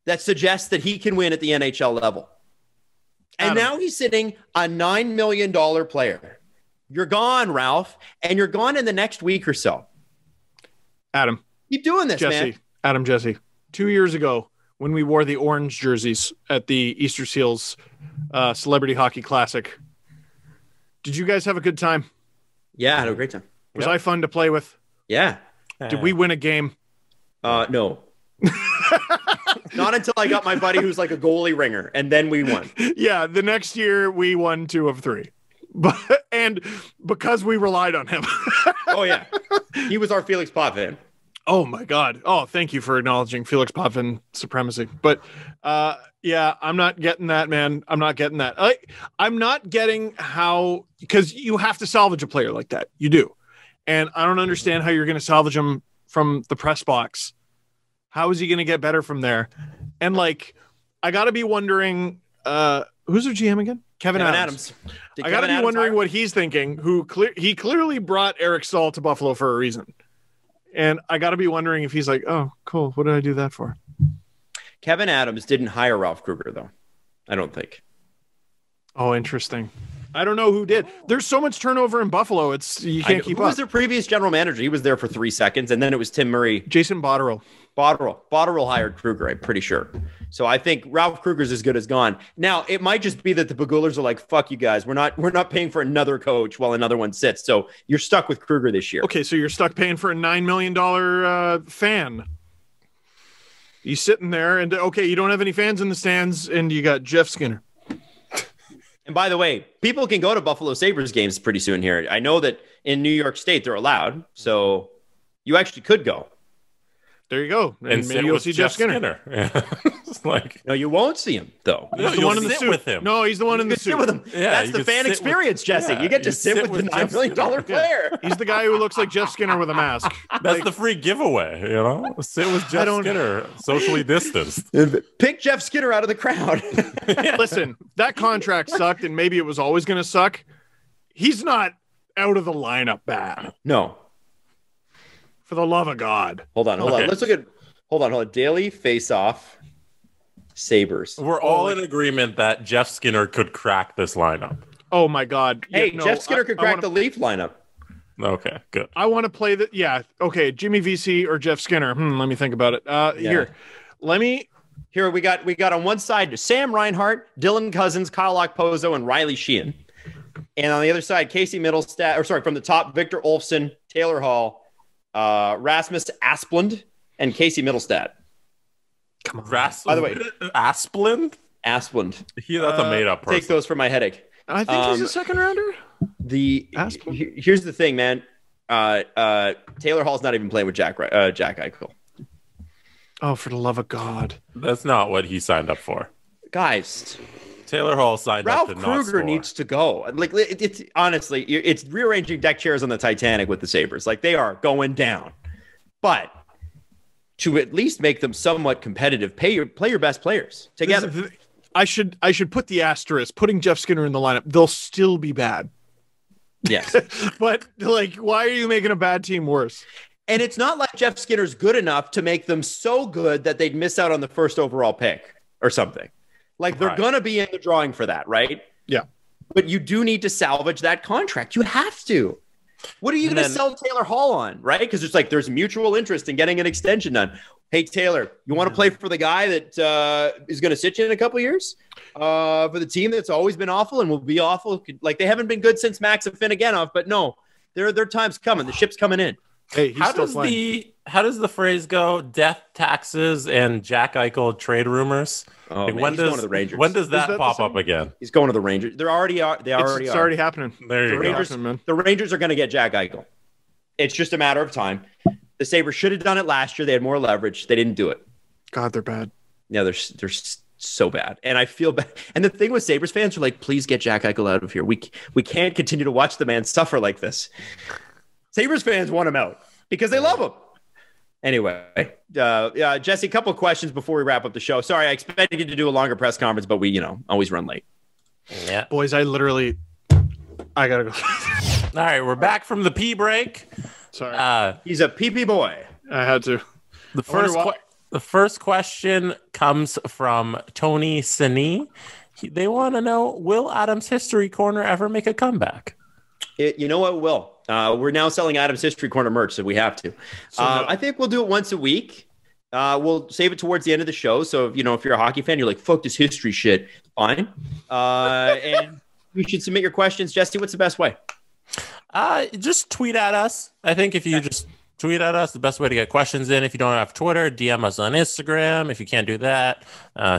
C: that suggests that he can win at the NHL level. And now he's sitting a $9 million player. You're gone, Ralph, and you're gone in the next week or so.
D: Adam.
C: Keep doing this, man.
D: Jesse. 2 years ago, when we wore the orange jerseys at the Easter Seals Celebrity Hockey Classic, did you guys have a good time?
C: Yeah, I had a great time.
D: Was I fun to play with?
C: Yeah.
D: Did we win a game?
C: No. Not until I got my buddy who's like a goalie ringer, and then we won.
D: Yeah, the next year we won 2 of 3. And because we relied on him.
C: Oh, yeah. He was our Felix Potvin.
D: Oh, my God. Oh, thank you for acknowledging Felix Potvin supremacy. But, yeah, I'm not getting that, man. I'm not getting that. I'm not getting how, because you have to salvage a player like that. You do. And I don't understand how you're going to salvage him from the press box. How is he going to get better from there? And, I got to be wondering, who's their GM again? Kevin Adams. I got to be wondering what he's thinking, he clearly brought Eric Staal to Buffalo for a reason. And I got to be wondering if he's like, oh, cool. What did I do that for?
C: Kevin Adams didn't hire Ralph Kruger, though. I don't think.
D: Oh, interesting. I don't know who did. There's so much turnover in Buffalo. You can't keep up.
C: Who was their previous general manager? He was there for 3 seconds, and then it was Tim Murray.
D: Jason Botterill.
C: Botterill hired Kruger, I'm pretty sure. So I think Ralph Kruger's as good as gone. Now, it might just be that the Pegulars are like, fuck you guys. We're not paying for another coach while another one sits. So you're stuck with Kruger this year.
D: Okay, so you're stuck paying for a $9 million fan. You sitting there, and okay, you don't have any fans in the stands, and you got Jeff Skinner.
C: And by the way, people can go to Buffalo Sabres games pretty soon here. I know that in New York State they're allowed, so you actually could go.
D: There you go. And maybe you'll see Jeff Skinner.
E: Yeah.
C: No, you won't see him, though.
D: He's the one in the suit
E: with him.
D: No, he's the one in the suit.
C: Sit with him. Yeah, that's the fan experience, Jesse. You get to sit with the $9 million player.
D: He's the guy who looks like Jeff Skinner with a mask.
E: That's the free giveaway, Sit with Jeff Skinner, socially distanced.
C: Pick Jeff Skinner out of the crowd.
D: Listen, that contract sucked, and maybe it was always going to suck. He's not out of the lineup bad.
C: No.
D: For the love of God.
C: Hold on. Let's look at. Hold on. Daily face-off. Sabres.
E: We're all in agreement that Jeff Skinner could crack this lineup.
D: Oh my God!
C: Hey, Jeff Skinner could crack the Leaf lineup.
E: Okay, good.
D: I want to play that. Yeah. Okay. Jimmy VC or Jeff Skinner. Let me think about it. Here,
C: Here we got on one side Sam Reinhart, Dylan Cousins, Kyle Okposo, and Riley Sheehan, and on the other side Casey Middlestat. From the top, Victor Olofsson, Taylor Hall, Rasmus Asplund, and Casey Middlestat.
D: Come on.
C: By the way,
E: Asplund?
C: Yeah,
E: that's a made-up person.
C: Take those for my headache.
D: I think he's a second rounder.
C: Here's the thing, man. Taylor Hall's not even playing with Jack Eichel.
D: Oh, for the love of God!
E: That's not what he signed up for,
C: guys.
E: Taylor Hall signed up to not score.
C: Ralph Kruger needs to go. Like it's honestly, it's rearranging deck chairs on the Titanic with the Sabres. Like they are going down, but to at least make them somewhat competitive, play your best players together.
D: I should put the asterisk. Putting Jeff Skinner in the lineup, they'll still be bad.
C: Yes,
D: but why are you making a bad team worse?
C: And it's not like Jeff Skinner's good enough to make them so good that they'd miss out on the first overall pick or something. Like they're going to be in the drawing for that, right?
D: Yeah.
C: But you do need to salvage that contract. You have to. What are you going to sell Taylor Hall on, right? Because it's like there's mutual interest in getting an extension done. Hey, Taylor, you want to play for the guy that is going to sit you in a couple years? For the team that's always been awful and will be awful. Like they haven't been good since Max and Finneganoff, but no, their time's coming. The ship's coming in.
D: Hey,
E: how does the phrase go? Death, taxes, and Jack Eichel trade rumors.
C: Oh, like, man, he's going to the Rangers.
E: When does that pop up again?
C: He's going to the Rangers. It's already
D: happening.
E: There you
C: go. The Rangers are going to get Jack Eichel. It's just a matter of time. The Sabres should have done it last year. They had more leverage. They didn't do it.
D: God, they're bad.
C: Yeah, they're so bad. And I feel bad. And the thing with Sabres fans are like, please get Jack Eichel out of here. We can't continue to watch the man suffer like this. Sabres fans want him out because they love him. Anyway, Jesse, a couple of questions before we wrap up the show. Sorry, I expected you to do a longer press conference, but we, always run late.
E: Yeah.
D: Boys, I got to go.
E: All right, we're back from the pee break.
D: Sorry.
C: He's a pee boy.
D: I had to.
E: The first question comes from Tony Sini. They want to know, will Adam's History Corner ever make a comeback?
C: You know what, Will? We're now selling Adam's History Corner merch, so we have to. I think we'll do it once a week. We'll save it towards the end of the show. So, if you're a hockey fan, you're like, fuck this history shit. Fine. And you should submit your questions. Jesse, what's the best way?
E: Just tweet at us. I think if you just tweet at us, the best way to get questions in. If you don't have Twitter, DM us on Instagram. If you can't do that,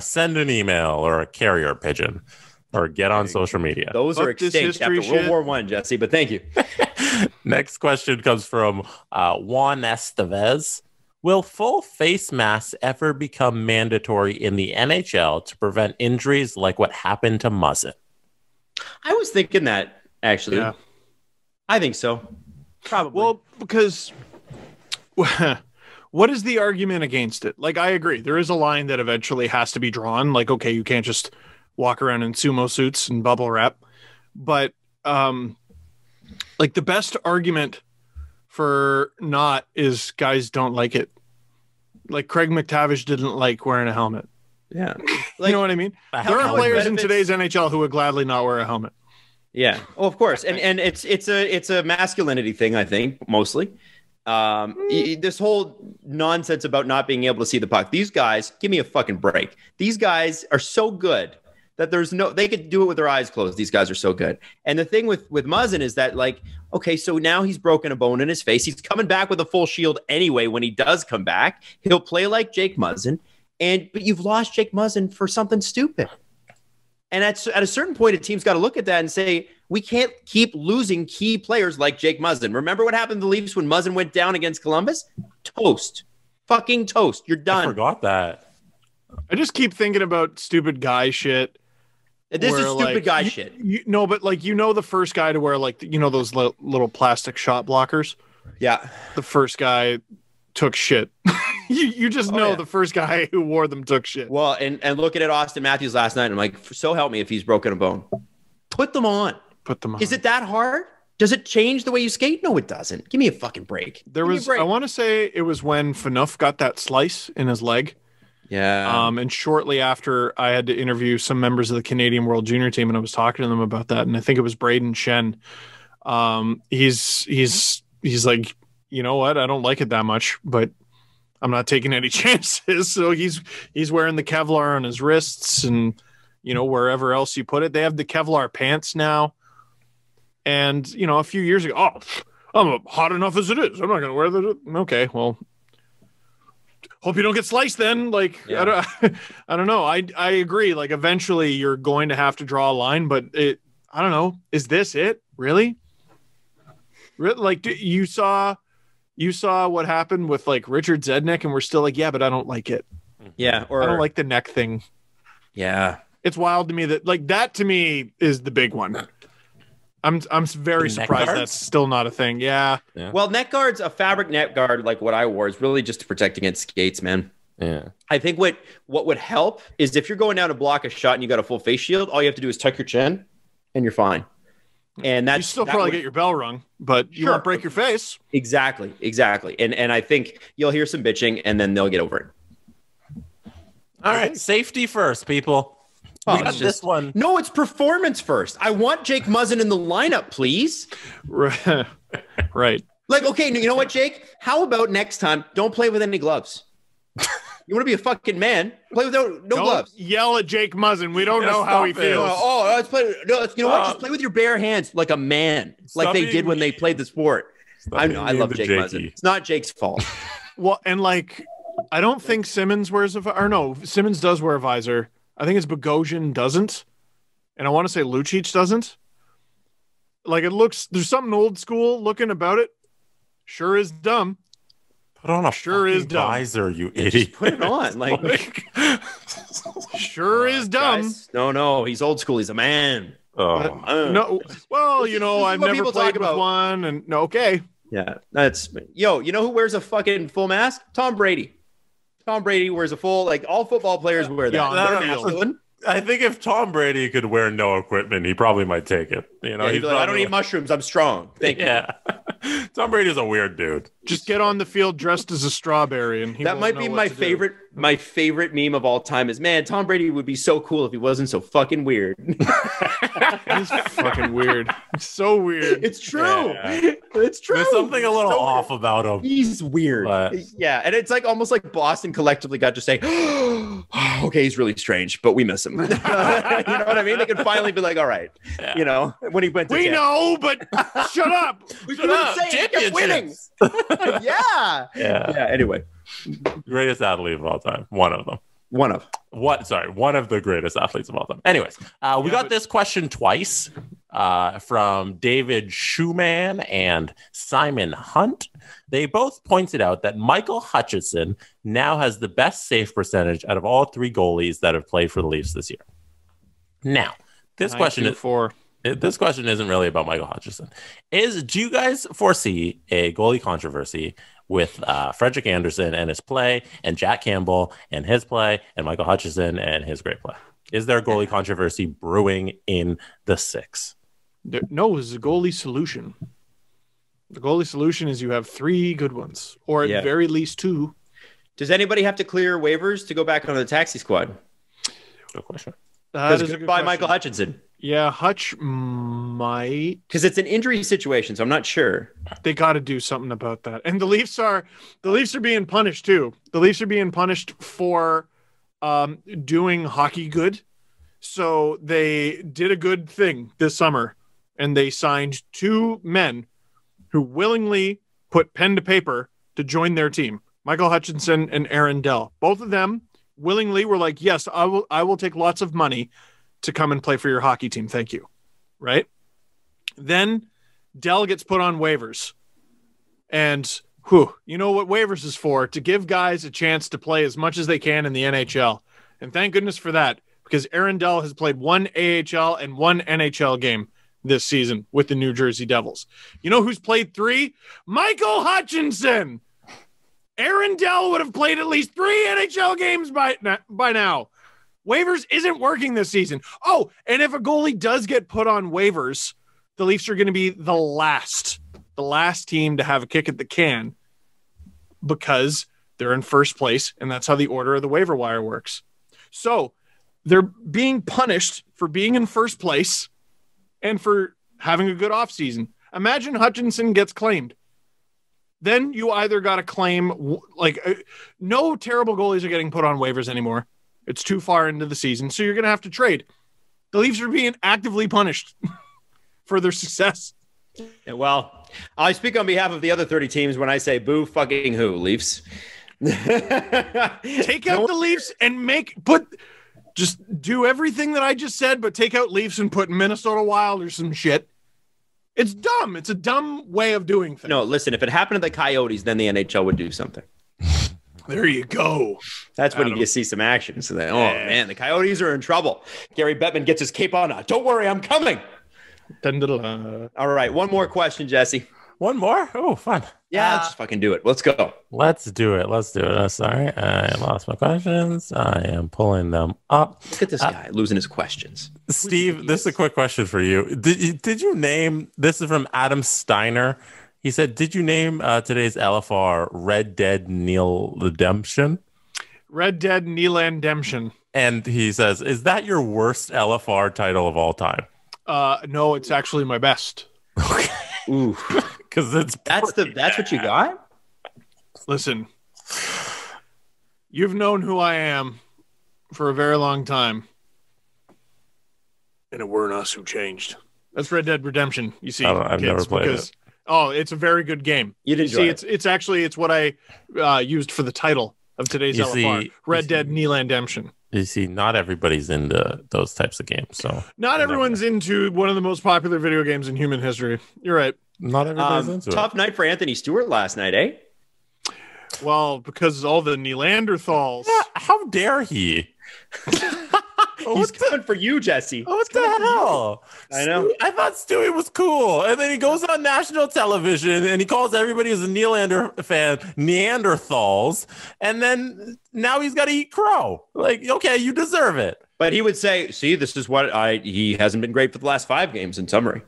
E: send an email or a carrier pigeon. Or get on social media.
C: Those are extinct after World War I, Jesse, but thank you.
E: Next question comes from Juan Estevez. Will full face masks ever become mandatory in the NHL to prevent injuries like what happened to Muzzin?
C: I was thinking that, actually. Yeah. I think so. Probably.
D: Well, because what is the argument against it? Like, I agree. There is a line that eventually has to be drawn. Like, okay, you can't just walk around in sumo suits and bubble wrap. But the best argument for not is guys don't like it. Like Craig McTavish didn't like wearing a helmet.
C: Yeah.
D: You know what I mean? There are players in today's NHL who would gladly not wear a helmet.
C: Yeah. Oh, of course. And it's a masculinity thing, I think, mostly. This whole nonsense about not being able to see the puck. These guys, give me a fucking break. These guys are so good that they could do it with their eyes closed. These guys are so good. And the thing with Muzzin is that, like, okay, so now he's broken a bone in his face. He's coming back with a full shield anyway. When he does come back, he'll play like Jake Muzzin. But you've lost Jake Muzzin for something stupid. And at a certain point, a team's got to look at that and say, we can't keep losing key players like Jake Muzzin. Remember what happened to the Leafs when Muzzin went down against Columbus? Toast. Fucking toast. You're done.
E: I forgot that.
D: I just keep thinking about stupid guy shit.
C: This is stupid guy shit.
D: No, but like, the first guy to wear, like, those little plastic shot blockers.
C: Yeah.
D: The first guy took shit. you just know the first guy who wore them took shit.
C: Well, and looking at Austin Matthews last night, I'm like, so help me if he's broken a bone. Put them on. Is it that hard? Does it change the way you skate? No, it doesn't. Give me a fucking break.
D: I want to say it was when Phaneuf got that slice in his leg.
C: Yeah.
D: And shortly after, I had to interview some members of the Canadian World Junior team, and I was talking to them about that. And I think it was Braden Shen. He's like, you know what? I don't like it that much, but I'm not taking any chances. So he's wearing the Kevlar on his wrists and, wherever else you put it. They have the Kevlar pants now. And, a few years ago, I'm hot enough as it is. I'm not going to wear that. Okay, well, hope you don't get sliced then. Like, yeah. I don't know. I agree. Like, eventually you're going to have to draw a line, but I don't know. Is this it? Really? Like, you saw what happened with, like, Richard Zednik, and we're still like, yeah, but I don't like it.
C: Yeah.
D: Or I don't like the neck thing.
C: Yeah.
D: It's wild to me that to me is the big one. I'm very surprised that's still not a thing. Yeah.
C: Well, neck guards, a fabric neck guard like what I wore, is really just to protect against skates, man.
E: Yeah.
C: I think what would help is if you're going down to block a shot and you got a full face shield, all you have to do is tuck your chin and you're fine. And that's
D: you still probably get your bell rung, but you won't break your face.
C: Exactly. And I think you'll hear some bitching and then they'll get over it.
E: All right. Safety first, people.
C: Oh,
E: we got this one.
C: No, it's performance first. I want Jake Muzzin in the lineup, please.
D: Right.
C: Like, okay, you know what, Jake? How about next time, don't play with any gloves? You want to be a fucking man? Play without no gloves.
D: Yell at Jake Muzzin. We don't know how he feels.
C: Let's play. No, you know what? Just play with your bare hands like a man, like they did when they played the sport. I know. I love Jake Muzzin. It's not Jake's fault.
D: Well, and like, I don't think Simmons wears Simmons does wear a visor. I think it's Bogosian doesn't. And I want to say Lucic doesn't. Like, there's something old school looking about it. Sure is dumb.
E: Put on a visor, you idiot.
C: Just put it on. Like
D: sure is dumb.
C: Guys, no, he's old school. He's a man.
D: No. Well, I've never played with one. And okay.
C: Yeah. You know who wears a fucking full mask? Tom Brady. Tom Brady wears a full, like, all football players wear that.
E: Yeah, I think if Tom Brady could wear no equipment, he probably might take it.
C: He'd be like, I don't eat mushrooms. I'm strong. Thank you.
E: Tom Brady's a weird dude.
D: Just get on the field dressed as a strawberry, and
C: that might be my favorite. My favorite meme of all time is, man, Tom Brady would be so cool if he wasn't so fucking weird.
D: He's fucking weird. It's so weird.
C: It's true. Yeah. It's true.
E: There's something a little off about him.
C: He's weird. But... Yeah, and it's like almost like Boston collectively got to say, okay, he's really strange, but we miss him. You know what I mean? They can finally be like, all right. Yeah. When he went to Tampa.
D: Know, but shut up.
C: Shut up. He kept winning. Yeah. Anyway.
E: Greatest athlete of all time. One of them. One of the greatest athletes of all time. Anyways, we got this question twice from David Schumann and Simon Hunt. They both pointed out that Michael Hutchinson now has the best save percentage out of all three goalies that have played for the Leafs this year. Now, this question isn't really about Michael Hutchinson. Do you guys foresee a goalie controversy with Frederick Anderson and his play, and Jack Campbell and his play, and Michael Hutchinson and his great play? Is there a goalie controversy brewing in the six?
D: No, it's a goalie solution. The goalie solution is you have three good ones, or at very least two.
C: Does anybody have to clear waivers to go back onto the taxi squad?
E: Good question.
C: Because goodbye, Michael Hutchinson.
D: Yeah, Hutch might.
C: Because it's an injury situation, so I'm not sure.
D: They got to do something about that. And the Leafs are being punished too. The Leafs are being punished for doing hockey good. So they did a good thing this summer, and they signed 2 men who willingly put pen to paper to join their team. Michael Hutchinson and Aaron Dell. Both of them willingly were like, yes, I will take lots of money to come and play for your hockey team. Thank you. Right? Then Dell gets put on waivers. And you know what waivers is for? To give guys a chance to play as much as they can in the NHL. And thank goodness for that, because Aaron Dell has played 1 AHL and 1 NHL game this season with the New Jersey Devils. You know who's played 3? Michael Hutchinson. Aaron Dell would have played at least 3 NHL games by now. Waivers isn't working this season. Oh, and if a goalie does get put on waivers, the Leafs are going to be the last team to have a kick at the can, because they're in first place, and that's how the order of the waiver wire works. So they're being punished for being in first place and for having a good offseason. Imagine Hutchinson gets claimed. Then you either got to claim, no terrible goalies are getting put on waivers anymore. It's too far into the season, so you're going to have to trade. The Leafs are being actively punished for their success.
C: Well, I speak on behalf of the other 30 teams when I say boo fucking who, Leafs.
D: Take out the Leafs and just do everything that I just said, but take out Leafs and put Minnesota Wild or some shit. It's dumb. It's a dumb way of doing things.
C: No, listen, if it happened to the Coyotes, then the NHL would do something.
D: There you go.
C: That's when you see some action. So then, man, the Coyotes are in trouble. Gary Bettman gets his cape on. Don't worry, I'm coming. All right, one more question, Jesse.
E: One more? Oh, fun.
C: Yeah, let's just fucking do it. Let's go.
E: Let's do it. Sorry, I lost my questions. I am pulling them up.
C: Look at this guy losing his questions.
E: Steve, this is a quick question for you. Did you name, this is from Adam Steiner. He said, did you name today's LFR Red Dead Nylandemption?
D: Red Dead Nylandemption.
E: And he says, is that your worst LFR title of all time?
D: No, it's actually my best.
C: Ooh.
E: Because
C: that's what you got?
D: Listen, you've known who I am for a very long time. And it weren't us who changed. That's Red Dead Redemption, you see.
E: I've never played it.
D: Oh, it's a very good game.
C: You didn't see
D: it. It's what I used for the title of today's LFR. Red Dead Nylandemption.
E: You see, not everybody's into those types of games. So
D: not everyone's into one of the most popular video games in human history. You're right.
E: Not everybody's into it.
C: Tough night for Anthony Stewart last night, eh?
D: Well, because all the Nylanderthals.
E: Yeah, how dare he?
C: He's coming for you, Jesse.
E: What the hell?
C: I know.
E: I thought Stewie was cool. And then he goes on national television and he calls everybody who's a Nylander fan Neanderthals. And then now he's got to eat crow. Like, okay, you deserve it.
C: But he would say, see, this is what he hasn't been great for the last 5 games in summary.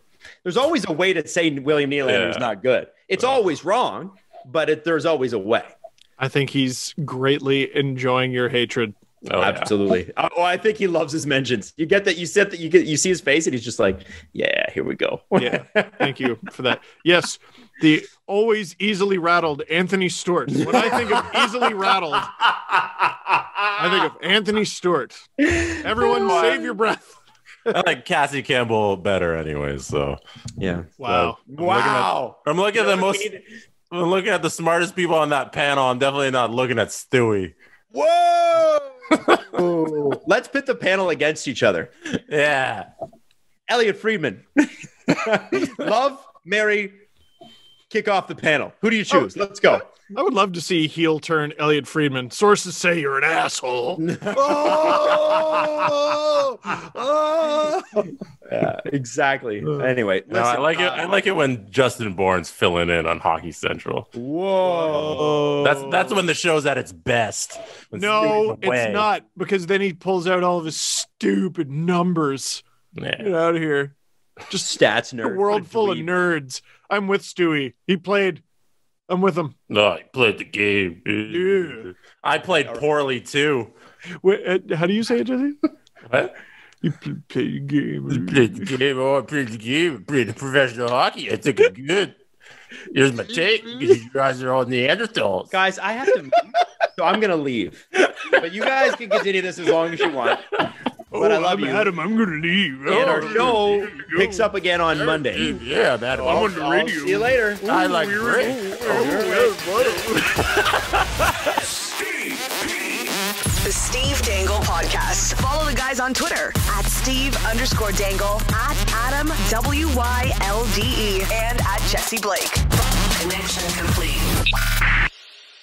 C: There's always a way to say William Nylander is not good. It's always wrong, but there's always a way.
D: I think he's greatly enjoying your hatred.
C: Oh, absolutely. Yeah. Oh, I think he loves his mentions. You get that. You said that you see his face and he's just like, yeah, here we go.
D: Yeah. Thank you for that. Yes. The always easily rattled Anthony Stewart. When I think of easily rattled, I think of Anthony Stewart. Everyone save your breath.
E: I like Cassie Campbell better anyways. So
C: yeah.
D: Wow.
C: So,
E: I'm looking at the smartest people on that panel. I'm definitely not looking at Stewie.
C: Whoa! Let's pit the panel against each other.
E: Yeah.
C: Elliot Friedman. Love, marry, kick off the panel. Who do you choose? Let's go.
D: I would love to see heel turn Elliot Friedman. Sources say you're an asshole.
C: Yeah, exactly. Anyway,
E: no, I like it. I like it when Justin Bourne's filling in on Hockey Central.
C: Whoa,
E: that's when the show's at its best.
D: No, it's not, because then he pulls out all of his stupid numbers.
E: Yeah.
D: Get out of here.
C: Just stats nerd.
D: A world full of nerds. I'm with Stewie. He played. I'm with him.
E: No, he played the game.
D: Yeah.
E: I played poorly too.
D: Wait, how do you say it, Jesse?
E: What?
D: You play the game.
E: Played the game. Oh, I played the game. Played the professional hockey. I think it's good. Here's my take. You guys are all Neanderthals.
C: Guys, I have to, so I'm gonna leave. But you guys can continue this as long as you want. But I love you,
D: Adam. I'm gonna leave.
C: And our show picks up again on Monday.
E: Yeah, man.
D: I'm on the radio.
C: See you later.
E: I like Rick.
A: The Steve Dangle Podcast. Follow the guys on Twitter at Steve_Dangle, at Adam WYLDE, and at Jesse Blake. Connection complete.